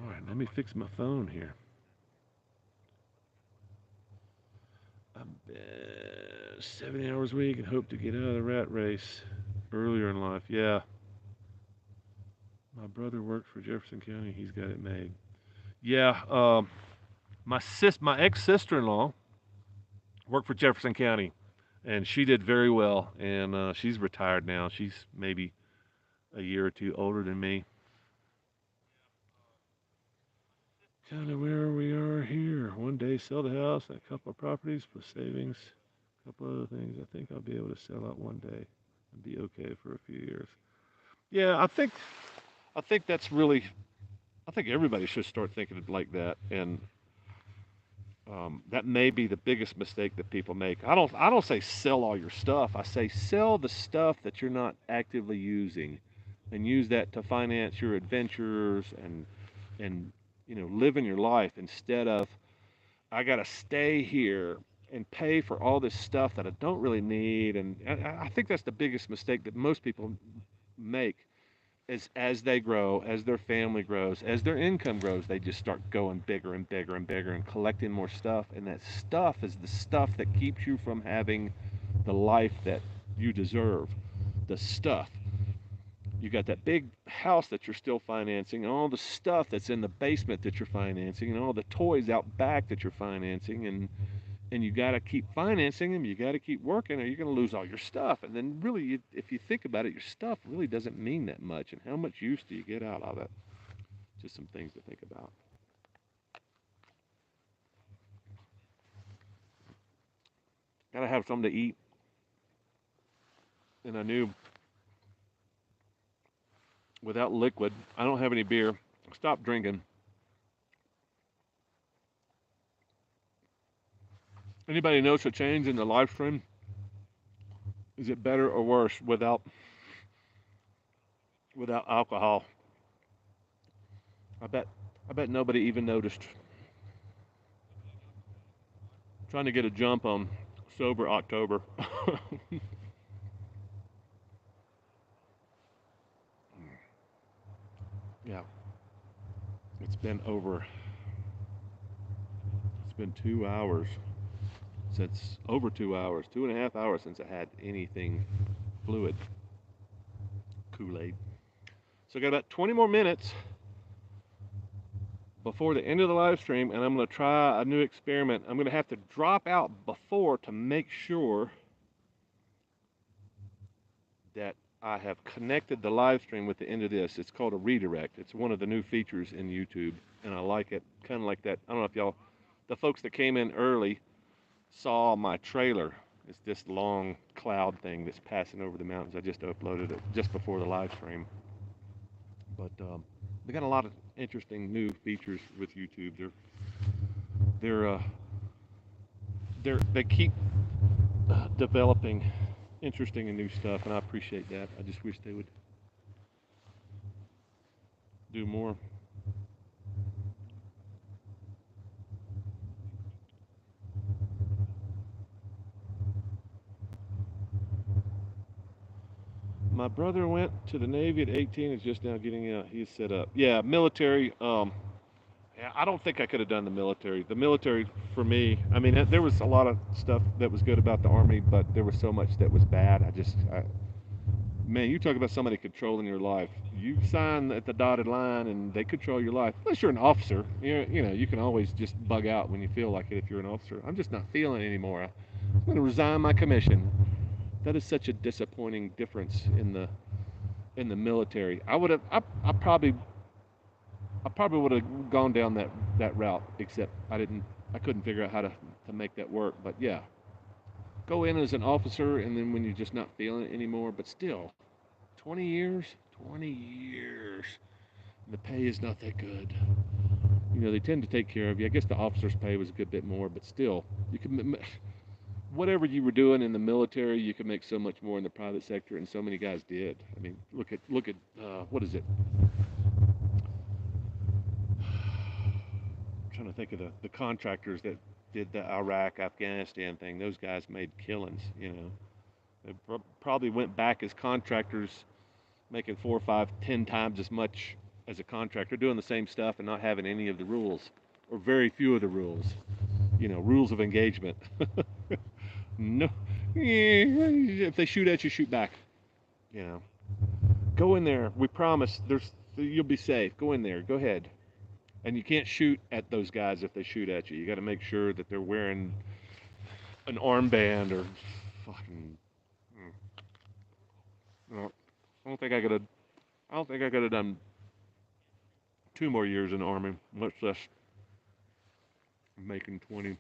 All right, let me fix my phone here. I'm 70 hours a week and hope to get out of the rat race earlier in life. Yeah, my brother works for Jefferson County. He's got it made. Yeah, my ex sister-in-law worked for Jefferson County, and she did very well. And she's retired now. She's maybe a year or two older than me. Kind of where we are here. One day sell the house and a couple of properties plus savings, a couple other things. I think I'll be able to sell out one day and be okay for a few years. Yeah, I think that's really. I think everybody should start thinking like that, and that may be the biggest mistake that people make. I don't say sell all your stuff. I say sell the stuff that you're not actively using, and use that to finance your adventures and living your life instead of I gotta stay here and pay for all this stuff that I don't really need. And I think that's the biggest mistake that most people make as they grow, as their family grows, as their income grows, they just start going bigger and bigger and bigger and collecting more stuff. And that stuff is the stuff that keeps you from having the life that you deserve. The stuff. You got that big house that you're still financing, and all the stuff that's in the basement that you're financing, and all the toys out back that you're financing, and you got to keep financing them. You got to keep working, or you're going to lose all your stuff. And then, really, if you think about it, your stuff really doesn't mean that much. And how much use do you get out of it? Just some things to think about. Got to have something to eat. And I knew without liquid, I don't have any beer. I stopped drinking. Anybody notice a change in the live stream? Is it better or worse without alcohol? I bet I bet nobody even noticed. Trying to get a jump on sober October. Yeah, it's been over. It's been 2 hours since over 2 hours, 2.5 hours since I had anything fluid, Kool-Aid. So I got about 20 more minutes before the end of the live stream, and I'm going to try a new experiment. I'm going to have to drop out before to make sure that I have connected the live stream with the end of this. It's called a redirect. It's one of the new features in YouTube, and I like it. Kind of like that. I don't know if y'all, the folks that came in early, saw my trailer. It's this long cloud thing that's passing over the mountains. I just uploaded it just before the live stream. But they got a lot of interesting new features with YouTube. They're they keep developing interesting and new stuff, and I appreciate that. I just wish they would do more. My brother went to the Navy at 18. Is just now getting he's set up. Yeah, military. Yeah, I don't think I could have done the military. The military for me, I mean, there was a lot of stuff that was good about the Army, but there was so much that was bad. Man, you talk about somebody controlling your life. You sign at the dotted line, and they control your life. Unless you're an officer, you know, you can always just bug out when you feel like it. If you're an officer, I'm just not feeling it anymore. I'm going to resign my commission. That is such a disappointing difference in the military. I probably would have gone down that route, except I couldn't figure out how to make that work. But yeah, go in as an officer, and then when you're just not feeling it anymore. But still, 20 years, 20 years, the pay is not that good. You know, they tend to take care of you. I guess the officer's pay was a good bit more, but still, you can whatever you were doing in the military, you could make so much more in the private sector, and so many guys did. I mean, look at what is it? I'm trying to think of the contractors that did the Iraq, Afghanistan thing. Those guys made killings. You know, they probably went back as contractors, making 4, 5, 10 times as much as a contractor, doing the same stuff and not having any of the rules, or very few of the rules. You know, rules of engagement. No, if they shoot at you, shoot back. You know, go in there. We promise. You'll be safe. Go in there. Go ahead. And you can't shoot at those guys if they shoot at you. You got to make sure that they're wearing an armband or fucking. No, I don't think I could have. I don't think I could have done 2 more years in the army, much less making 20.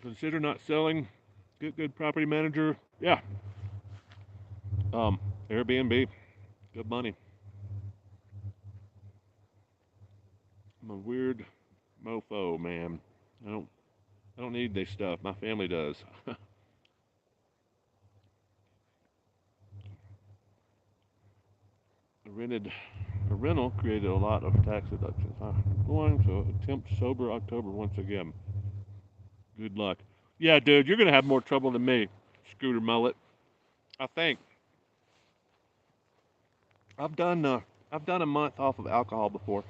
Consider not selling. Get good property manager. Yeah. Um, Airbnb. Good money. I'm a weird mofo, man. I don't. I don't need this stuff. My family does. rented a rental created a lot of tax deductions. I'm going to attempt sober October once again. Good luck. Yeah, dude, you're gonna have more trouble than me, Scooter Mullet. I think I've done uh, I've done a month off of alcohol before.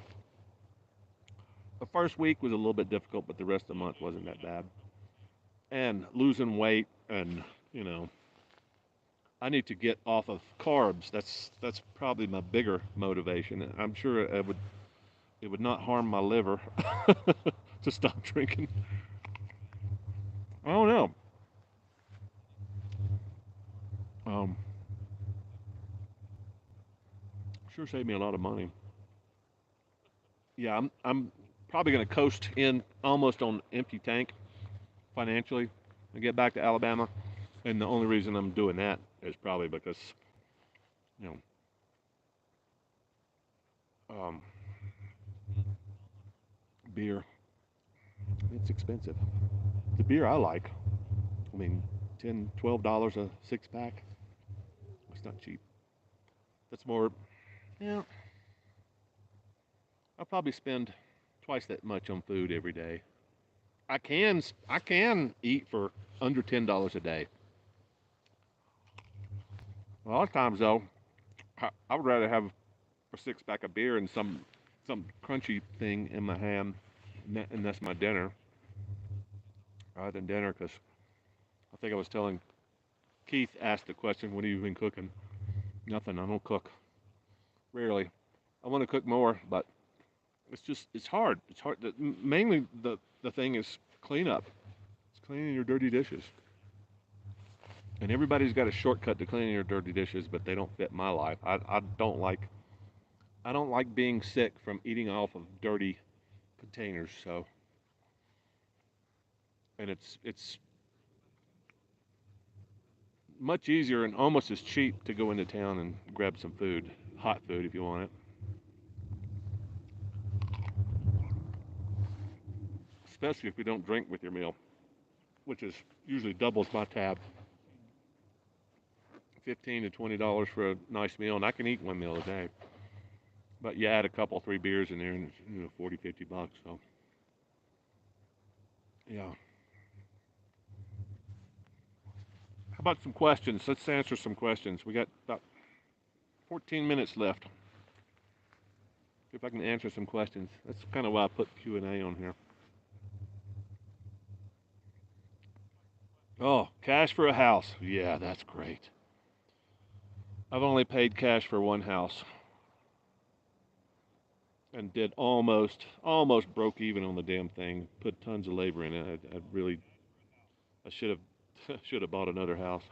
The first week was a little bit difficult, but the rest of the month wasn't that bad. And losing weight, and you know, I need to get off of carbs. That's probably my bigger motivation. I'm sure it would not harm my liver to stop drinking. I don't know. Um, sure saved me a lot of money. Yeah, I'm probably going to coast in almost on empty tank financially and get back to Alabama. And the only reason I'm doing that is probably because you know um, beer. It's expensive. The beer I like, I mean, $10, $12 a six pack. It's not cheap. That's more, yeah, I'll probably spend twice that much on food every day. I can eat for under $10 a day. A lot of times though, I would rather have a six pack of beer and some crunchy thing in my hand, and that's my dinner rather than dinner. Because I think I was telling Keith asked the question, "What have you been cooking?" Nothing. I don't cook. Rarely. I want to cook more, but it's hard. It's hard. Mainly the thing is cleanup. It's cleaning your dirty dishes. And everybody's got a shortcut to cleaning your dirty dishes, but they don't fit my life. I don't like being sick from eating off of dirty containers. So, and it's much easier and almost as cheap to go into town and grab some food, hot food if you want it. Especially if you don't drink with your meal, which is usually doubles my tab. $15 to $20 for a nice meal, and I can eat one meal a day. But you add a couple, three beers in there, and it's 40, $50. So, yeah. How about some questions? Let's answer some questions. We got about 14 minutes left. See if I can answer some questions. That's kind of why I put Q&A on here. Oh, cash for a house. Yeah, that's great. I've only paid cash for one house and did almost broke even on the damn thing. Put tons of labor in it. I really, I should have, should have bought another house.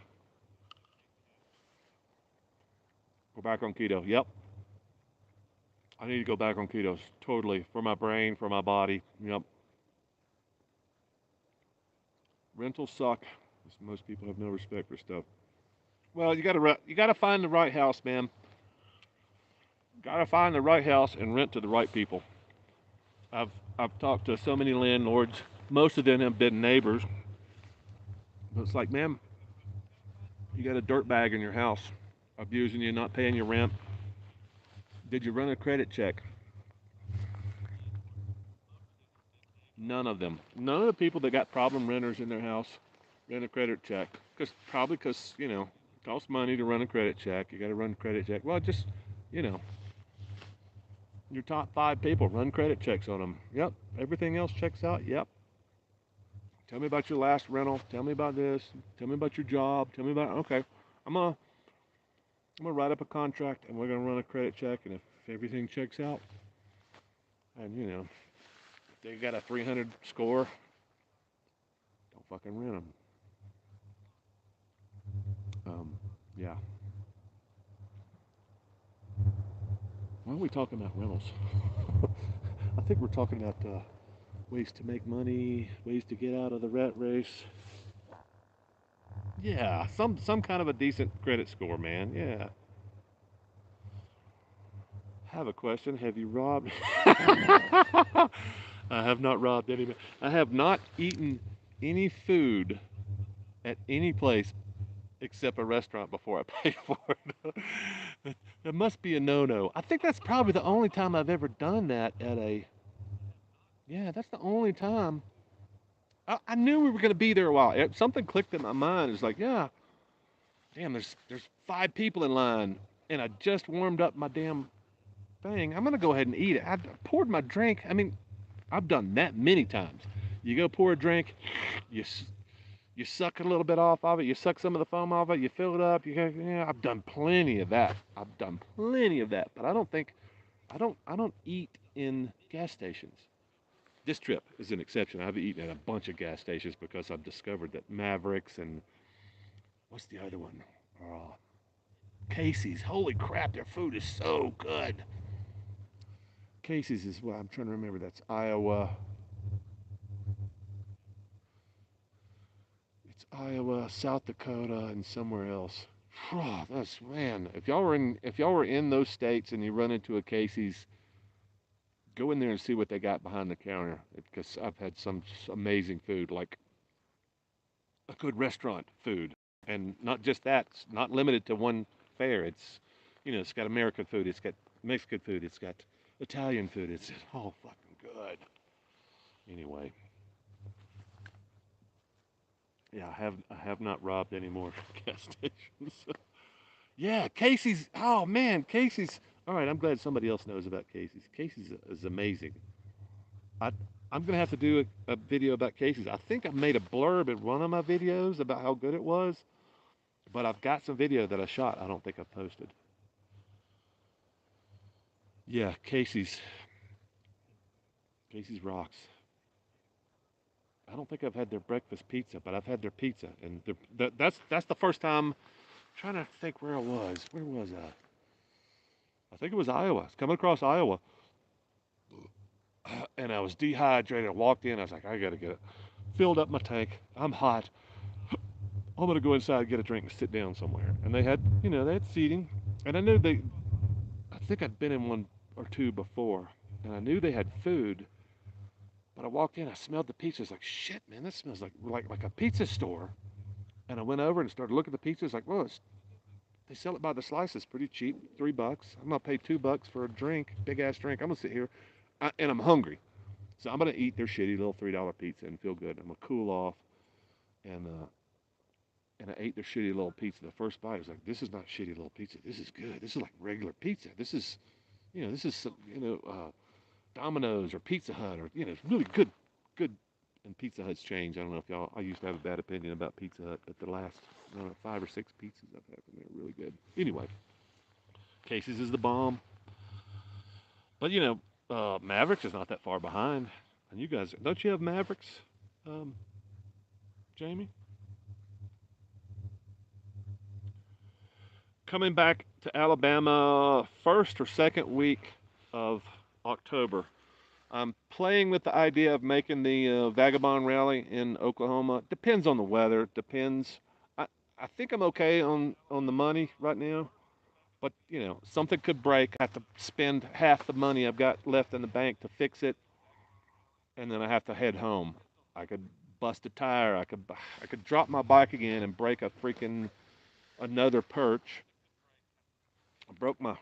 Go back on keto. Yep, I need to go back on keto. Totally for my brain, for my body. Yep. Rentals suck. Most people have no respect for stuff. Well, you gotta find the right house, man. Gotta find the right house and rent to the right people. I've I've talked to so many landlords. Most of them have been neighbors. But it's like, man, you got a dirt bag in your house, abusing you, not paying your rent. Did you run a credit check? None of them. None of the people that got problem renters in their house ran a credit check. Because it costs money to run a credit check. You got to run a credit check. Well, just you know, your top five people run credit checks on them. Yep. Everything else checks out. Yep. Tell me about your last rental. Tell me about this. Tell me about your job. Tell me about. Okay, I'm gonna I'm gonna write up a contract and we're gonna run a credit check. And if everything checks out, and if they got a 300 score, don't fucking rent them. Yeah. Why are we talking about rentals? I think we're talking about ways to make money, ways to get out of the rat race. Yeah, some kind of a decent credit score, man. Yeah. I have a question. Have you robbed? I have not robbed any. I have not eaten any food at any place except a restaurant before I pay for it. That must be a no-no. I think that's probably the only time I've ever done that at a. Yeah, that's the only time. I knew we were going to be there a while. Something clicked in my mind. It's like, yeah, damn, there's five people in line, and I just warmed up my damn thing. I'm going to go ahead and eat it. I poured my drink. I mean, I've done that many times. You go pour a drink, you you suck a little bit off of it. You suck some of the foam off it. You fill it up. You go, yeah. I've done plenty of that. I've done plenty of that. But I don't eat in gas stations. This trip is an exception. I've eaten at a bunch of gas stations because I've discovered that Mavericks and what's the other one? Uh, Casey's. Holy crap, their food is so good. Casey's is what I'm trying to remember. That's Iowa. It's Iowa, South Dakota, and somewhere else. Oh, that's man. If y'all were in those states and you run into a Casey's, Go in there and see what they got behind the counter because I've had some amazing food, like a good restaurant food, and not just that. It's not limited to one fare. It's, it's got American food, it's got Mexican food, it's got Italian food. It's all fucking good. Anyway, yeah, I have not robbed any more gas stations. Yeah, Casey's. Oh man, Casey's. All right, I'm glad somebody else knows about Casey's. Casey's is amazing. I I'm gonna have to do a video about Casey's. I think I made a blurb in one of my videos about how good it was, but I've got some video that I shot. I don't think I posted. Yeah, Casey's. Casey's rocks. I don't think I've had their breakfast pizza, but I've had their pizza, and that's the first time. I'm trying to think where I was. Where was I? I think it was Iowa. I was coming across Iowa, and I was dehydrated. I walked in. I was like, I gotta get it. Filled up my tank. I'm hot. I'm gonna go inside and get a drink and sit down somewhere. And they had seating, and I knew they. I think I'd been in one or two before, and I knew they had food. But I walked in. I smelled the pizza. I was like, shit, man, that smells like a pizza store. And I went over and started looking at the pizzas. Like, well, they sell it by the slices, pretty cheap, $3. I'm gonna pay $2 for a drink, big ass drink. I'm gonna sit here, and I'm hungry. So I'm gonna eat their shitty little $3 pizza and feel good. I'm gonna cool off, and I ate their shitty little pizza. The first bite I was like, this is not shitty little pizza. This is good. This is like regular pizza. This is Domino's or Pizza Hut or it's really good, good. And Pizza Hut's changed. I don't know if y'all. I used to have a bad opinion about Pizza Hut, but the last I don't know, 5 or 6 pizzas I've had from there are really good. Anyway, Casey's is the bomb. But Mavericks is not that far behind. And you guys, don't you have Mavericks, um, Jamie? Coming back to Alabama first or second week of October. I'm playing with the idea of making the Vagabond Rally in Oklahoma. Depends on the weather. Depends. I, I think I'm okay on the money right now, but something could break. I have to spend half the money I've got left in the bank to fix it, and then I have to head home. I could bust a tire. I could drop my bike again and break a freaking another perch. I broke my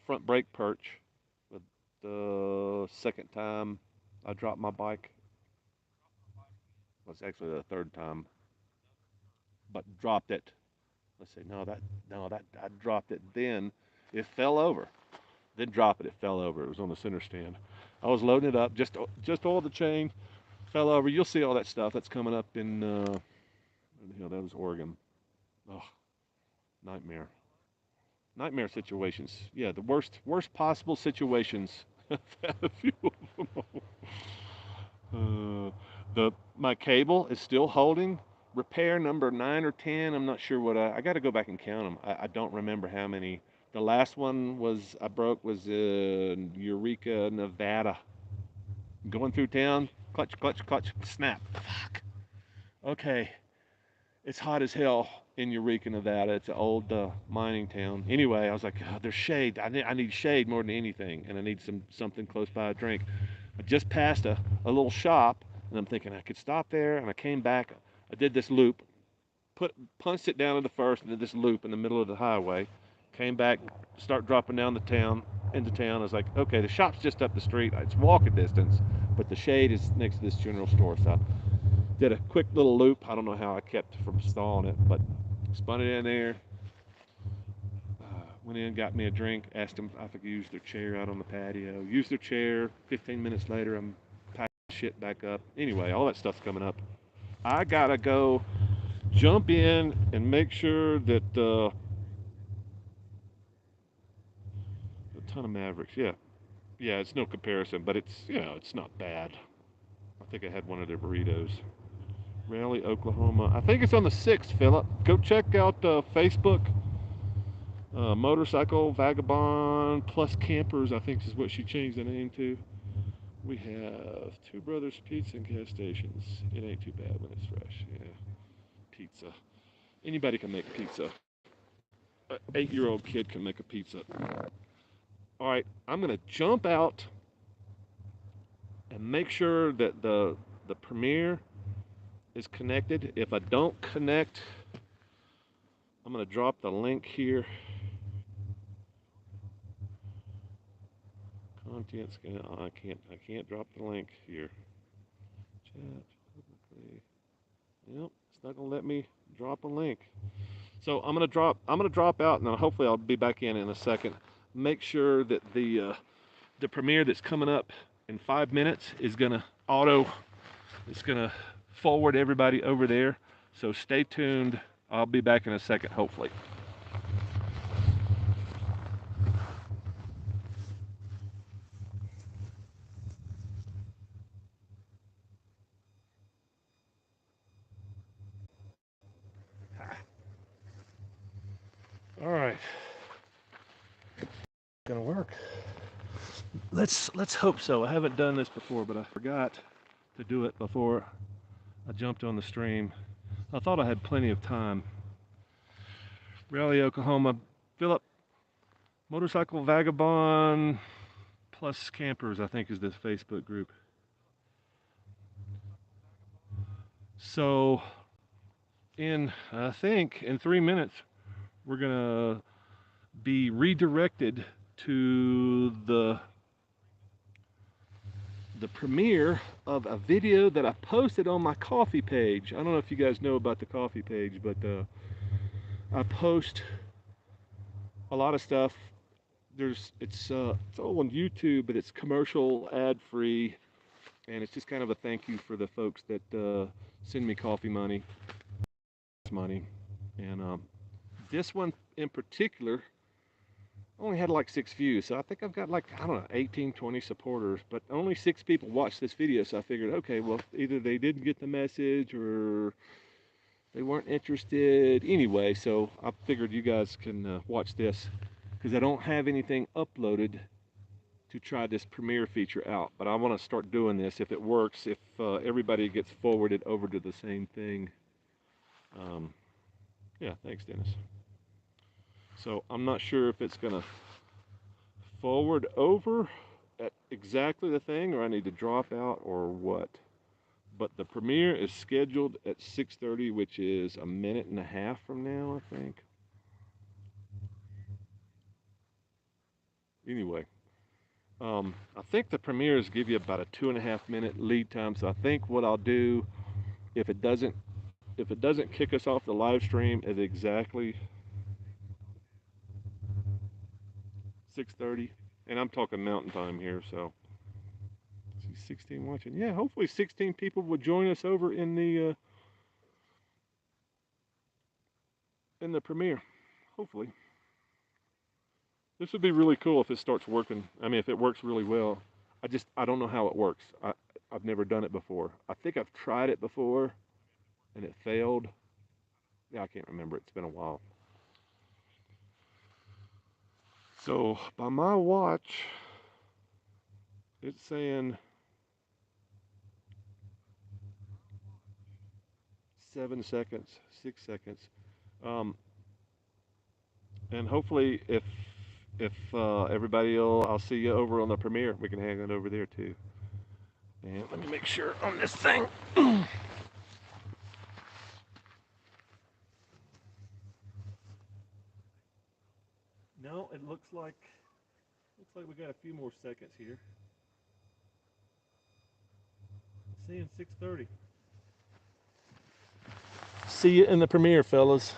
front brake perch the second time I dropped my bike. Well, it's actually the third time, but dropped it. Let's see. No, that I dropped it. Then it fell over. Then drop it. It fell over. It was on the center stand. I was loading it up. Just oiled the chain. Fell over. You'll see all that stuff that's coming up in. That was Oregon. Oh, nightmare. Nightmare situations. Yeah, the worst possible situations. I've had a few of them. My cable is still holding. Repair number 9 or 10. I'm not sure what I got to go back and count them. I don't remember how many. The last one I broke was in Eureka, Nevada. Going through town, clutch, clutch, clutch, snap. Fuck. Okay, it's hot as hell in Eureka, Nevada. It's an old mining town. Anyway, I was like, oh, there's shade. I need shade more than anything, and I need something close by a drink. I just passed a little shop, and I'm thinking I could stop there, and I came back. I did this loop, punched it down into first, and did this loop in the middle of the highway. Came back, start dropping down into town. I was like, okay, the shop's just up the street. It's walking distance, but the shade is next to this general store. So I did a quick little loop. I don't know how I kept from stalling it, but spun it in there. Went in, got me a drink, asked them if I could use their chair out on the patio. Used their chair. 15 minutes later, I'm packing shit back up. Anyway, all that stuff's coming up. I gotta go jump in and make sure that a ton of Mavericks. Yeah, yeah, it's no comparison, but it's not bad. I think I had one of their burritos. Raleigh, Oklahoma. I think it's on the 6th, Philip. Go check out Facebook. Motorcycle Vagabond plus Campers, I think is what she changed the name to. We have Two Brothers Pizza and gas stations. It ain't too bad when it's fresh. Yeah, pizza. Anybody can make pizza. An 8-year-old kid can make a pizza. All right, I'm gonna jump out and make sure that the Premiere is connected. If I don't connect, I'm gonna drop the link here. Contents. I can't drop the link here. Chat. Okay. Yep, it's not gonna let me drop a link. So I'm gonna drop out, and then hopefully I'll be back in a second. Make sure that the premiere that's coming up in 5 minutes is gonna it's gonna forward everybody over there. So stay tuned. I'll be back in a second, hopefully. All right, gonna work. Let's hope so. I haven't done this before, but I forgot to do it before I jumped on the stream. I thought I had plenty of time. Raleigh, Oklahoma. Philip, Motorcycle Vagabond plus Campers, I think, is this Facebook group. So, I think in 3 minutes, we're gonna be redirected to the premiere of a video that I posted on my coffee page. I don't know if you guys know about the coffee page, but I post a lot of stuff. It's all on YouTube, but it's commercial, ad free, and it's just kind of a thank you for the folks that send me coffee money, and this one in particular only had like 6 views, so I think I've got like, I don't know, 18, 20 supporters, but only 6 people watched this video, so I figured, okay, well, either they didn't get the message or they weren't interested anyway, so I figured you guys can watch this, because I don't have anything uploaded to try this Premiere feature out, but I want to start doing this if it works, if everybody gets forwarded over to the same thing. Yeah, thanks, Dennis. So I'm not sure if it's going to forward over at exactly the thing, or I need to drop out, or what. But the premiere is scheduled at 6:30, which is a minute and a half from now, I think. Anyway, I think the premieres give you about a 2.5 minute lead time. So I think what I'll do, if it doesn't kick us off the live stream at exactly 6:30, and I'm talking Mountain Time here, so. See 16 watching. Yeah, hopefully 16 people will join us over in the premiere. Hopefully. This would be really cool if it starts working. I mean, if it works really well. I don't know how it works. I've never done it before. I think I've tried it before and it failed. Yeah, I can't remember. It's been a while. So by my watch, it's saying 7 seconds, 6 seconds. Um, and hopefully if everybody I'll see you over on the premiere. We can hang it over there too. And let me make sure on this thing. No, it looks like we got a few more seconds here. Seeing 6:30. See you in the premiere, fellas.